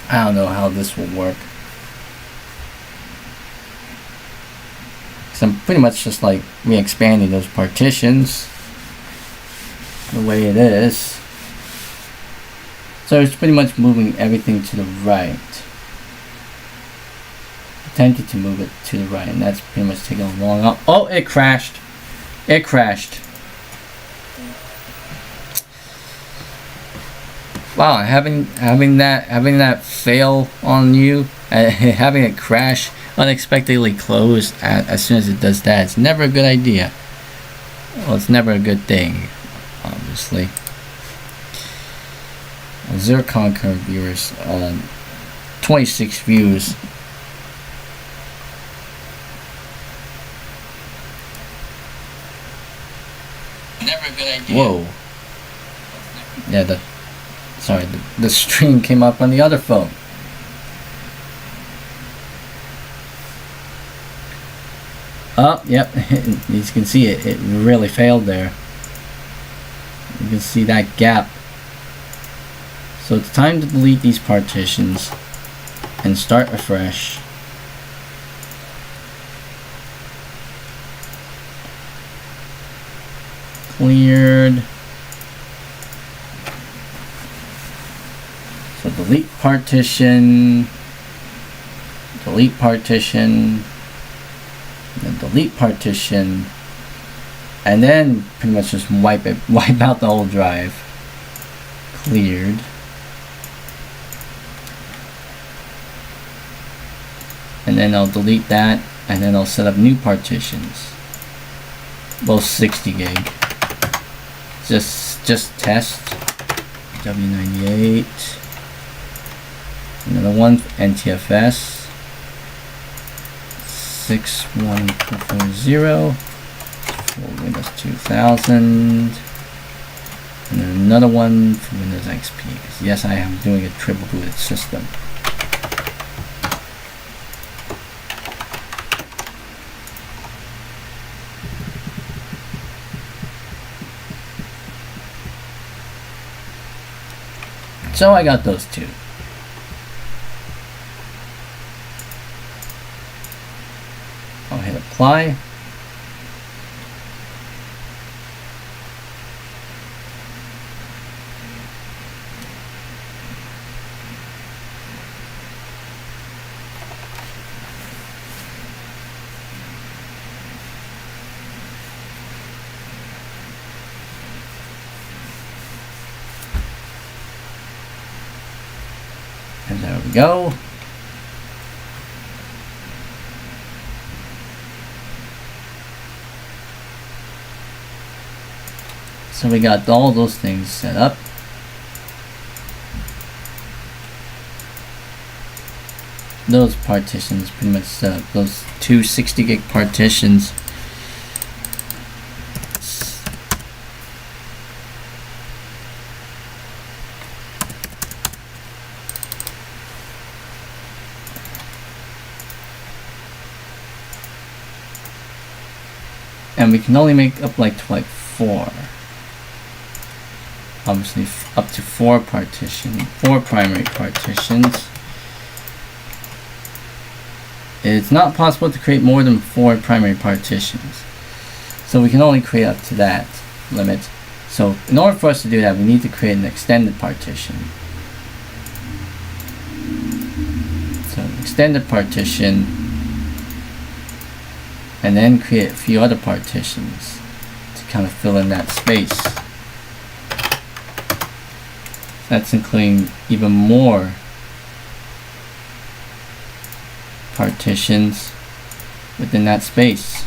I don't know how this will work. So I'm pretty much just like re-expanding those partitions the way it is. So it's pretty much moving everything to the right. Attempted to move it to the right, and that's pretty much taking a long up. Oh, it crashed. It crashed. Wow, having that fail on you, having it crash unexpectedly close as soon as it does that, it's never a good idea. Well, it's never a good thing, obviously. Zero concurrent viewers, 26 views. Never a good idea. Whoa. Yeah, the stream came up on the other phone. Oh, yep. You can see it really failed there. You can see that gap. So it's time to delete these partitions and start afresh. Cleared. So delete partition, delete partition, and delete partition, and then pretty much just wipe out the whole drive. Cleared. And then I'll delete that, and then I'll set up new partitions. Both 60 gig. Just test. W98. Another one, NTFS. 61440 for Windows 2000. And then another one for Windows XP. Because yes, I am doing a triple booted system. So I got those two. I'll hit apply. we go. So we got all those things set up. Those partitions pretty much set up. Those two 60 gig partitions. And we can only make up like 4. Obviously up to 4 primary partitions. It's not possible to create more than 4 primary partitions. So we can only create up to that limit. So in order for us to do that, we need to create an extended partition. So an extended partition, and then create a few other partitions to kind of fill in that space. That's including even more partitions within that space.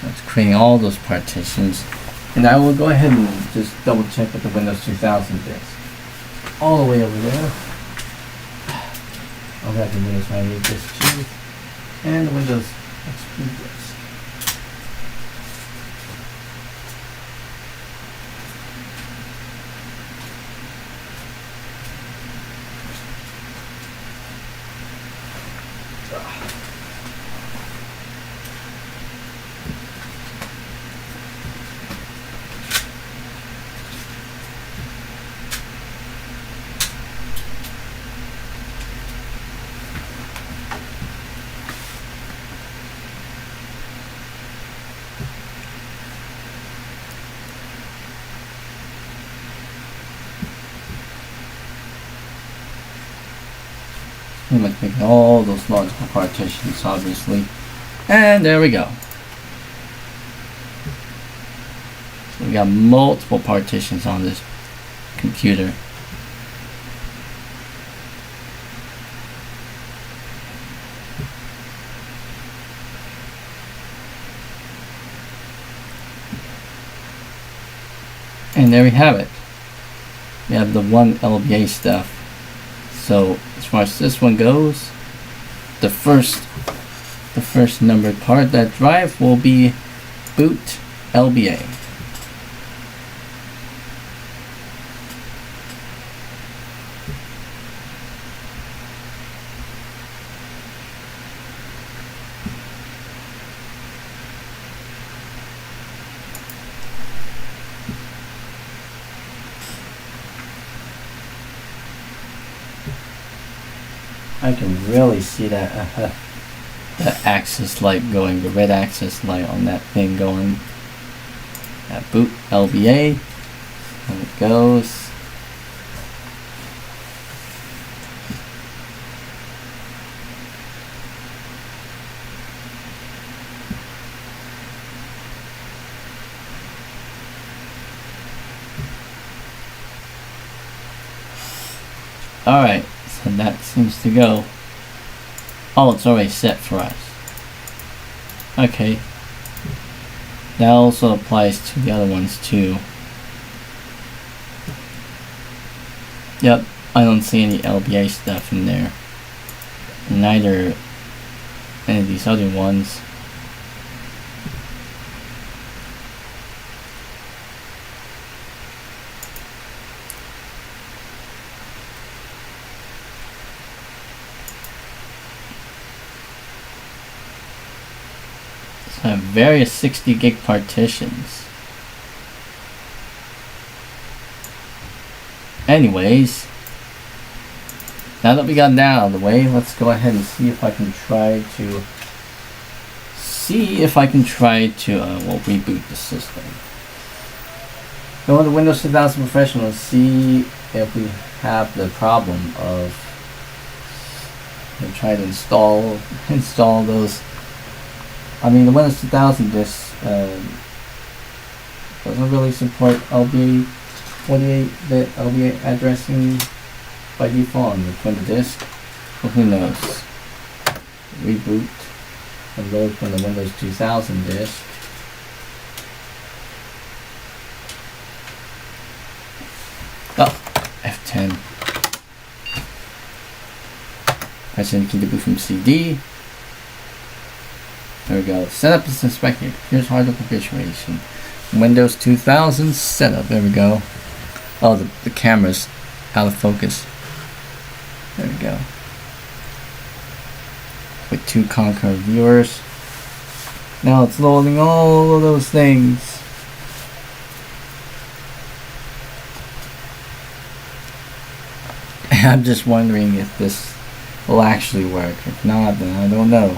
It's creating all those partitions, and I will go ahead and just double check with the Windows 2000 disk all the way over there. I'll have the Windows 98 disk too, and the Windows XP disk. Pretty much making all those logical partitions, obviously. And there we go. So we got multiple partitions on this computer. And there we have it. We have the one LBA stuff. So as far as this one goes, the first numbered part, that drive will be boot LBA. I can really see that. the access light going, the red access light on that thing going. That boot LBA, and it goes. Alright, so that seems to go. Oh, it's already set for us. Okay. That also applies to the other ones too. Yep, I don't see any LBA stuff in there. Neither any of these other ones. So I have various 60 gig partitions. Anyways, now that we got that out of the way, let's go ahead and see if I can try to well, reboot the system. Go into Windows 2000 Professional and see if we have the problem of try to install those. I mean, the Windows 2000 disk doesn't really support LBA 48-bit LBA addressing by default on the Windows disk. Well, who knows? Reboot and load from the Windows 2000 disk. Oh, F10. Press any key to boot from CD. There we go. Setup is inspected. Here's hardware configuration. Windows 2000 setup. There we go. Oh, the camera's out of focus. There we go. With 2 concurrent viewers. Now it's loading all of those things. I'm just wondering if this will actually work. If not, then I don't know.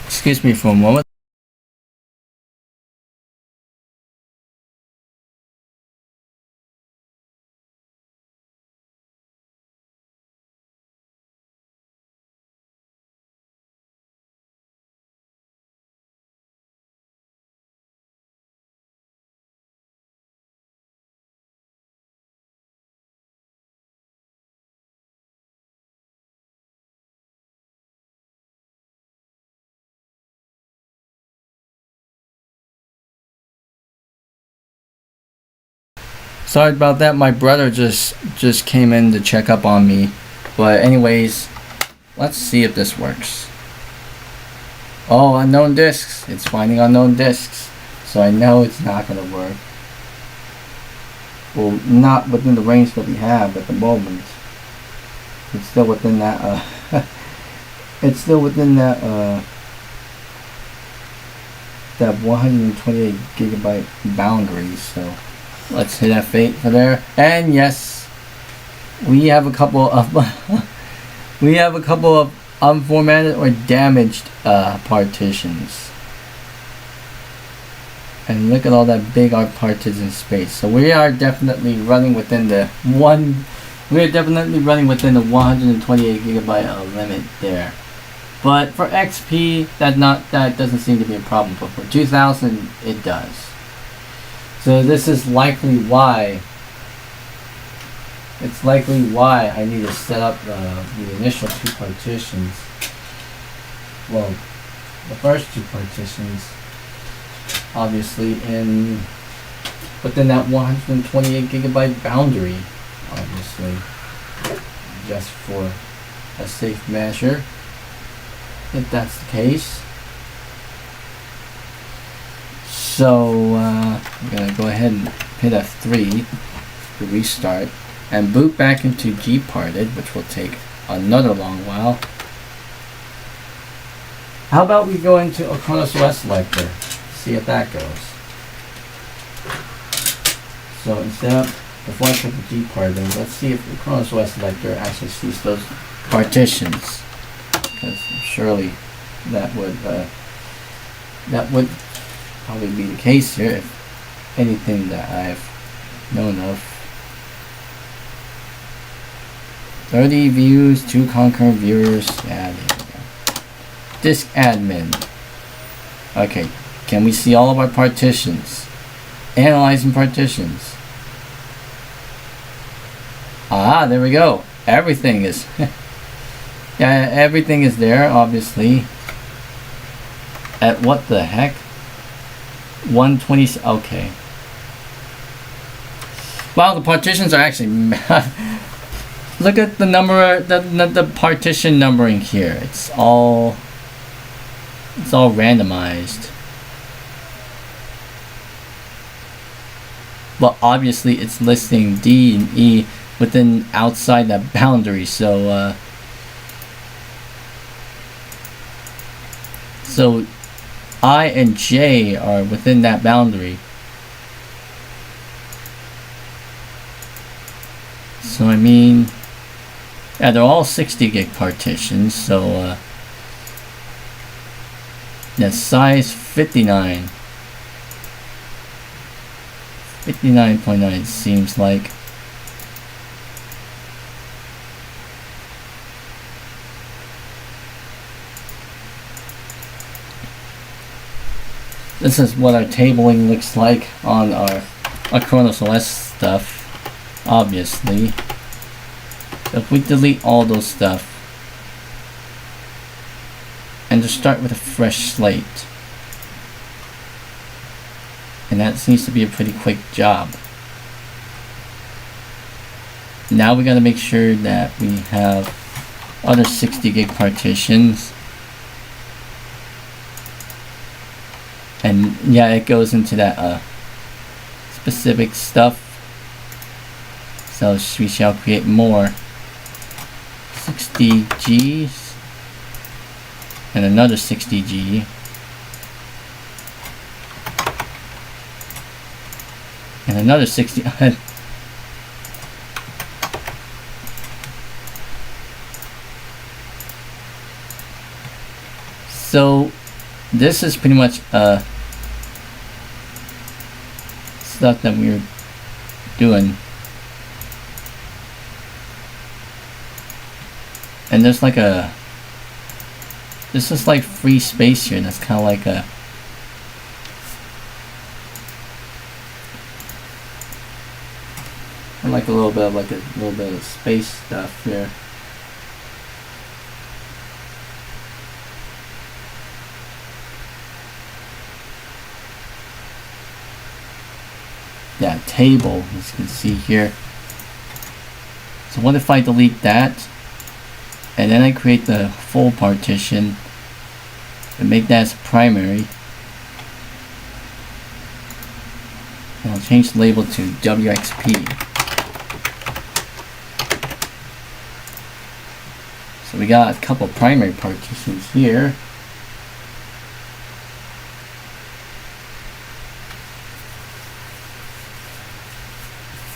Excuse me for a moment. Sorry about that. My brother just came in to check up on me. But anyways, let's see if this works. Oh, unknown disks. It's finding unknown disks. So I know it's not going to work. Well, not within the range that we have at the moment. It's still within that, it's still within that, that 128 gigabyte boundary. So let's hit F8 for there. And yes, we have a couple of, we have a couple of unformatted or damaged partitions. And look at all that big partition space. So we are definitely running within the 128 gigabyte limit there. But for XP, that doesn't seem to be a problem. But for 2000, it does. So this is likely why. It's likely why I need to set up the initial 2 partitions. Well, the first 2 partitions, obviously, within that 128 gigabyte boundary, obviously, just for a safe measure, if that's the case. So I'm gonna go ahead and hit F3 to restart and boot back into gparted, which will take another long while. How about we go into Acronis OS selector, see if that goes. So instead of, before I put the gparted, let's see if the Acronis OS selector actually sees those partitions. Because surely that would probably be the case here if anything that I've known of. 30 views, 2 concurrent viewers. Yeah, there we go. Disk admin. Okay, can we see all of our partitions? Analyzing partitions. Ah, there we go. Everything is yeah, everything is there, obviously. At what the heck? 120. Okay. Wow, the partitions are actually look at the number, the partition numbering here. It's all randomized. But obviously it's listing D and E within outside that boundary. So so I and J are within that boundary. So I mean, yeah, they're all 60 gig partitions, so yeah, size 59. 59.9 seems like. This is what our tabling looks like on our Acronis OS stuff, obviously. So if we delete all those stuff and just start with a fresh slate, and that seems to be a pretty quick job. Now we gotta make sure that we have other 60 gig partitions. And yeah, it goes into that specific stuff. So we shall create more 60 Gs and another 60 G. And another 60. So this is pretty much stuff that we're doing. And there's like this is like free space here. That's kind of like a little bit of space stuff here. Yeah, table, as you can see here. So what if I delete that and then I create the full partition and make that as primary. And I'll change the label to WXP. So we got a couple primary partitions here.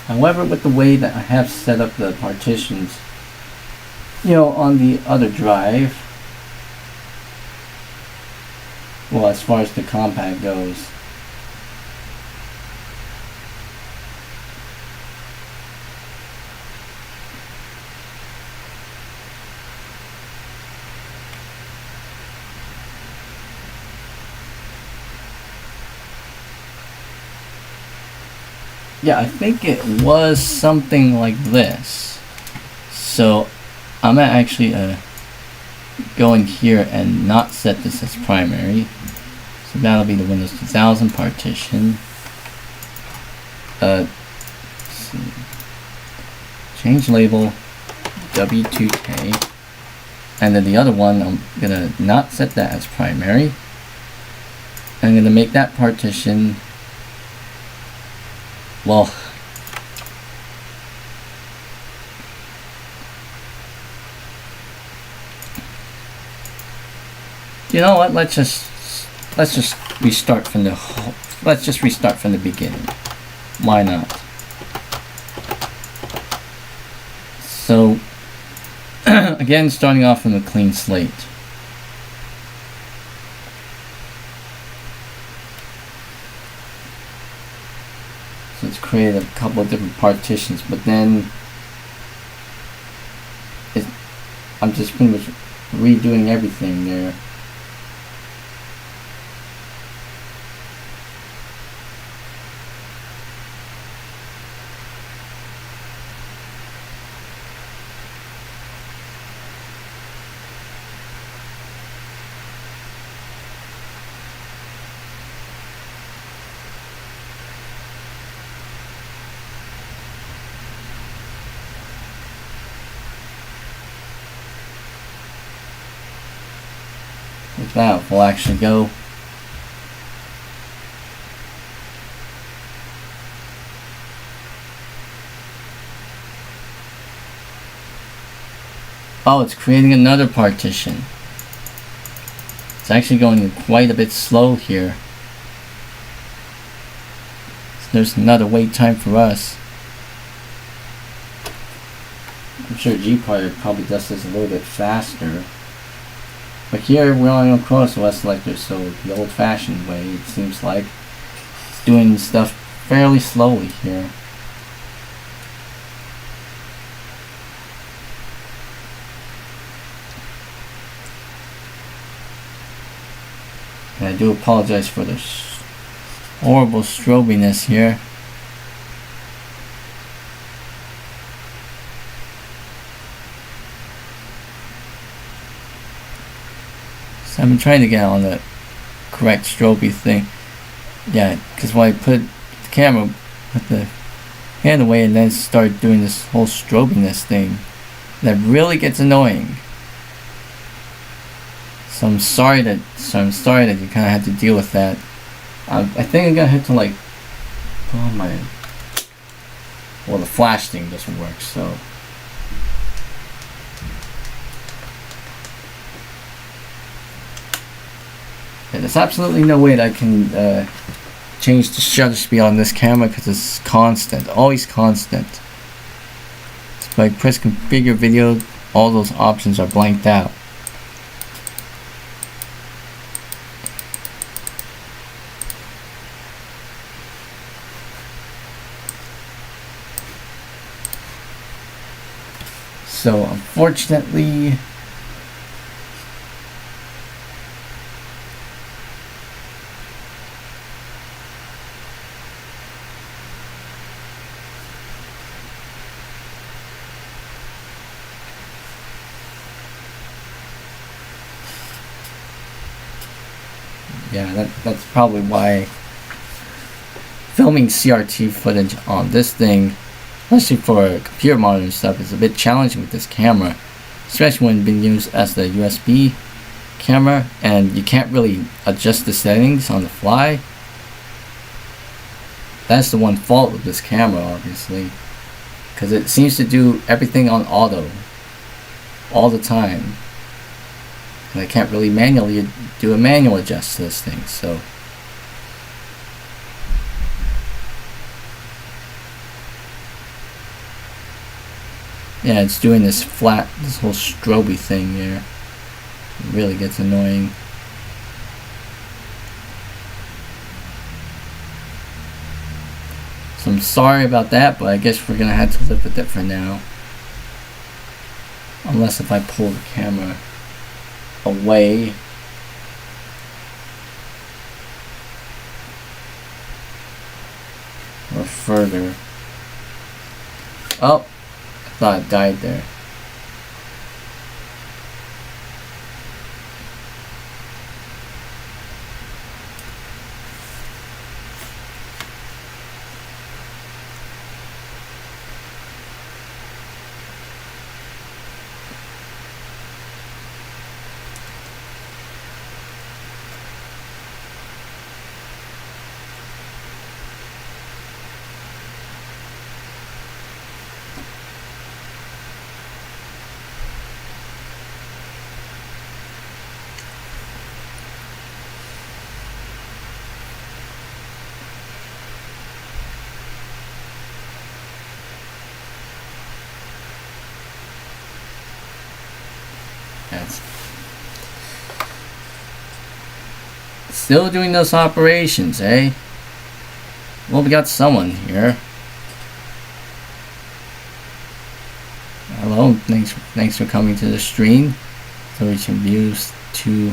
However, with the way that I have set up the partitions, you know, on the other drive, well, as far as the compact goes, yeah, I think it was something like this. So I'm gonna actually go in here and not set this as primary. So that'll be the Windows 2000 partition. Let's see. Change label W2K. And then the other one, I'm gonna not set that as primary. I'm gonna make that partition, well, you know what? Let's just restart from the beginning. Why not? So again, starting off from a clean slate. So let's create a couple of different partitions, but then I'm just pretty much redoing everything there. With that, we'll actually go oh, it's creating another partition. It's actually going quite a bit slow here. So there's another wait time for us. I'm sure G-Part probably does this a little bit faster. But here we're on a cross OS selector, so the old-fashioned way, it seems like it's doing stuff fairly slowly here. And I do apologize for the horrible strobiness here. So I've been trying to get on the correct strobey thing. Yeah, because when I put the camera, put the hand away and then start doing this whole strobiness thing, that really gets annoying. So I'm sorry that you kind of had to deal with that. I think I'm gonna have to like, oh my, well, the flash thing doesn't work, so. Yeah, there's absolutely no way that I can change the shutter speed on this camera because it's constant, always constant. So if I press configure video, all those options are blanked out. So unfortunately, yeah, that's probably why filming CRT footage on this thing, especially for computer monitor stuff, is a bit challenging with this camera. especially when being used as the USB camera, and you can't really adjust the settings on the fly. That's the one fault with this camera, obviously, because it seems to do everything on auto all the time, and I can't really manually do a manual adjust to this thing. So yeah, it's doing this whole stroby thing here. It really gets annoying. So I'm sorry about that, but I guess we're gonna have to live with it for now. Unless if I pull the camera away. Or further. Oh, I thought it died there. That's still doing those operations, eh? Well, we got someone here. Hello, thanks for coming to the stream. So we can use to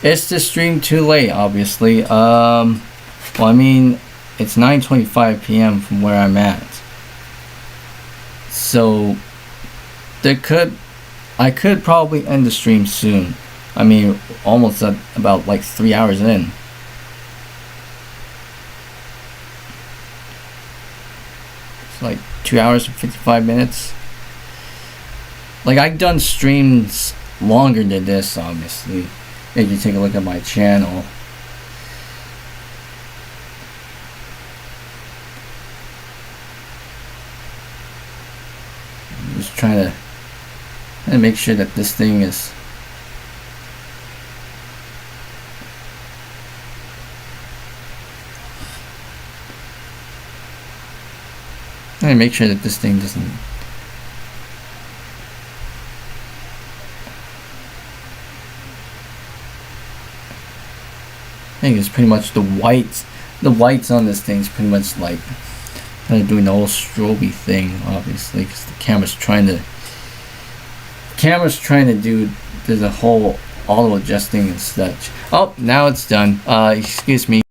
Is the stream too late? Obviously. Well, I mean, it's 9:25 p.m. from where I'm at. So I could probably end the stream soon. I mean, almost at about like 3 hours in. It's like 2 hours and 55 minutes. Like, I've done streams longer than this, obviously. If you take a look at my channel. I'm just trying to make sure that this thing is make sure that this thing doesn't I think it's pretty much the whites on this thing is pretty much like kind of doing the whole strobe thing, obviously, because the camera's trying to do there's a whole auto adjusting and such. Oh, now it's done. Excuse me.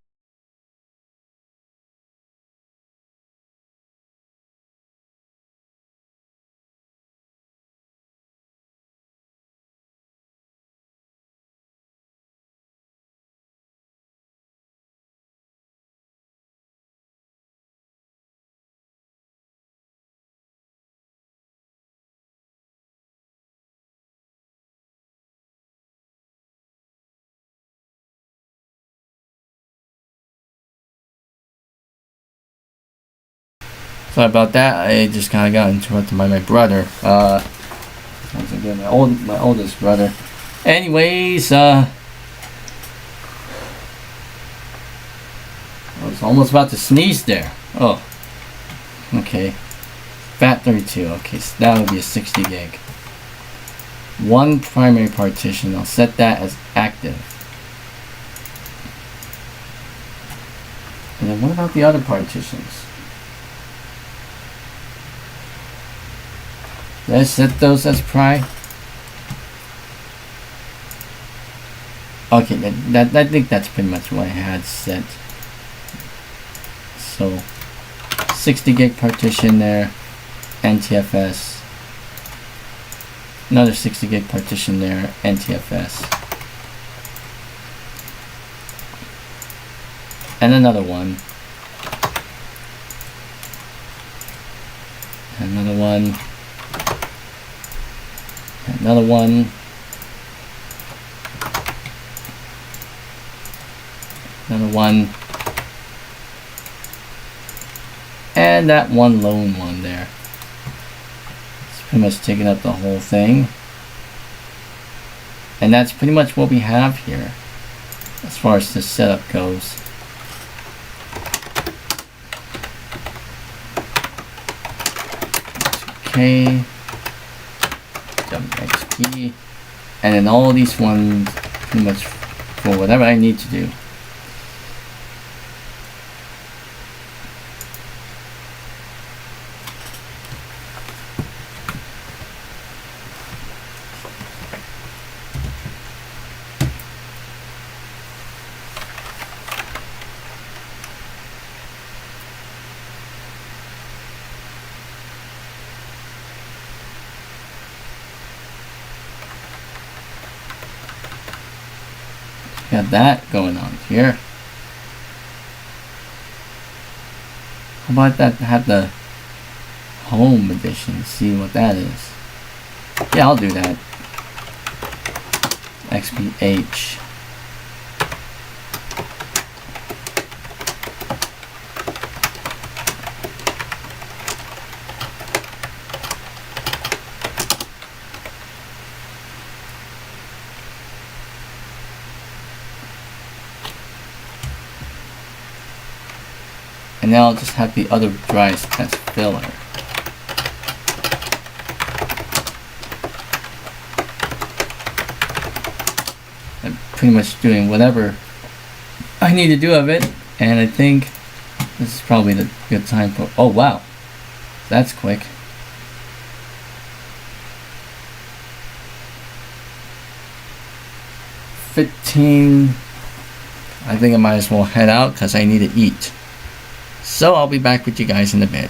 Sorry about that. I just kind of got interrupted by my brother. Once again, my oldest brother. Anyways, I was almost about to sneeze there. Oh, okay. FAT32. Okay, so that would be a 60 gig. One primary partition. I'll set that as active. And then what about the other partitions? Did I set those as pri? Okay, that I think that's pretty much what I had set. So 60 gig partition there, NTFS. Another 60 gig partition there, NTFS. And another one. Another one. Another one. Another one. And that one lone one there. It's pretty much taking up the whole thing. And that's pretty much what we have here as far as the setup goes. Okay. Jump XP. And then all these ones pretty much for whatever I need to do. Got that going on here. How about that? Have the home edition. See what that is. Yeah, I'll do that. XPH. And now I'll just have the other drives as filler. I'm pretty much doing whatever I need to do of it, and I think this is probably the good time for. Oh wow, that's quick. $15. I think I might as well head out because I need to eat. So I'll be back with you guys in a bit.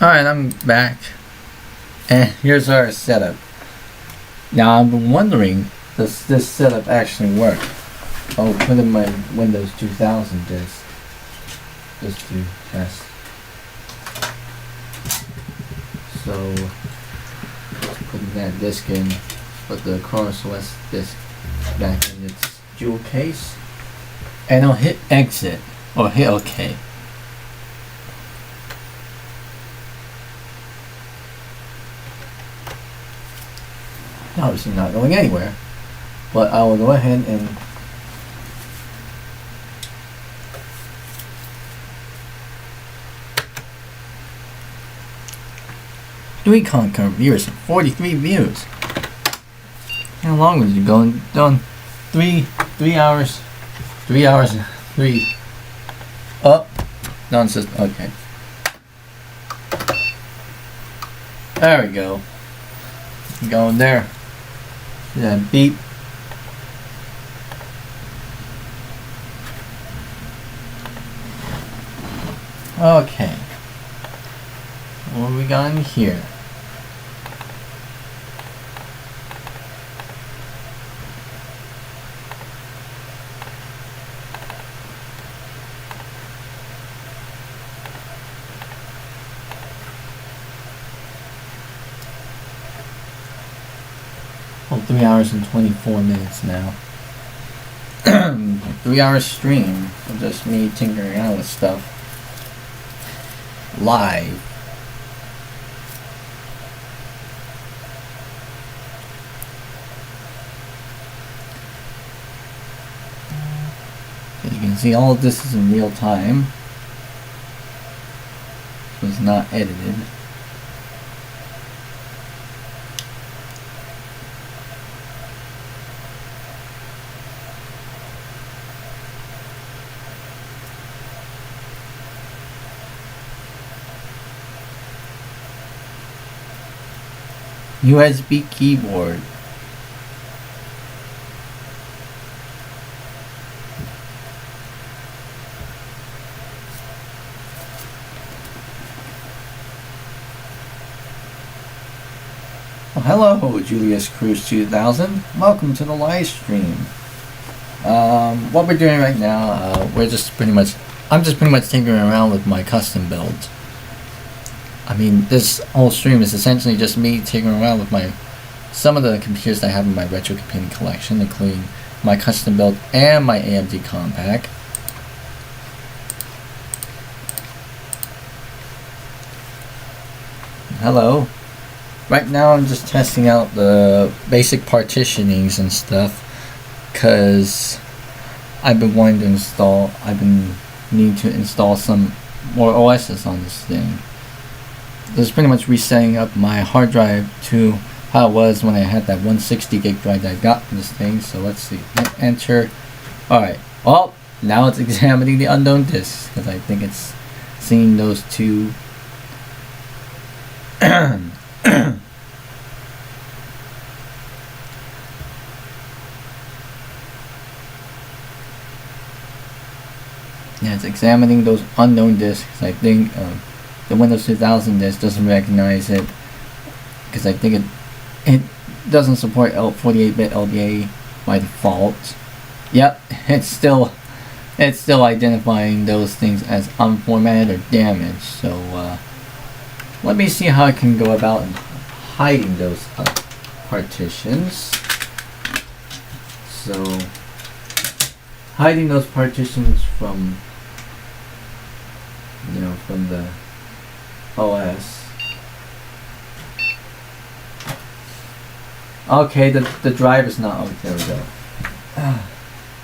Alright, I'm back. And here's our setup. Now I've been wondering, does this setup actually work? I'll put in my Windows 2000 disk just to test. So putting that disk in, put the Chronos OS disk back in its jewel case, and I'll hit exit or hit OK. Obviously not going anywhere, but I will go ahead and concurrent viewers, 43 views. How long was you going? Done 3 hours, 3 hours, 3 up. Nonsense. Okay. There we go. Going there. Yeah, beep. Okay. What we got in here? Oh, 3 hours and 24 minutes now. 3 hours stream of just me tinkering around with stuff. Live. As you can see, all of this is in real time. It was not edited. USB keyboard. Well, hello, Julius Cruz 2000. Welcome to the live stream. What we're doing right now, I'm just pretty much tinkering around with my custom builds. I mean, this whole stream is essentially just me tinkering around with some of the computers I have in my retrocomputing collection, including my custom build and my AMD compact. Hello. Right now I'm just testing out the basic partitionings and stuff, because I've been needing to install some more OSs on this thing. This is pretty much resetting up my hard drive to how it was when I had that 160 gig drive that I got from this thing. So let's see, enter. Alright, well, now it's examining the unknown disks, because I think it's seeing those two. Yeah, it's examining those unknown disks. I think the Windows 2000 disk doesn't recognize it, because I think it doesn't support 48-bit LBA by default. Yep, it's still identifying those things as unformatted or damaged. So let me see how I can go about hiding those partitions. So hiding those partitions from the OS. Okay, the drive is not. Okay, there we go.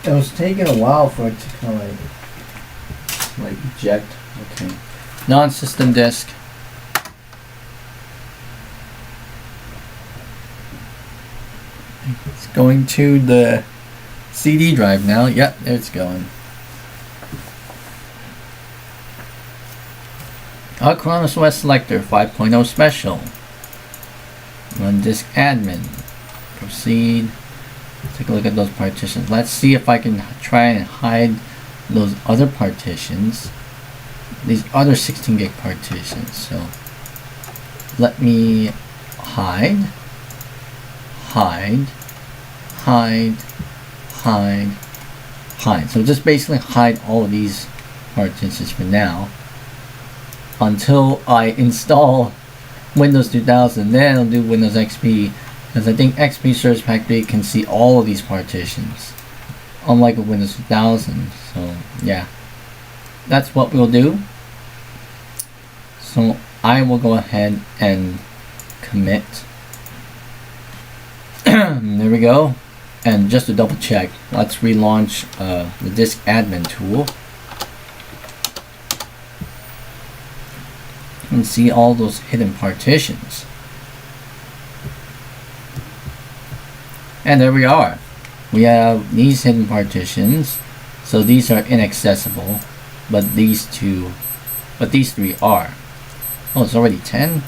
It was taking a while for it to kind of like eject. Okay, non-system disk. It's going to the CD drive now. Yep, there it's going. Chronos OS selector 5.0 special. Run disk admin. Proceed. Take a look at those partitions. Let's see if I can try and hide those other partitions. These other 16 gig partitions. So let me hide, hide, hide, hide, hide. So just basically hide all of these partitions for now until I install Windows 2000. Then I'll do Windows XP, because I think XP Service Pack 3 can see all of these partitions, unlike with Windows 2000. So yeah, that's what we'll do. So I will go ahead and commit. There we go. And just to double check, let's relaunch the disk admin tool and see all those hidden partitions. And there we are. We have these hidden partitions. So these are inaccessible, but these three are. Oh, it's already 10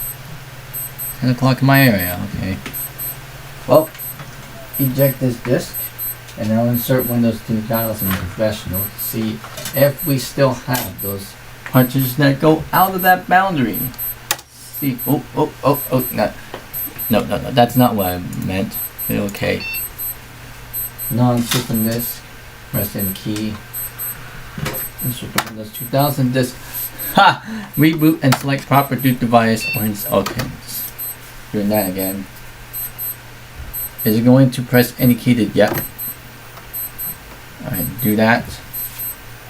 o'clock in my area. Okay. Well, eject this disk, and now insert Windows 2000 Professional to see if we still have those partitions that go out of that boundary. See, no, that's not what I meant. Okay. Non-system disk, press in key, insert Windows 2000 disk. Ha! Reboot and select proper root device or okay. Doing that again. Is it going to press indicated? Yep. Alright, do that.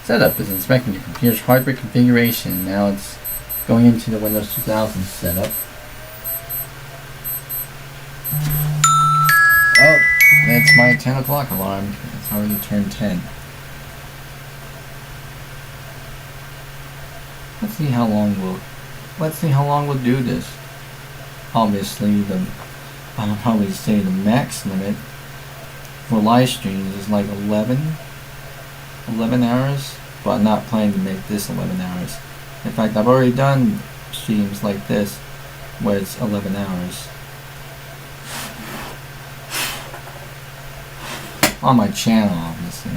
Setup is inspecting your computer's hardware configuration. Now it's going into the Windows 2000 setup. Oh, that's my 10 o'clock alarm. It's already turned 10. Let's see how long we'll do this. Obviously, I'll probably say the max limit for live streams is like 11 hours, but I'm not planning to make this 11 hours. In fact, I've already done streams like this where it's 11 hours on my channel, obviously. I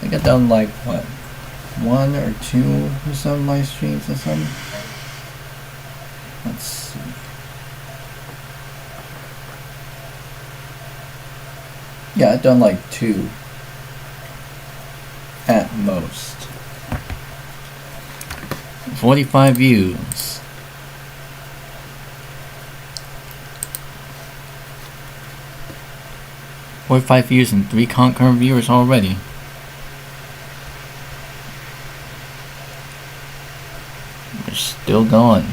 think I've done like what, 1 or 2 or some live streams or something. Let's see. Yeah, I've done like 2 at most. 45 views. Five views and 3 concurrent viewers already. We're still going.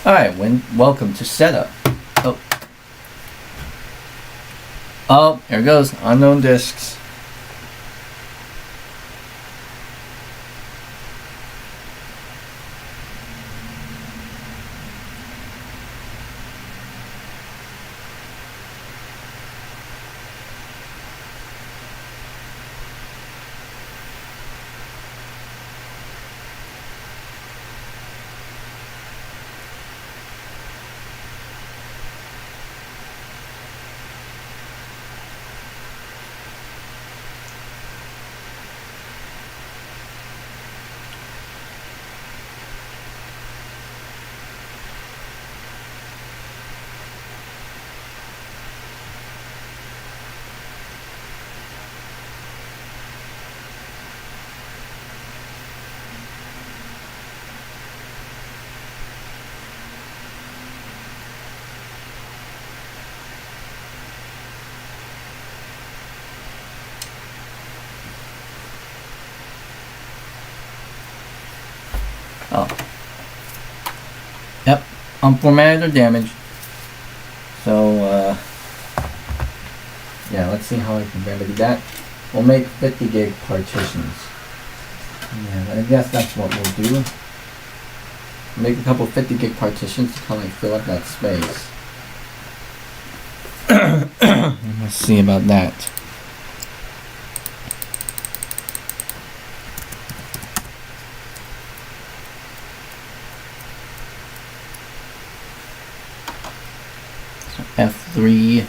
Alright, welcome to setup. Oh, there it goes. Unknown disks. Oh. Yep. Unformatted or damaged. So, yeah, let's see how I can remedy that. We'll make 50 gig partitions. Yeah, I guess that's what we'll do. Make a couple 50 gig partitions to kind of fill up that space. Let's see about that. So F3.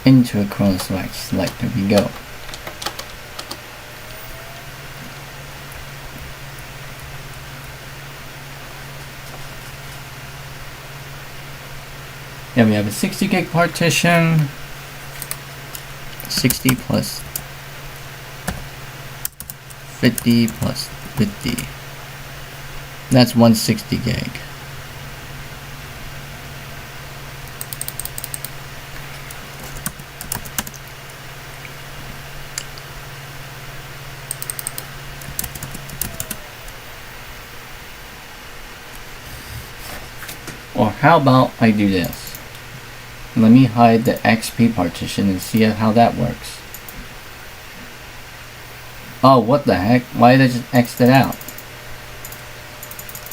Into a Chrome select. There we go. Yeah, we have a 60 gig partition. 60 plus 50 plus 50. That's 160 gig. Or how about I do this? Let me hide the XP partition and see how that works. Oh, what the heck? Why did I just X it out?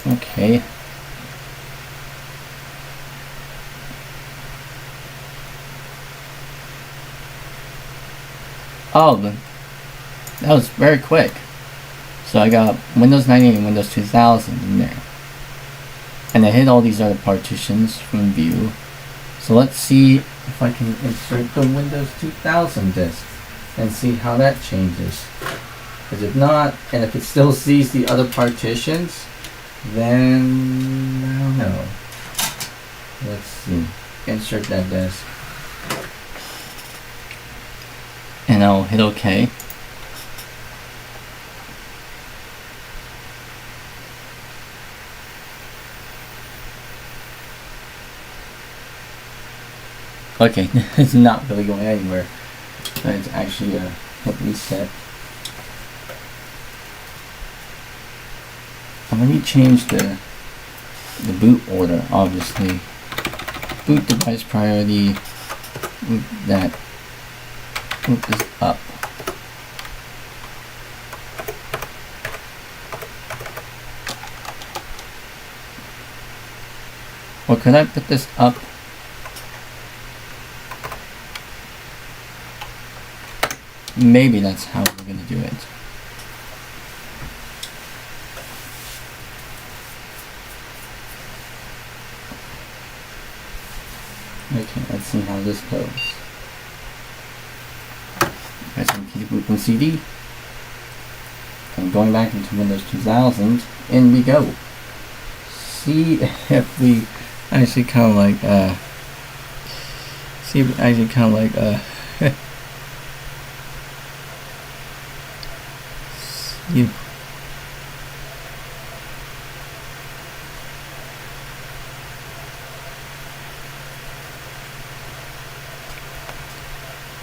Okay. Oh, that was very quick. So I got Windows 98 and Windows 2000 in there. And I hit all these other partitions from view. So let's see if I can insert the Windows 2000 disk and see how that changes. Because if not, and if it still sees the other partitions, then I don't know. Let's see. Insert that disk. And I'll hit OK. Okay, it's not really going anywhere. It's actually a hit reset. And let me change the boot order, obviously. Boot device priority. Boot that. Boot this up. Or could I put this up? Maybe that's how we're going to do it. Okay, let's see how this goes. Press keep boot from CD. And going back into Windows 2000, in we go. See if we actually kind of like, you.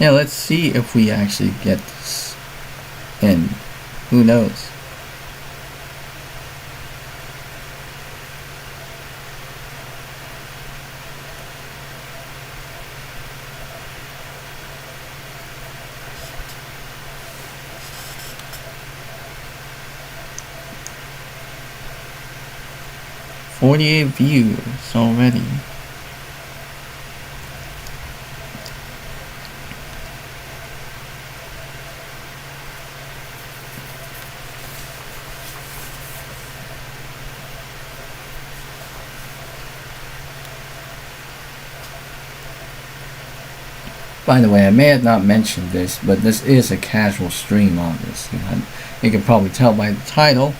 Yeah, let's see if we actually get this in. Who knows? .48 views already. By the way, I may have not mentioned this, but this is a casual stream, obviously. You can probably tell by the title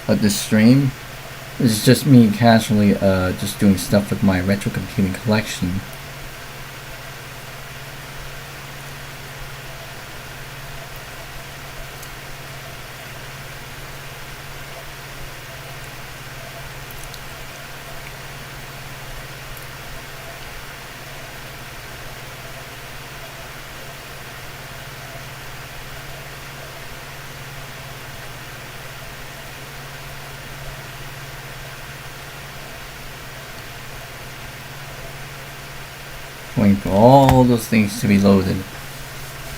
of this stream. This is just me casually just doing stuff with my retrocomputing collection. Waiting for all those things to be loaded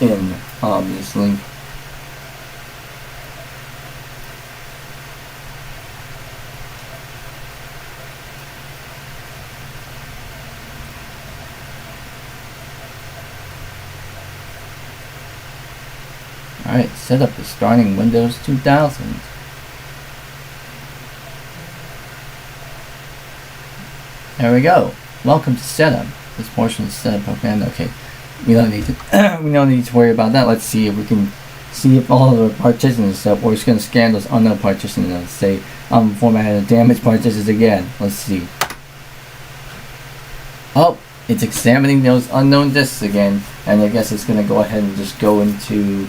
in, obviously. Alright, setup is starting Windows 2000. There we go. Welcome to setup. This portion is setup program. Okay, we don't need to worry about that. Let's see if we can see if all the partitions and stuff. We're just gonna scan those unknown partitions and say formatted damaged partitions again. Let's see. Oh, it's examining those unknown disks again, and I guess it's gonna go ahead and just go into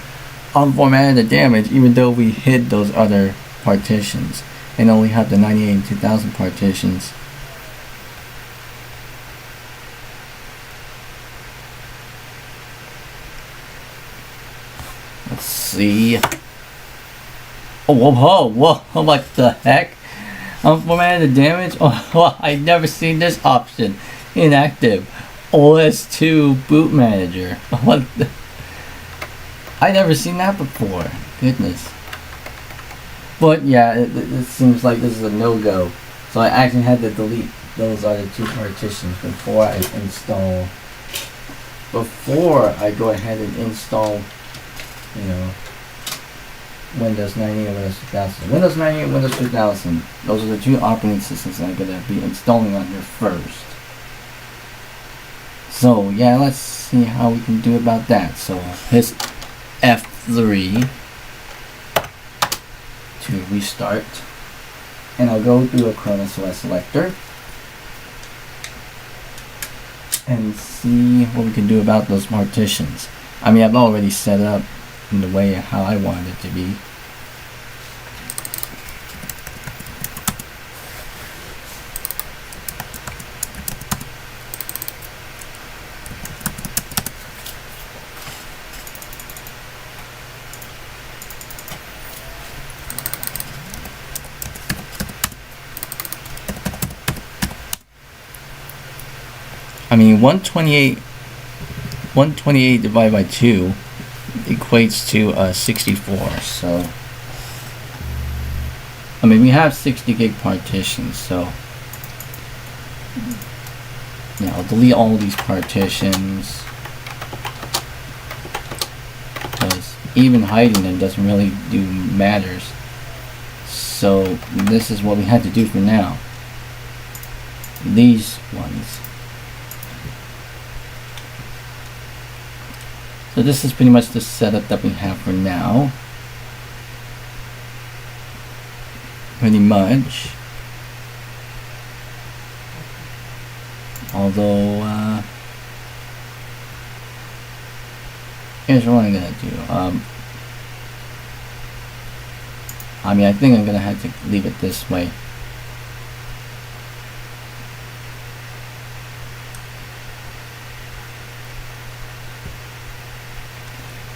unformatted and damaged, even though we hid those other partitions and only have the 98 and 2000 partitions. Let's see. Oh, whoa, what the heck? Unformatted and damaged? Oh, I've never seen this option. Inactive. OS2 boot manager. What the? I never seen that before. Goodness. But yeah, it seems like this is a no-go. So I actually had to delete those other two partitions before I install. Before I go ahead and install, you know, Windows 98 and Windows 2000. Windows 98 and Windows 2000. Those are the two operating systems I'm going to be installing on here first. So yeah, let's see how we can do about that. So hit F3 to restart, and I'll go through a Cronus OS selector and see what we can do about those partitions. I mean, I've already set up in the way how I want it to be. I mean, 128 divided by 2 equates to 64. So, I mean, we have 60 gig partitions. So, yeah, I'll delete all these partitions, because even hiding them doesn't really do matters. So this is what we had to do for now. These ones. So this is pretty much the setup that we have for now. Pretty much. Although, here's what I'm gonna do. I mean, I think I'm gonna have to leave it this way.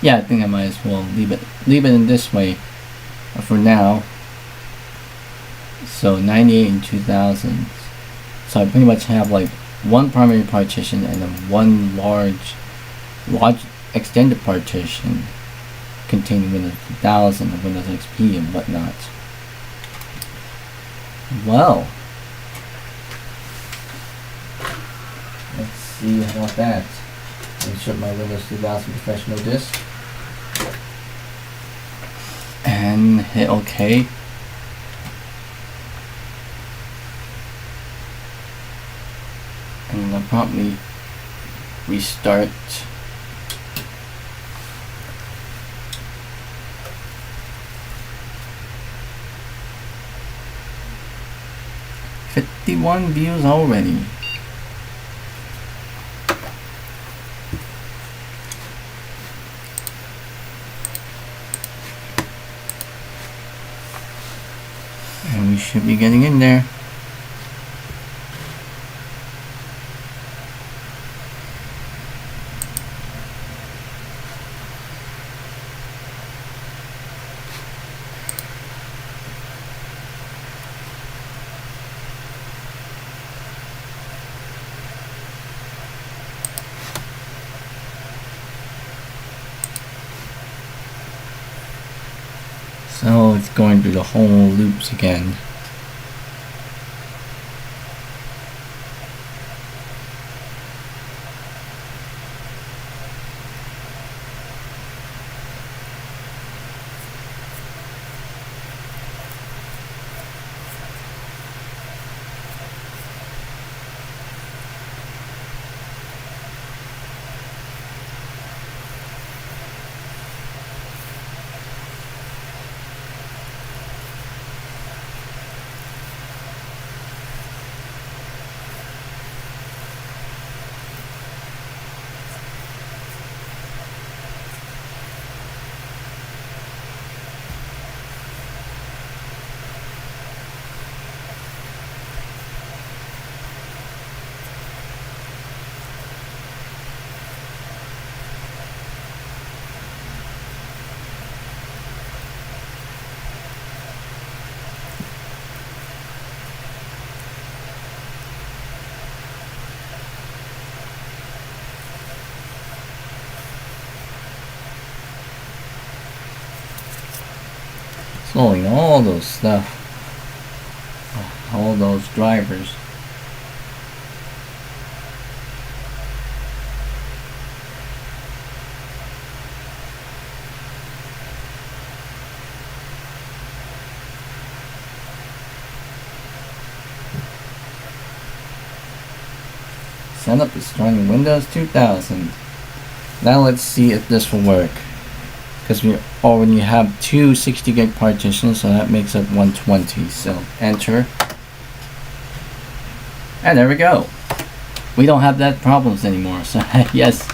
Yeah, I think I might as well leave it in this way for now. So 98 and 2000. So I pretty much have like one primary partition and then one large extended partition containing Windows 2000 and Windows XP and whatnot. Well, let's see about that. Insert my Windows 2000 professional disk and hit OK. And I'll promptly restart. 51 views already. And we should be getting in there. So it's going through the whole loops again. Slowing all those stuff, all those drivers. Setup is running Windows 2000. Now let's see if this will work. Because we already have two 60 gig partitions, so that makes up 120. So enter. And there we go. We don't have that problems anymore. So yes,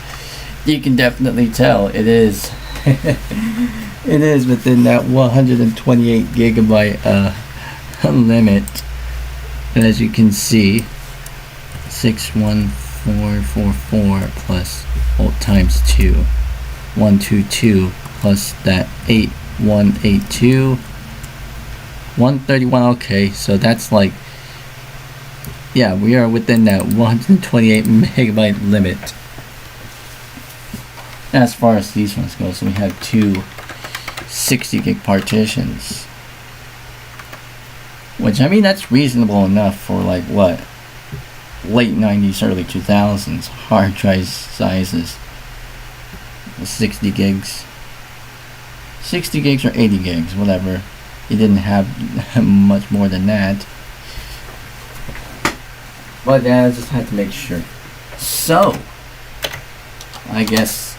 you can definitely tell it is it is within that 128 gigabyte limit. And as you can see, 61444 plus times 2, 122 plus that 8182, 131. Okay, so that's like, yeah, we are within that 128 megabyte limit as far as these ones go. So we have two 60 gig partitions, which, I mean, that's reasonable enough for like what, late 90s, early 2000s hard drive sizes. 60 gigs, 60 gigs or 80 gigs, whatever. You didn't have much more than that. But yeah, I just had to make sure. So, I guess,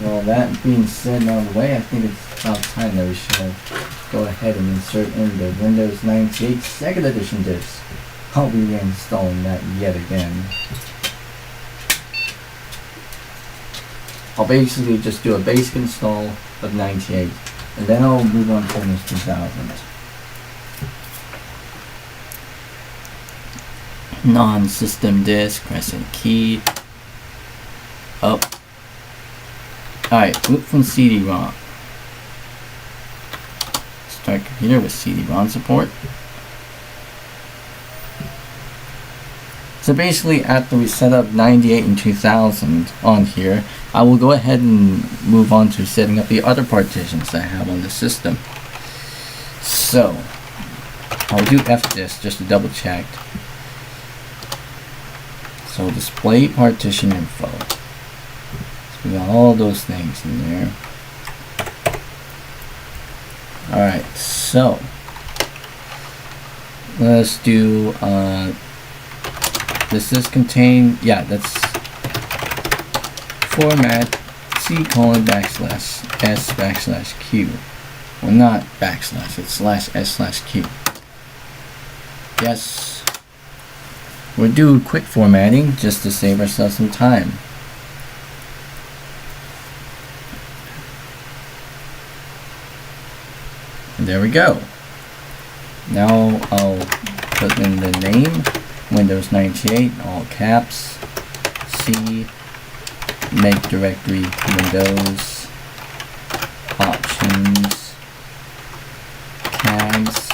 well, that being said and out of the way, I think it's about time that we should go ahead and insert in the Windows 98 2nd Edition disk. I'll be reinstalling that yet again. I'll basically just do a basic install of 98, and then I'll move on to Windows 2000. Non-system disk, pressing key, up. Alright, boot from CD-ROM. Start computer with CD-ROM support. So basically, after we set up 98 and 2000 on here, I will go ahead and move on to setting up the other partitions that I have on the system. So, I'll do fdisk just to double check. So, display partition info. So we got all those things in there. Alright, so let's do does this contain, yeah, that's format C:\S/Q. Well, not backslash, it's /S/Q. Yes, we'll do quick formatting just to save ourselves some time. And there we go. Now I'll put in the name, Windows 98, all caps, C, make directory Windows, options, tags,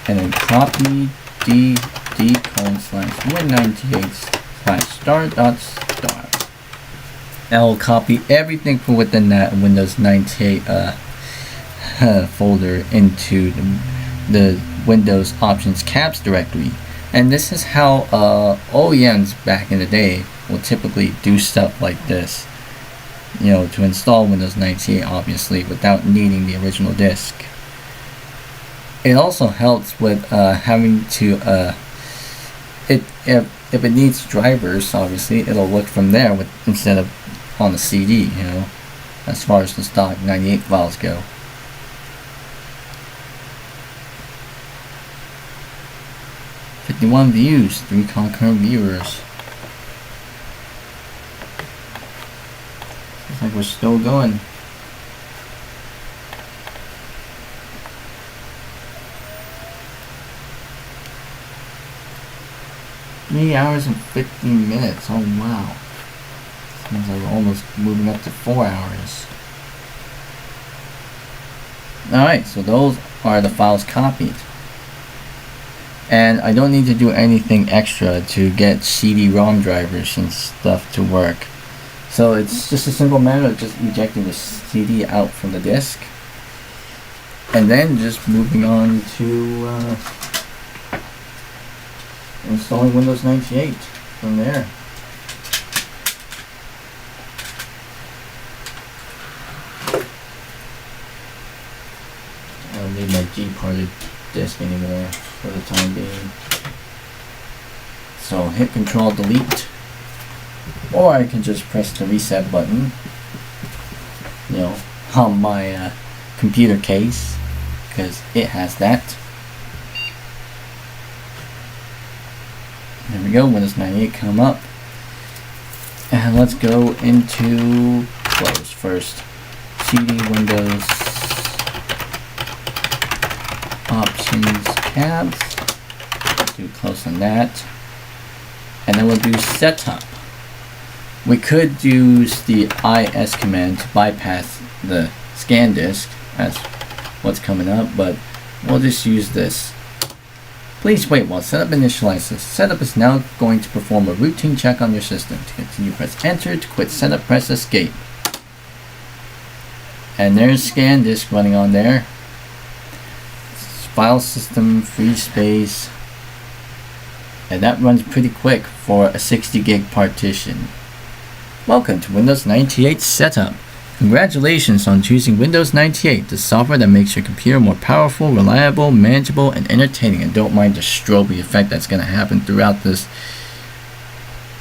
and then copy d:/win98/star. Now we'll copy everything from within that Windows 98 folder into the Windows options caps directory. And this is how OEMs back in the day will typically do stuff like this, you know, to install Windows 98 obviously without needing the original disk. It also helps with having to if it needs drivers, obviously it'll look from there instead of on the CD, you know, as far as the stock 98 files go. #51 views, 3 concurrent viewers. Looks like we're still going. Three hours and 15 minutes. Oh wow. Seems like we're almost moving up to 4 hours. Alright, so those are the files copied. And I don't need to do anything extra to get CD-ROM drivers and stuff to work. So it's just a simple matter of just ejecting the CD out from the disk. And then just moving on to installing Windows 98 from there. I don't need my G-parted disk anymore for the time being. So hit Control Delete, or I can just press the reset button, you know, on my computer case, because it has that. There we go, Windows 98 come up. And let's go into close first. CD Windows options tabs. Do close on that. And then we'll do setup. We could use the IS command to bypass the scan disk. That's what's coming up, but we'll just use this. Please wait while setup initializes. Setup is now going to perform a routine check on your system. To continue, press enter. To quit setup, press escape. And there's scan disk running on there. File system, free space. And that runs pretty quick for a 60 gig partition. Welcome to Windows 98 setup. Congratulations on choosing Windows 98, the software that makes your computer more powerful, reliable, manageable, and entertaining. And don't mind the strobe effect that's going to happen throughout this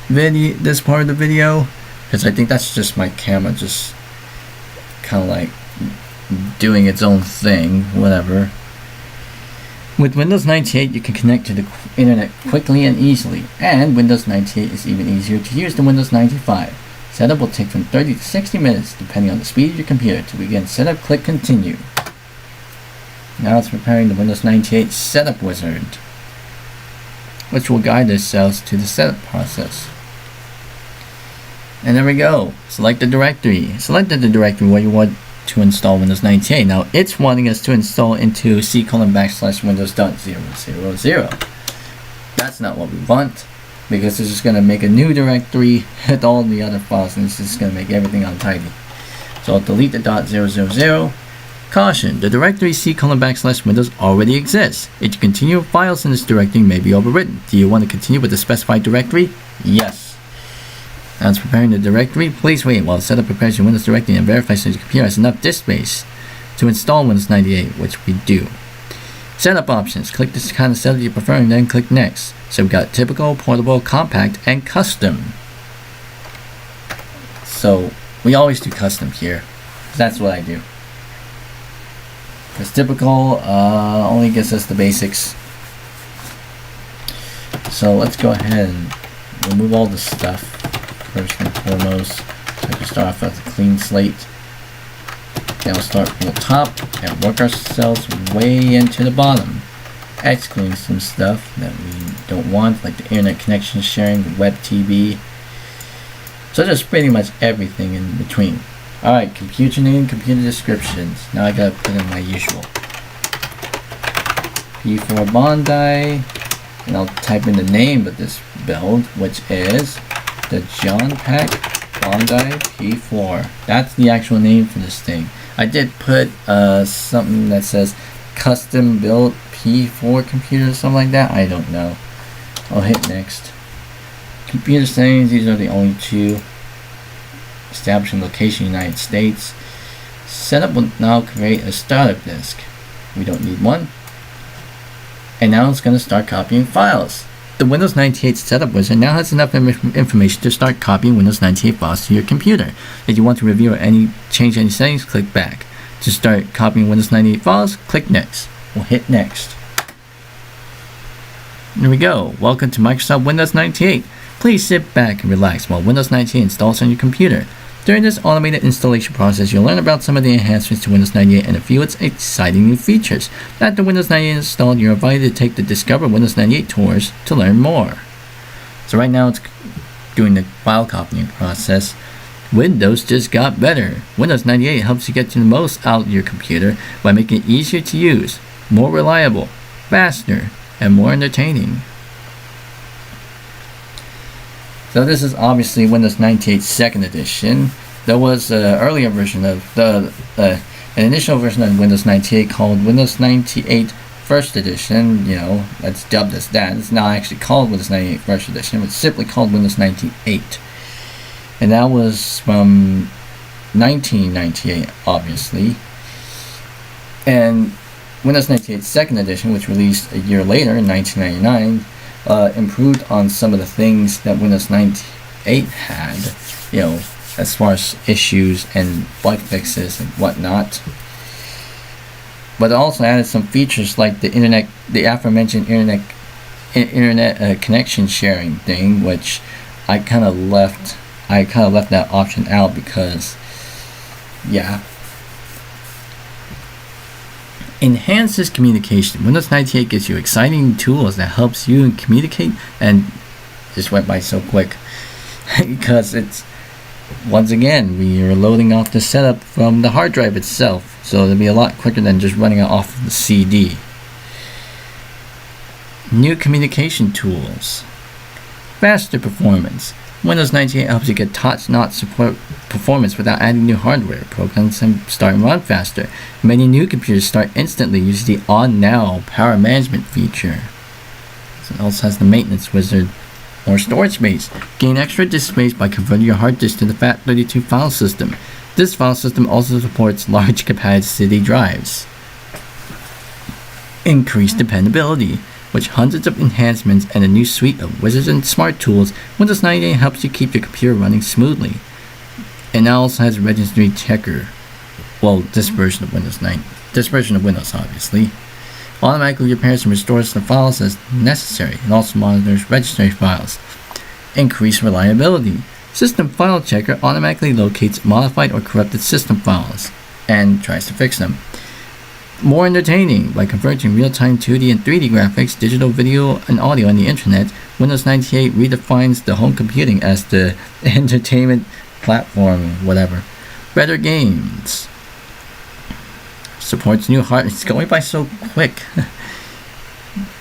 part of the video, because I think that's just my camera just kind of like doing its own thing, whatever. With Windows 98, you can connect to the internet quickly and easily, and Windows 98 is even easier to use than Windows 95. Setup will take from 30 to 60 minutes, depending on the speed of your computer. To begin setup, click Continue. Now it's preparing the Windows 98 Setup Wizard, which will guide ourselves to the setup process. And there we go. Select the directory. Selected the directory where you want to install Windows 98. Now it's wanting us to install into c:\windows.000. That's not what we want, because it's just going to make a new directory with all the other files, and it's just going to make everything untidy. So I'll delete the .000. Caution, the directory c:\windows already exists. If you continue with files in this directory may be overwritten. Do you want to continue with the specified directory? Yes. Now it's preparing the directory. Please wait while setup prepares your Windows directory and verifies that your computer has enough disk space to install Windows 98, which we do. Setup options. Click this kind of setup you prefer and then click next. So we've got typical, portable, compact, and custom. So we always do custom here. That's what I do. Because typical only gives us the basics. So let's go ahead and remove all the stuff first and foremost. So I can start off with a clean slate. Then we'll start from the top and work ourselves way into the bottom, excluding some stuff that we don't want, like the internet connection sharing, the web TV. So just pretty much everything in between. Alright, computer name, computer descriptions. Now I gotta put in my usual. P4 Bondi, and I'll type in the name of this build, which is the John Pack Bondi P4. That's the actual name for this thing. I did put something that says custom built P4 computer or something like that. I don't know. I'll hit next. Computer settings, these are the only two. Establishing location United States. Setup will now create a startup disk. We don't need one. And now it's going to start copying files. The Windows 98 setup wizard now has enough information to start copying Windows 98 files to your computer. If you want to review or change any settings, click back. To start copying Windows 98 files, click next. We'll hit next. There we go. Welcome to Microsoft Windows 98. Please sit back and relax while Windows 98 installs on your computer. During this automated installation process, you'll learn about some of the enhancements to Windows 98 and a few of its exciting new features. After Windows 98 is installed, you're invited to take the Discover Windows 98 tours to learn more. So right now it's doing the file copying process. Windows just got better. Windows 98 helps you get to the most out of your computer by making it easier to use, more reliable, faster, and more entertaining. So this is obviously Windows 98 2nd edition. There was an earlier version of an initial version of Windows 98 called Windows 98 1st edition. You know, that's dubbed as that. It's not actually called Windows 98 1st edition. It's simply called Windows 98. And that was from 1998, obviously. And Windows 98 2nd edition, which released a year later in 1999, improved on some of the things that Windows 98 had, you know, as far as issues and bug fixes and whatnot. But it also added some features like the aforementioned internet connection sharing thing, which I kind of left that option out because, yeah. Enhances communication. Windows 98 gives you exciting tools that helps you communicate, and just went by so quick because it's, once again, we are loading off the setup from the hard drive itself, so it'll be a lot quicker than just running it off of the CD. New communication tools. Faster performance. Windows 98 helps you get top-notch support performance without adding new hardware. Programs can start and run faster. Many new computers start instantly using the On Now power management feature. So it also has the maintenance wizard. More storage space. Gain extra disk space by converting your hard disk to the FAT32 file system. This file system also supports large capacity drives. Increased dependability. With hundreds of enhancements and a new suite of wizards and smart tools, Windows 98 helps you keep your computer running smoothly. It now also has a registry checker. Well, this version of Windows, obviously. Automatically repairs and restores the files as necessary. It also monitors registry files. Increased reliability. System File Checker automatically locates modified or corrupted system files and tries to fix them. More entertaining. By converging real-time 2D and 3D graphics, digital video, and audio on the internet, Windows 98 redefines the home computing as the entertainment platform, whatever. Better games. Supports new hardware. It's going by so quick.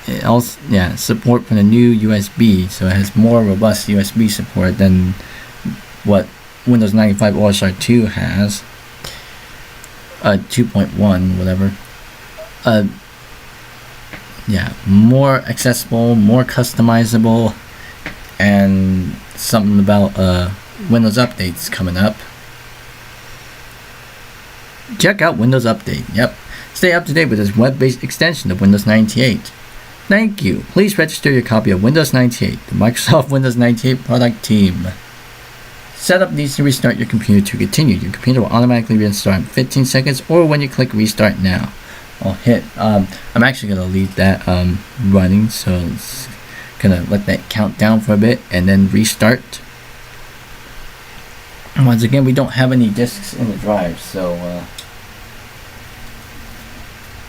It also, support for the new USB, so it has more robust USB support than what Windows 95 OSR 2 has. 2.1, whatever. More accessible, more customizable, and something about Windows updates coming up. Check out Windows Update. Yep. Stay up to date with this web-based extension of Windows 98. Thank you. Please register your copy of Windows 98, the Microsoft Windows 98 product team. Setup needs to restart your computer to continue. Your computer will automatically restart in 15 seconds or when you click Restart Now. I'll hit, I'm actually going to leave that running, so it's Gonna let that count down for a bit and then restart. And once again, we don't have any disks in the drive, so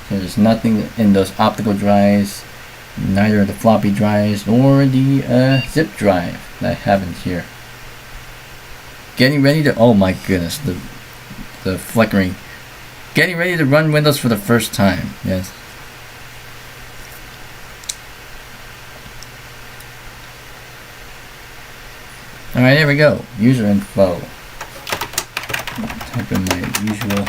there's nothing in those optical drives, neither the floppy drives nor the zip drive that I have in here. Getting ready to, oh my goodness, the flickering. Getting ready to run Windows for the first time, yes. Alright, there we go. User info. Type in my usual.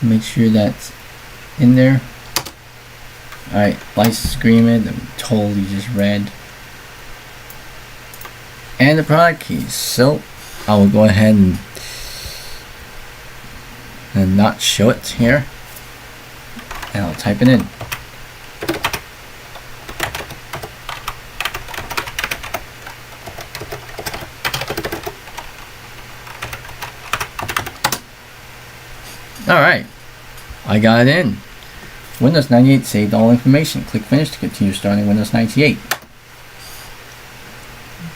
Make sure that's in there. Alright, license agreement, I'm totally just read. And the product keys. So I will go ahead and not show it here. And I'll type it in. Alright, I got it in. Windows 98 saved all information. Click Finish to continue starting Windows 98.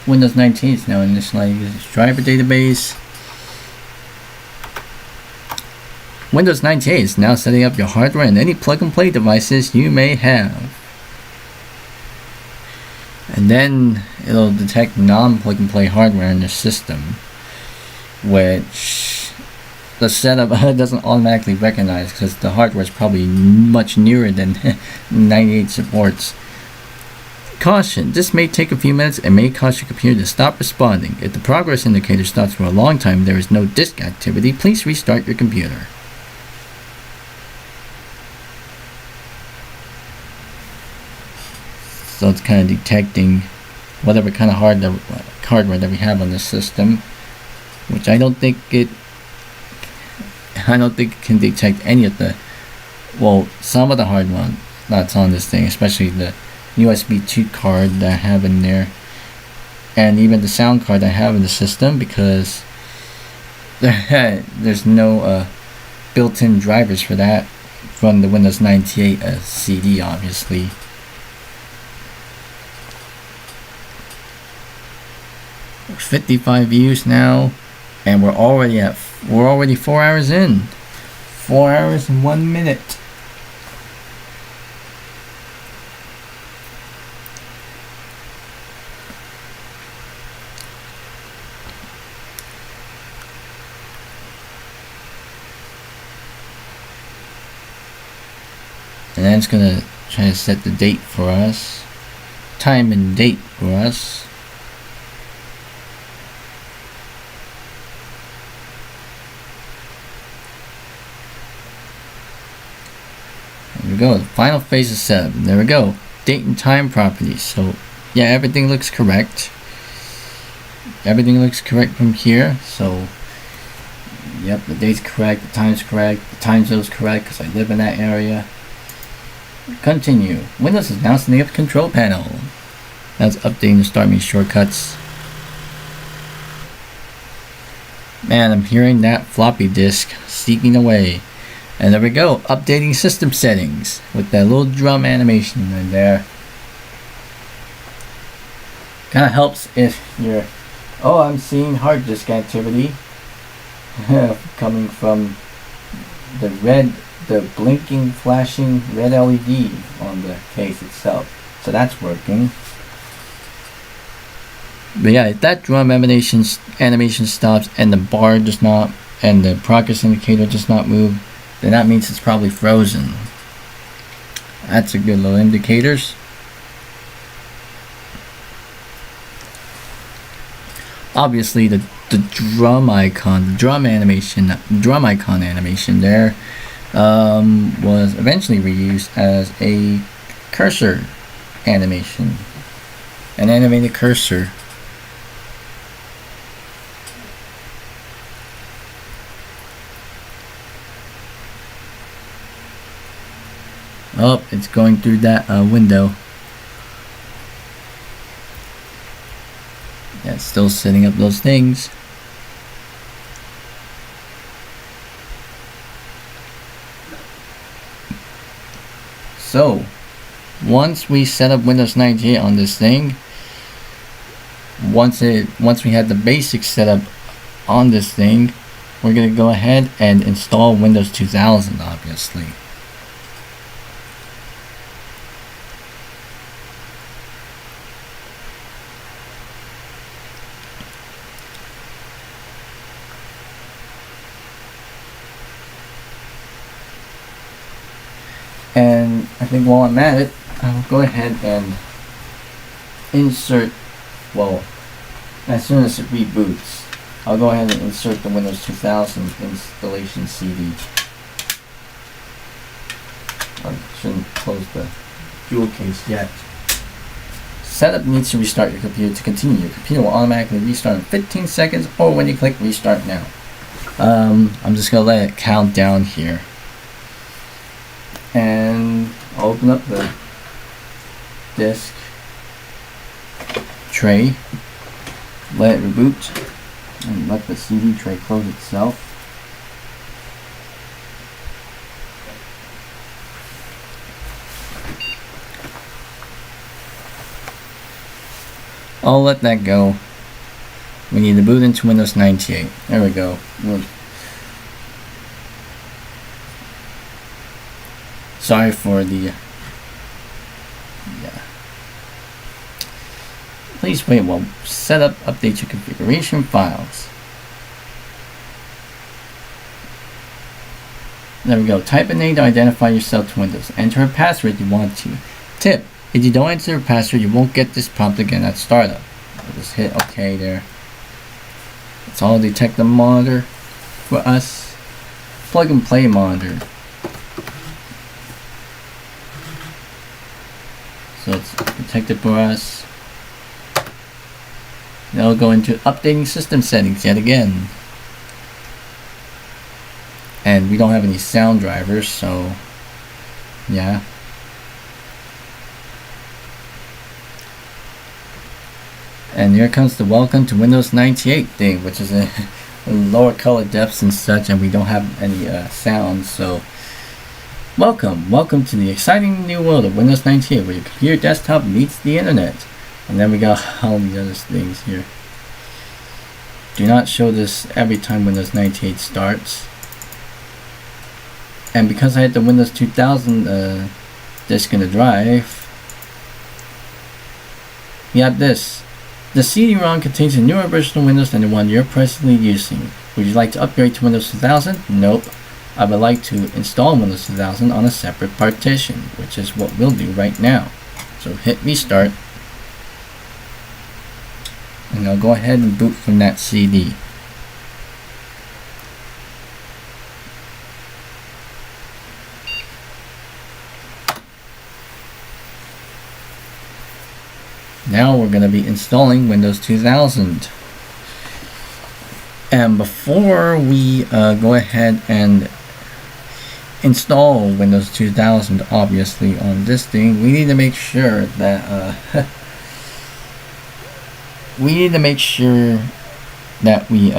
Windows 98 is now initializing its driver database. Windows 98 is now setting up your hardware and any plug-and-play devices you may have. And then it'll detect non-plug-and-play hardware in the system, which the setup doesn't automatically recognize because the hardware is probably much newer than 98 supports. Caution, this may take a few minutes and may cause your computer to stop responding. If the progress indicator stops for a long time and there is no disk activity, please restart your computer. So it's kind of detecting whatever kind of hardware that we have on the system, which I don't think it can detect any of the, well, some of the hardware that's on this thing, especially the USB 2 card that I have in there, and even the sound card I have in the system, because there's no built-in drivers for that from the Windows 98 CD, obviously. There's 55 views now, and we're already 4 hours in. 4 hours and 1 minute. And then it's gonna try to set the date for us. Time and date for us. There we go, the final phase is set up. There we go, date and time properties. So yeah, everything looks correct. Everything looks correct from here. So yep, the date's correct, the time's correct, the time zone's correct because I live in that area. Continue. Windows is now setting up the control panel. That's updating the start menu shortcuts. Man, I'm hearing that floppy disk seeking away. And there we go, updating system settings with that little drum animation in there. Kind of helps if you're, oh, I'm seeing hard disk activity coming from the blinking, flashing red LED on the case itself. So that's working. But yeah, if that drum animation stops and the bar does not, and the progress indicator does not move, then that means it's probably frozen. That's a good little indicators. Obviously the drum icon, drum icon animation there was eventually reused as a cursor animation, an animated cursor. Oh, it's going through that window. Yeah, it's still setting up those things. So once we set up Windows 98 on this thing, once we had the basics set up on this thing, we're gonna go ahead and install Windows 2000, obviously. And I think while I'm at it, I'll go ahead and insert, well, as soon as it reboots, I'll go ahead and insert the Windows 2000 installation CD. I shouldn't close the jewel case yet. Setup needs to restart your computer to continue. Your computer will automatically restart in 15 seconds or when you click restart now. I'm just going to let it count down here. And I'll open up the disk tray, let it reboot, and let the CD tray close itself. I'll let that go. We need to boot into Windows 98. There we go. Sorry for the Please wait while setup updates your configuration files. There we go. Type a name to identify yourself to Windows. Enter a password you want to. Tip: if you don't enter a password, you won't get this prompt again at startup. We'll just hit OK there. It's all detective monitor for us. Plug and play monitor. So it's detected for us. Now we'll go into updating system settings yet again. And we don't have any sound drivers, so yeah. And here comes the welcome to Windows 98 thing, which is a lower color depths and such, and we don't have any sound, so welcome to the exciting new world of Windows 98, where your computer desktop meets the internet. And then we got all these other things here. Do not show this every time Windows 98 starts. And because I had the Windows 2000 disk in the drive, we have this. The CD-ROM contains a newer version of Windows than the one you're presently using. Would you like to upgrade to Windows 2000? Nope. I would like to install Windows 2000 on a separate partition, which is what we'll do right now. So hit restart. And I'll go ahead and boot from that CD. Now we're going to be installing Windows 2000. And before we go ahead and install Windows 2000, obviously, on this thing, we need to make sure that we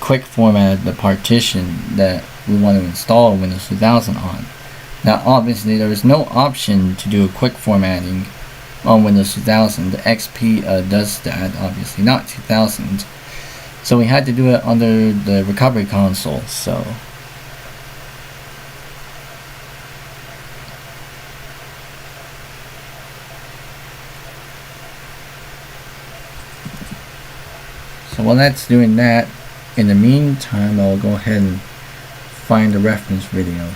quick format the partition that we want to install Windows 2000 on. Now obviously there is no option to do a quick formatting on Windows 2000. The XP does that, obviously not 2000. So we had to do it under the recovery console. So while that's doing that, in the meantime, I'll go ahead and find a reference video.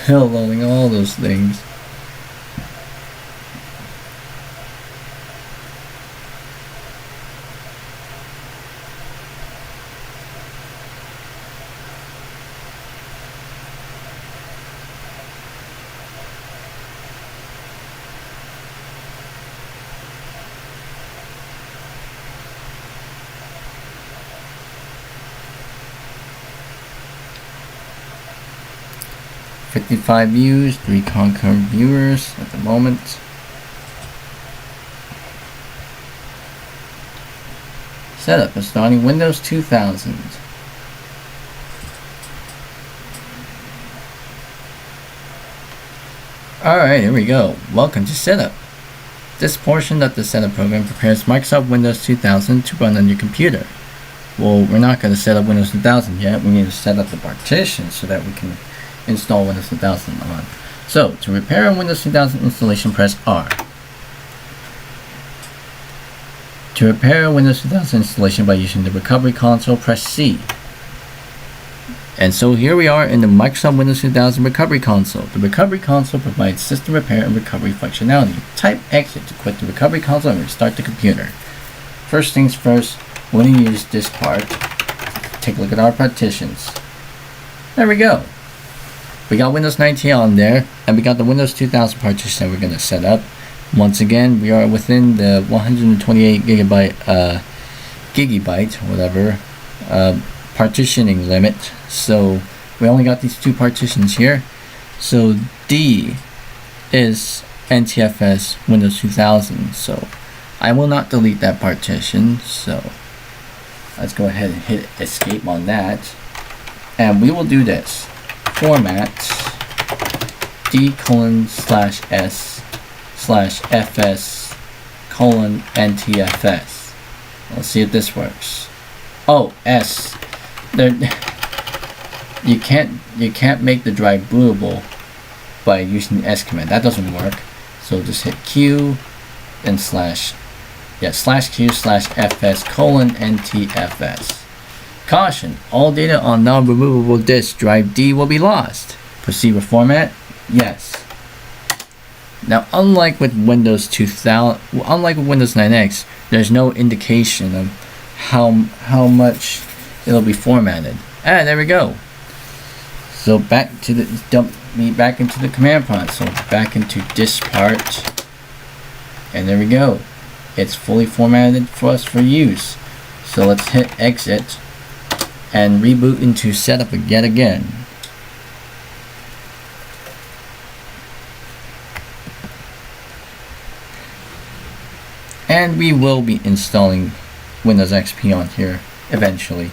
Still loading all those things. 55 views, 3 concurrent viewers at the moment. Setup is starting Windows 2000. Alright, here we go. Welcome to setup. This portion of the setup program prepares Microsoft Windows 2000 to run on your computer. Well, we're not going to set up Windows 2000 yet. We need to set up the partition so that we can install Windows 2000 on. So, to repair a Windows 2000 installation, press R. To repair a Windows 2000 installation by using the recovery console, press C. And so here we are in the Microsoft Windows 2000 recovery console. The recovery console provides system repair and recovery functionality. Type exit to quit the recovery console and restart the computer. First things first, we're going to use this part. Take a look at our partitions. There we go. We got Windows 98 on there, and we got the Windows 2000 partition that we're going to set up. Once again, we are within the 128 gigabyte, whatever, partitioning limit. So we only got these two partitions here. So D is NTFS Windows 2000. So I will not delete that partition. So let's go ahead and hit escape on that. And we will do this. Format D:/S/FS:/NTFS. Let's see if this works. Oh, S. There, you can't make the drive bootable by using the S command. That doesn't work. So just hit Q and /Q/FS:/NTFS. Caution, all data on non-removable disk drive D will be lost. Proceed with format? Yes. Now, unlike with Windows 9X, there's no indication of how much it'll be formatted. Ah, there we go. So back to the dump me back into the command prompt. So back into this part, and there we go. It's fully formatted for us for use. So let's hit exit and reboot into setup yet again. And we will be installing Windows XP on here eventually.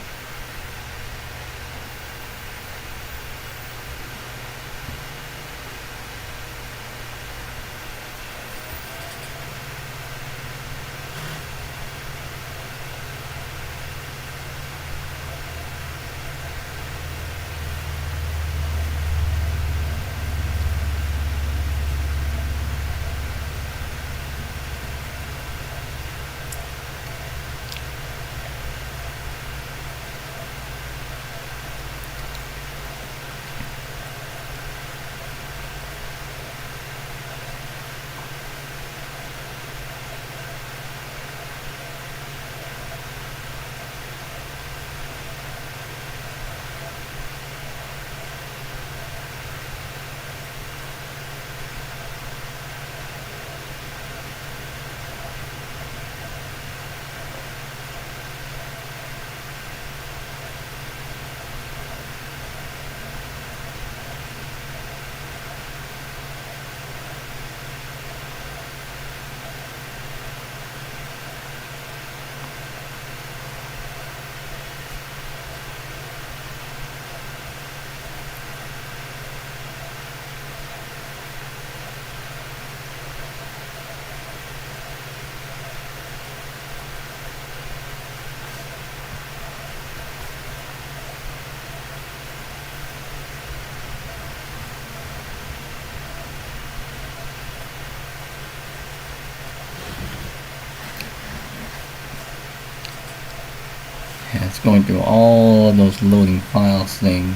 It's going through all of those loading files thing.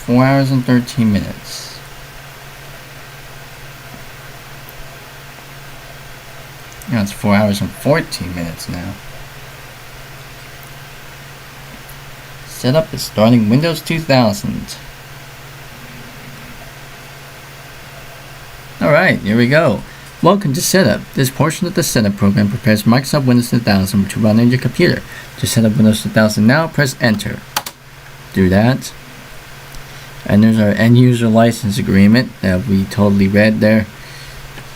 Four hours and 13 minutes. Now it's 4 hours and 14 minutes now. Setup is starting Windows 2000. Alright, here we go. Welcome to Setup. This portion of the Setup program prepares Microsoft Windows 2000 to run on your computer. To set up Windows 2000 now, press Enter. Do that. And there's our end user license agreement that we totally read there.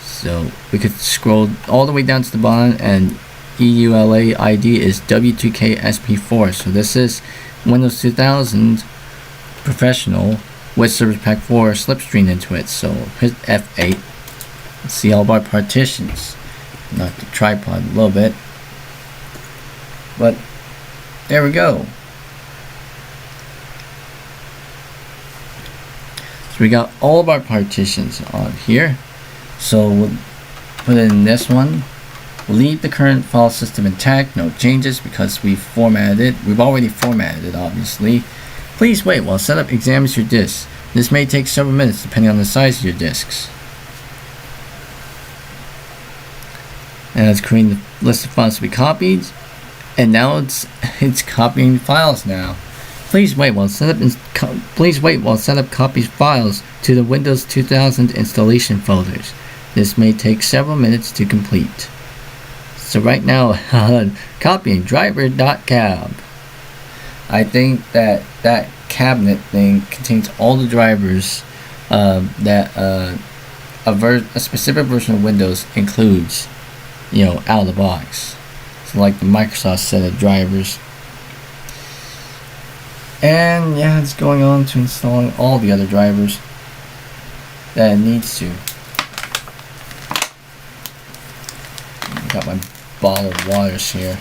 So we could scroll all the way down to the bottom, and EULA ID is W2KSP4. So this is Windows 2000 Professional with Service Pack 4 slipstream into it. So hit F8. Let's see all of our partitions. Knock the tripod a little bit. But there we go. So we got all of our partitions on here. So we'll put it in this one. We'll leave the current file system intact, no changes, because we formatted it. We've already formatted it, obviously. Please wait while Setup examines your disks. This may take several minutes depending on the size of your disks. And it's creating the list of files to be copied. And now it's copying files now. Please wait while Setup copies files to the Windows 2000 installation folders. This may take several minutes to complete. So right now, copying driver.cab. I think that cabinet thing contains all the drivers that a specific version of Windows includes, out of the box. So like the Microsoft set of drivers. And yeah, it's going on to installing all the other drivers that it needs to. Got my bottle of waters here.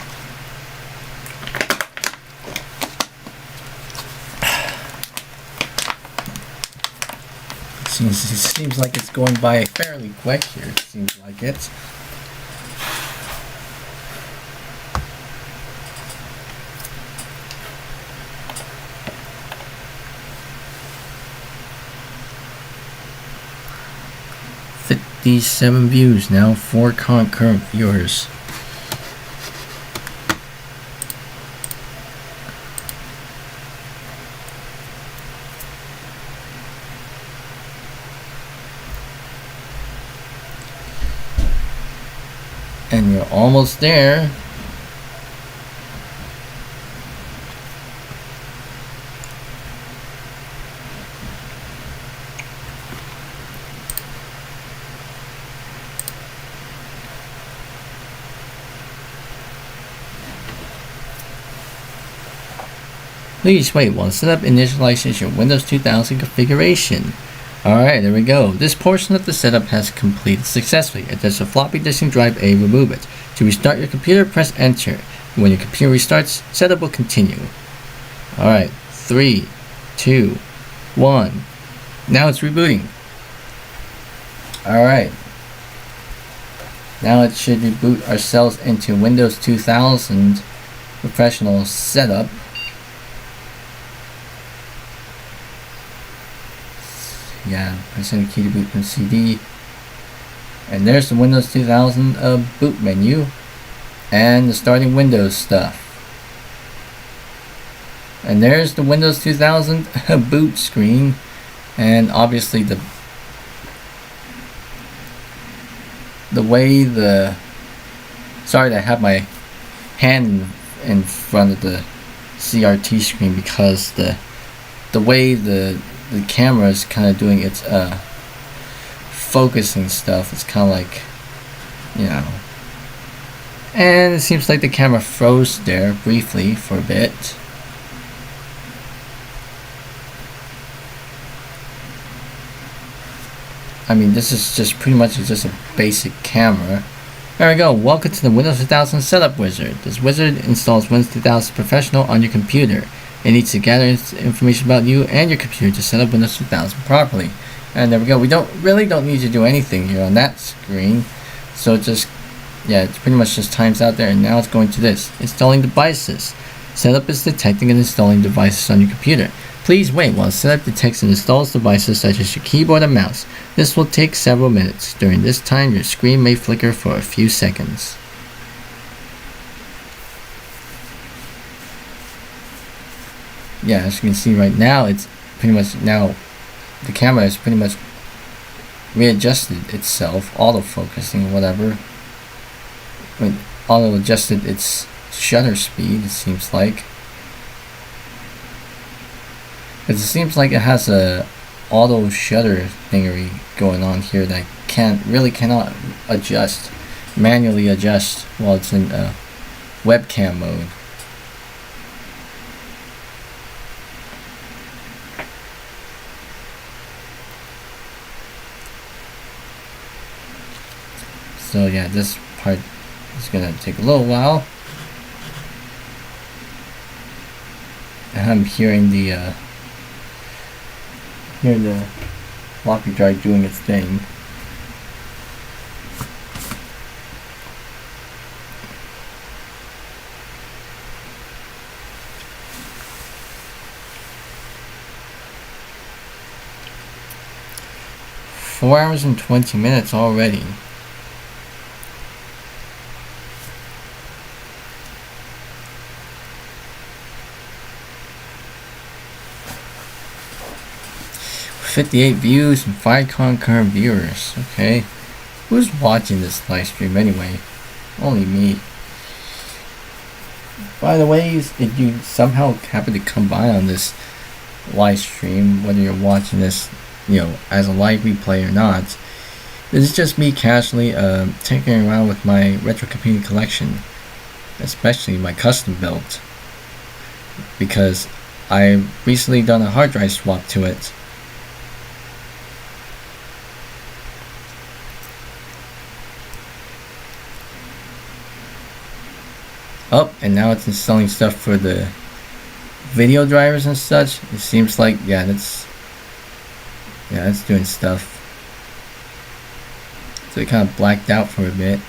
It seems like it's going by fairly quick here. It seems like it. These 7 views now, 4 concurrent viewers. And you're almost there. Please wait while Setup initializes your Windows 2000 configuration. Alright, there we go. This portion of the setup has completed successfully. If there's a floppy disk in drive A, remove it. To restart your computer, press Enter. When your computer restarts, setup will continue. Alright, 3, 2, 1. Now it's rebooting. Alright. Now it should reboot ourselves into Windows 2000 Professional Setup. Yeah, pressing the key to boot from CD. And there's the Windows 2000 boot menu. And the starting Windows stuff. And there's the Windows 2000 boot screen. And obviously the way sorry that I have my hand in front of the CRT screen, because the way the camera is kind of doing its focusing stuff. It's kind of like, and it seems like the camera froze there briefly for a bit. I mean, this is just pretty much just a basic camera. There we go. Welcome to the Windows 2000 Setup Wizard. This wizard installs Windows 2000 Professional on your computer. It needs to gather information about you and your computer to set up Windows 2000 properly. And there we go. We really don't need to do anything here on that screen. So it pretty much just times out there, and now it's going to this. Installing devices. Setup is detecting and installing devices on your computer. Please wait while Setup detects and installs devices such as your keyboard and mouse. This will take several minutes. During this time, your screen may flicker for a few seconds. Yeah, as you can see right now, it's pretty much now the camera is pretty much readjusted itself, auto-focusing, whatever. It auto-adjusted its shutter speed, it seems like. It seems like it has a auto shutter thingery going on here that cannot manually adjust while it's in webcam mode. So yeah, this part is gonna take a little while. And I'm hearing the floppy drive doing its thing. Four hours and 20 minutes already. $58 views and 5 concurrent viewers. Okay, who's watching this live stream anyway? Only me. By the way, if you somehow happen to come by on this live stream, whether you're watching this, as a live replay or not, this is just me casually tinkering around with my retrocomputing collection, especially my custom build, because I've recently done a hard drive swap to it. Oh, and now it's installing stuff for the video drivers and such. It seems like, it's doing stuff. So it kind of blacked out for a bit.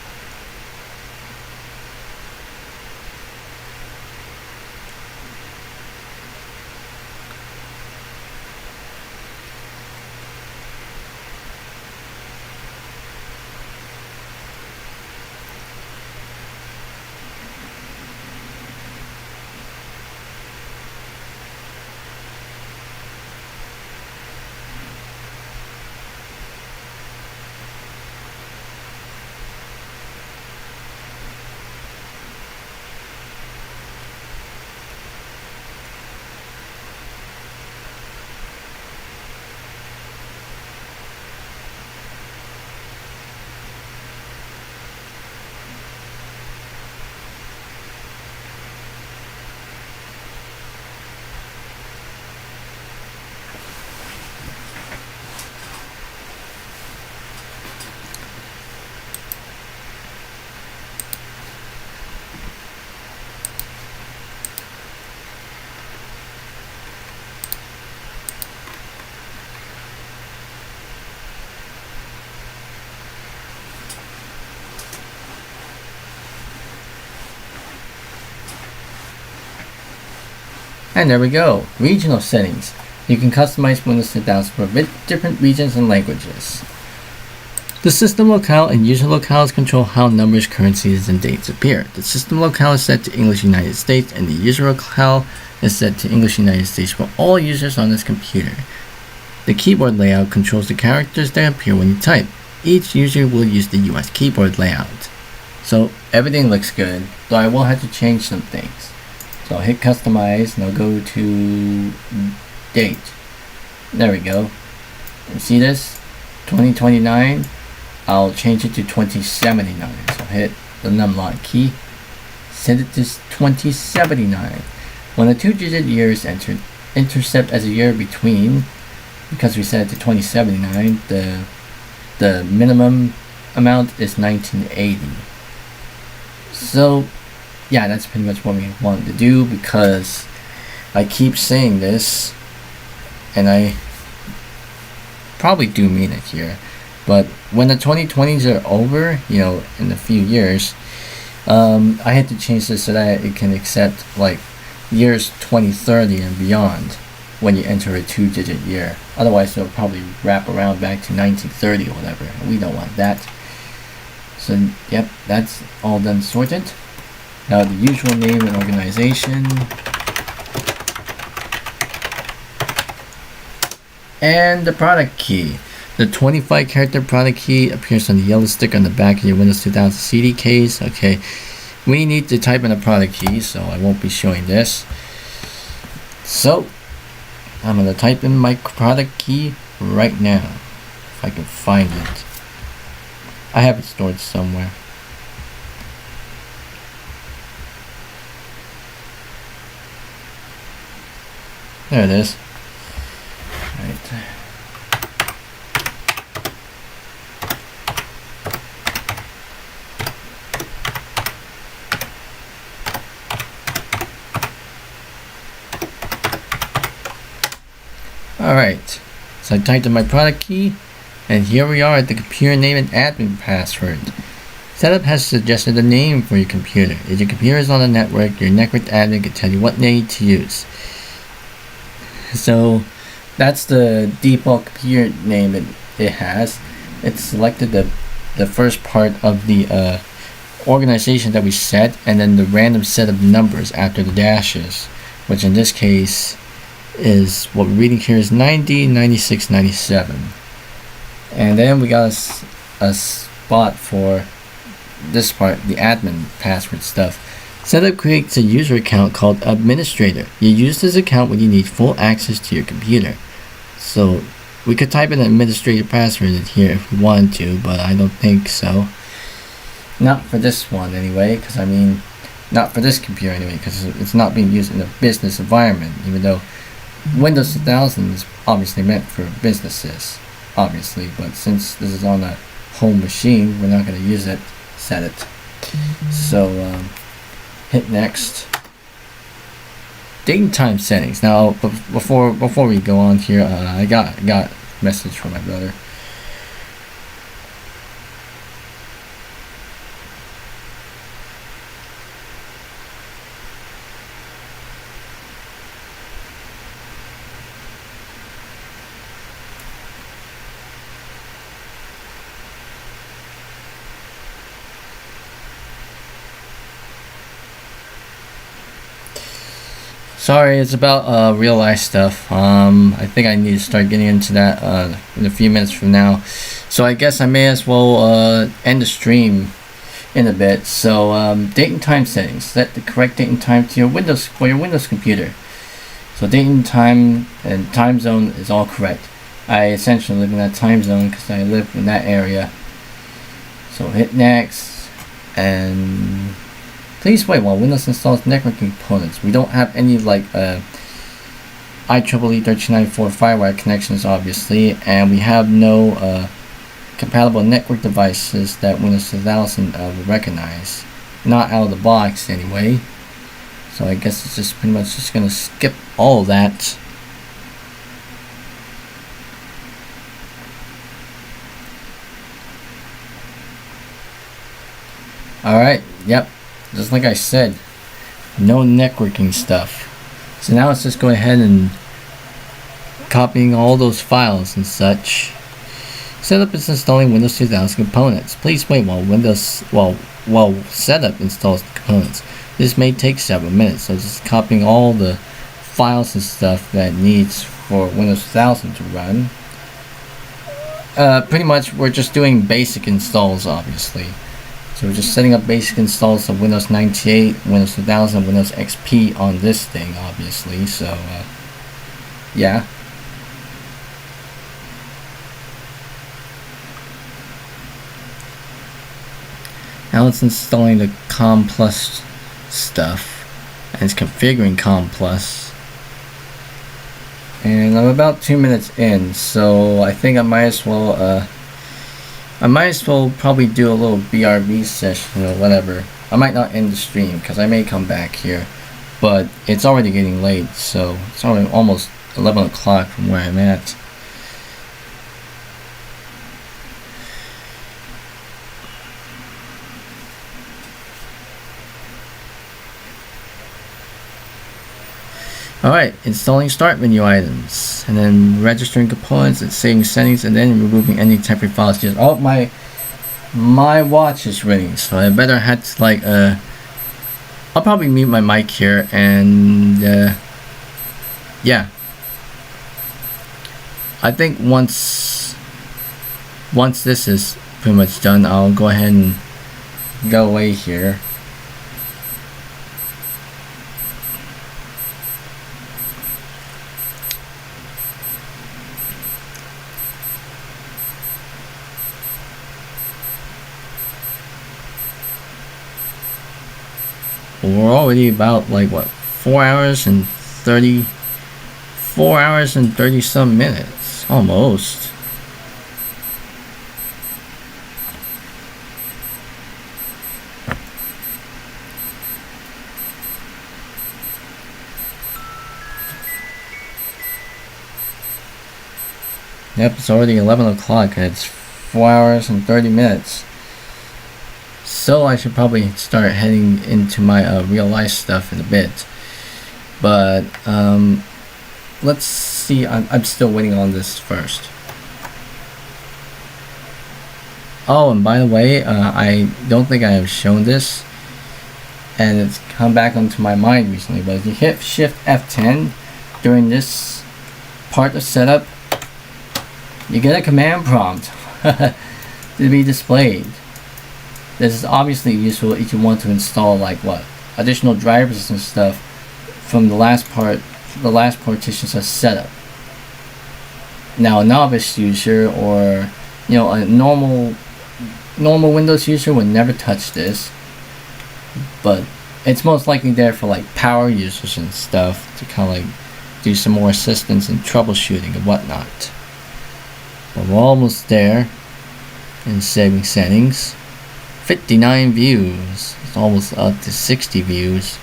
And there we go, regional settings. You can customize Windows sit-downs for different regions and languages. The system locale and user locales control how numbers, currencies, and dates appear. The system locale is set to English United States, and the user locale is set to English United States for all users on this computer. The keyboard layout controls the characters that appear when you type. Each user will use the US keyboard layout. So everything looks good, though I will have to change some things. So I'll hit customize and I'll go to date. There we go. And see this? 2029. I'll change it to 2079. So hit the numlock key. Set it to 2079. When a 2-digit year is entered, intercept as a year between, because we set it to 2079, the minimum amount is 1980. So yeah, that's pretty much what we wanted to do, because I keep saying this, and I probably do mean it here, but when the 2020s are over, in a few years, I had to change this so that it can accept like years 2030 and beyond when you enter a 2-digit year. Otherwise it'll probably wrap around back to 1930 or whatever, and we don't want that. So yep, that's all done sorted. Now the usual name and organization, and the product key. The 25 character product key appears on the yellow sticker on the back of your Windows 2000 CD case. Okay, we need to type in a product key, so I won't be showing this. So I'm gonna type in my product key right now, if I can find it. I have it stored somewhere. There it is. Right. Alright, so I typed in my product key, and here we are at the computer name and admin password. Setup has suggested a name for your computer. If your computer is on the network, your network admin can tell you what name to use. So that's the default computer name it has. It's selected the first part of the organization that we set, and then the random set of numbers after the dashes, which in this case is what we're reading here is 90, 96, 97. And then we got a spot for this part, the admin password stuff. Setup creates a user account called administrator. You use this account when you need full access to your computer. So we could type in an administrator password in here if we wanted to, but I don't think so. Not for this one anyway, because I mean, not for this computer anyway, because it's not being used in a business environment, even though Windows 2000 is obviously meant for businesses, obviously, but since this is on a home machine, we're not going to use it, set it. So hit next. Date and time settings. Now before we go on here, I got a message from my brother. Sorry, it's about real life stuff. I think I need to start getting into that in a few minutes from now. So I guess I may as well end the stream in a bit. So date and time settings. Set the correct date and time to your Windows computer. So date and time zone is all correct. I essentially live in that time zone because I live in that area. So hit next, and please wait while Windows installs networking components. We don't have any like IEEE 1394 FireWire connections, obviously, and we have no compatible network devices that Windows 2000 will recognize. Not out of the box anyway. So I guess it's just pretty much just gonna skip all of that. Alright, yep. Just like I said, no networking stuff. So now let's just go ahead and copying all those files and such. Setup is installing Windows 2000 components. Please wait while setup installs the components. This may take several minutes, so just copying all the files and stuff that needs for Windows 2000 to run. Pretty much we're just doing basic installs, obviously. So we're just setting up basic installs of Windows 98, Windows 2000, Windows XP on this thing, obviously. So, yeah. Now it's installing the COM Plus stuff, and it's configuring COM Plus. And I'm about 2 minutes in, so I think I might as well probably do a little BRB session or whatever. I might not end the stream because I may come back here, but it's already getting late, so it's already almost 11 o'clock from where I'm at. Alright, installing start menu items, and then registering components and saving settings, and then removing any temporary files. Just oh, my watch is ringing, so I better head to like I'll probably mute my mic here, and yeah, I think once once this is pretty much done, I'll go ahead and go away here. We're already about like what, 4 hours and 30 some minutes almost. Yep, it's already 11 o'clock and it's 4 hours and 30 minutes. So I should probably start heading into my real life stuff in a bit. But let's see, I'm still waiting on this first. Oh, and by the way, I don't think I have shown this, and it's come back onto my mind recently, but if you hit Shift F10 during this part of setup, you get a command prompt to be displayed. This is obviously useful if you want to install like what, additional drivers and stuff from the last partitions of setup. Now a novice user or a normal Windows user would never touch this, but it's most likely there for like power users and stuff to kind of like do some more assistance and troubleshooting and whatnot. But we're almost there in saving settings. 59 views. It's almost up to 60 views.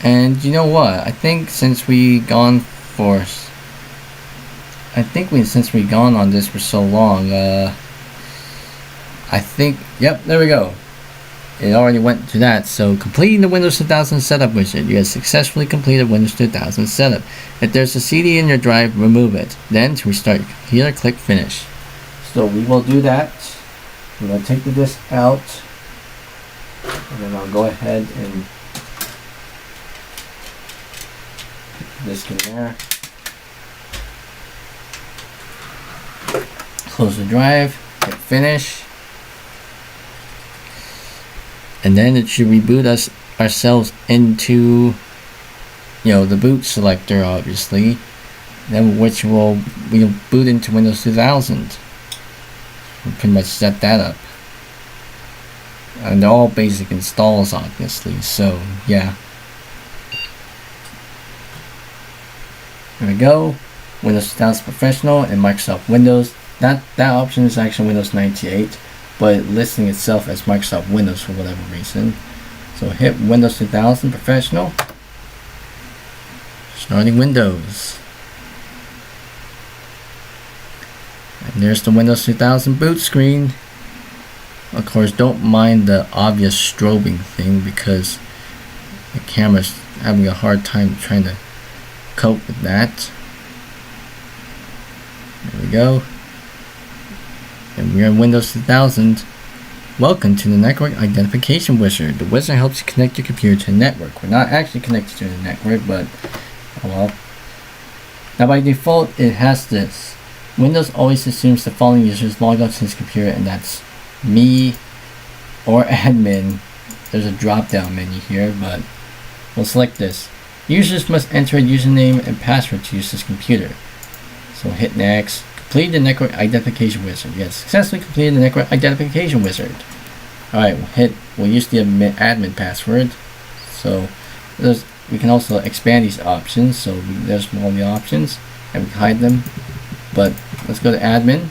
And you know what? I think since we gone on this for so long, I think, yep, there we go. It already went to that. So completing the Windows 2000 setup wizard. You have successfully completed Windows 2000 setup. If there's a CD in your drive, remove it. Then to restart your computer, click finish. So we will do that. I'm going to take the disk out, and then I'll go ahead and put the disk in there. Close the drive, hit finish, and then it should reboot ourselves into the boot selector, obviously, then which we'll boot into Windows 2000. We'll pretty much set that up, and they're all basic installs, obviously. So yeah, there we go. Windows 2000 Professional and Microsoft Windows. That option is actually Windows 98, but it's listing itself as Microsoft Windows for whatever reason. So hit Windows 2000 Professional, starting Windows, and there's the Windows 2000 boot screen. Of course, don't mind the obvious strobing thing because the camera's having a hard time trying to cope with that. There we go. And we're in Windows 2000. Welcome to the Network Identification Wizard. The wizard helps you connect your computer to the network. We're not actually connected to the network, but oh well. Now by default, it has this. Windows always assumes the following users log on to his computer, and that's me or admin. There's a drop down menu here, but we'll select this. Users must enter a username and password to use this computer. So hit next. Complete the Network Identification Wizard. Yes, successfully completed the Network Identification Wizard. Alright, we'll use the admin password. So we can also expand these options. So there's all the options, and we can hide them. But let's go to admin.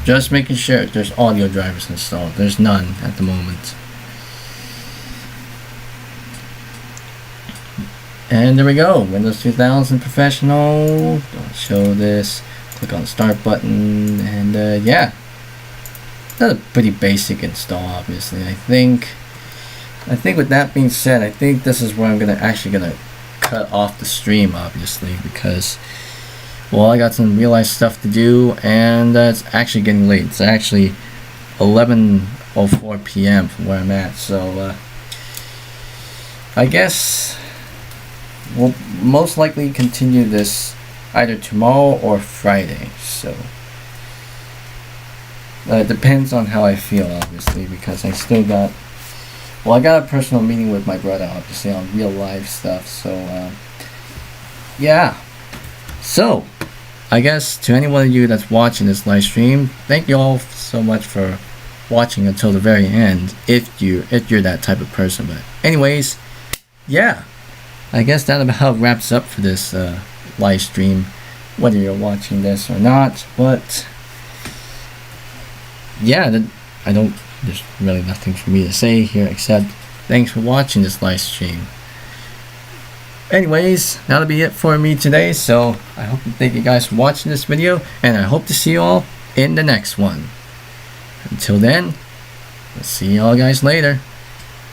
Just making sure there's audio drivers installed. There's none at the moment. And there we go, Windows 2000 Professional. Don't show this. Click on the Start button, and yeah, that's a pretty basic install, obviously. I think I think with that being said, I think this is where I'm actually gonna cut off the stream, obviously, because, well, I got some real life stuff to do, and it's actually getting late. It's actually 11:04 p.m. from where I'm at, so I guess we'll most likely continue this either tomorrow or Friday, so it depends on how I feel, obviously, because I still got, well, I got a personal meeting with my brother, obviously, on real life stuff, so yeah. So I guess to any one of you that's watching this live stream, thank you all so much for watching until the very end, if you're that type of person. But anyways, yeah, I guess that about wraps up for this live stream, whether you're watching this or not. But yeah, there's really nothing for me to say here except thanks for watching this live stream. Anyways, that'll be it for me today, so I hope and thank you guys for watching this video, and I hope to see you all in the next one. Until then, I'll see y'all guys later.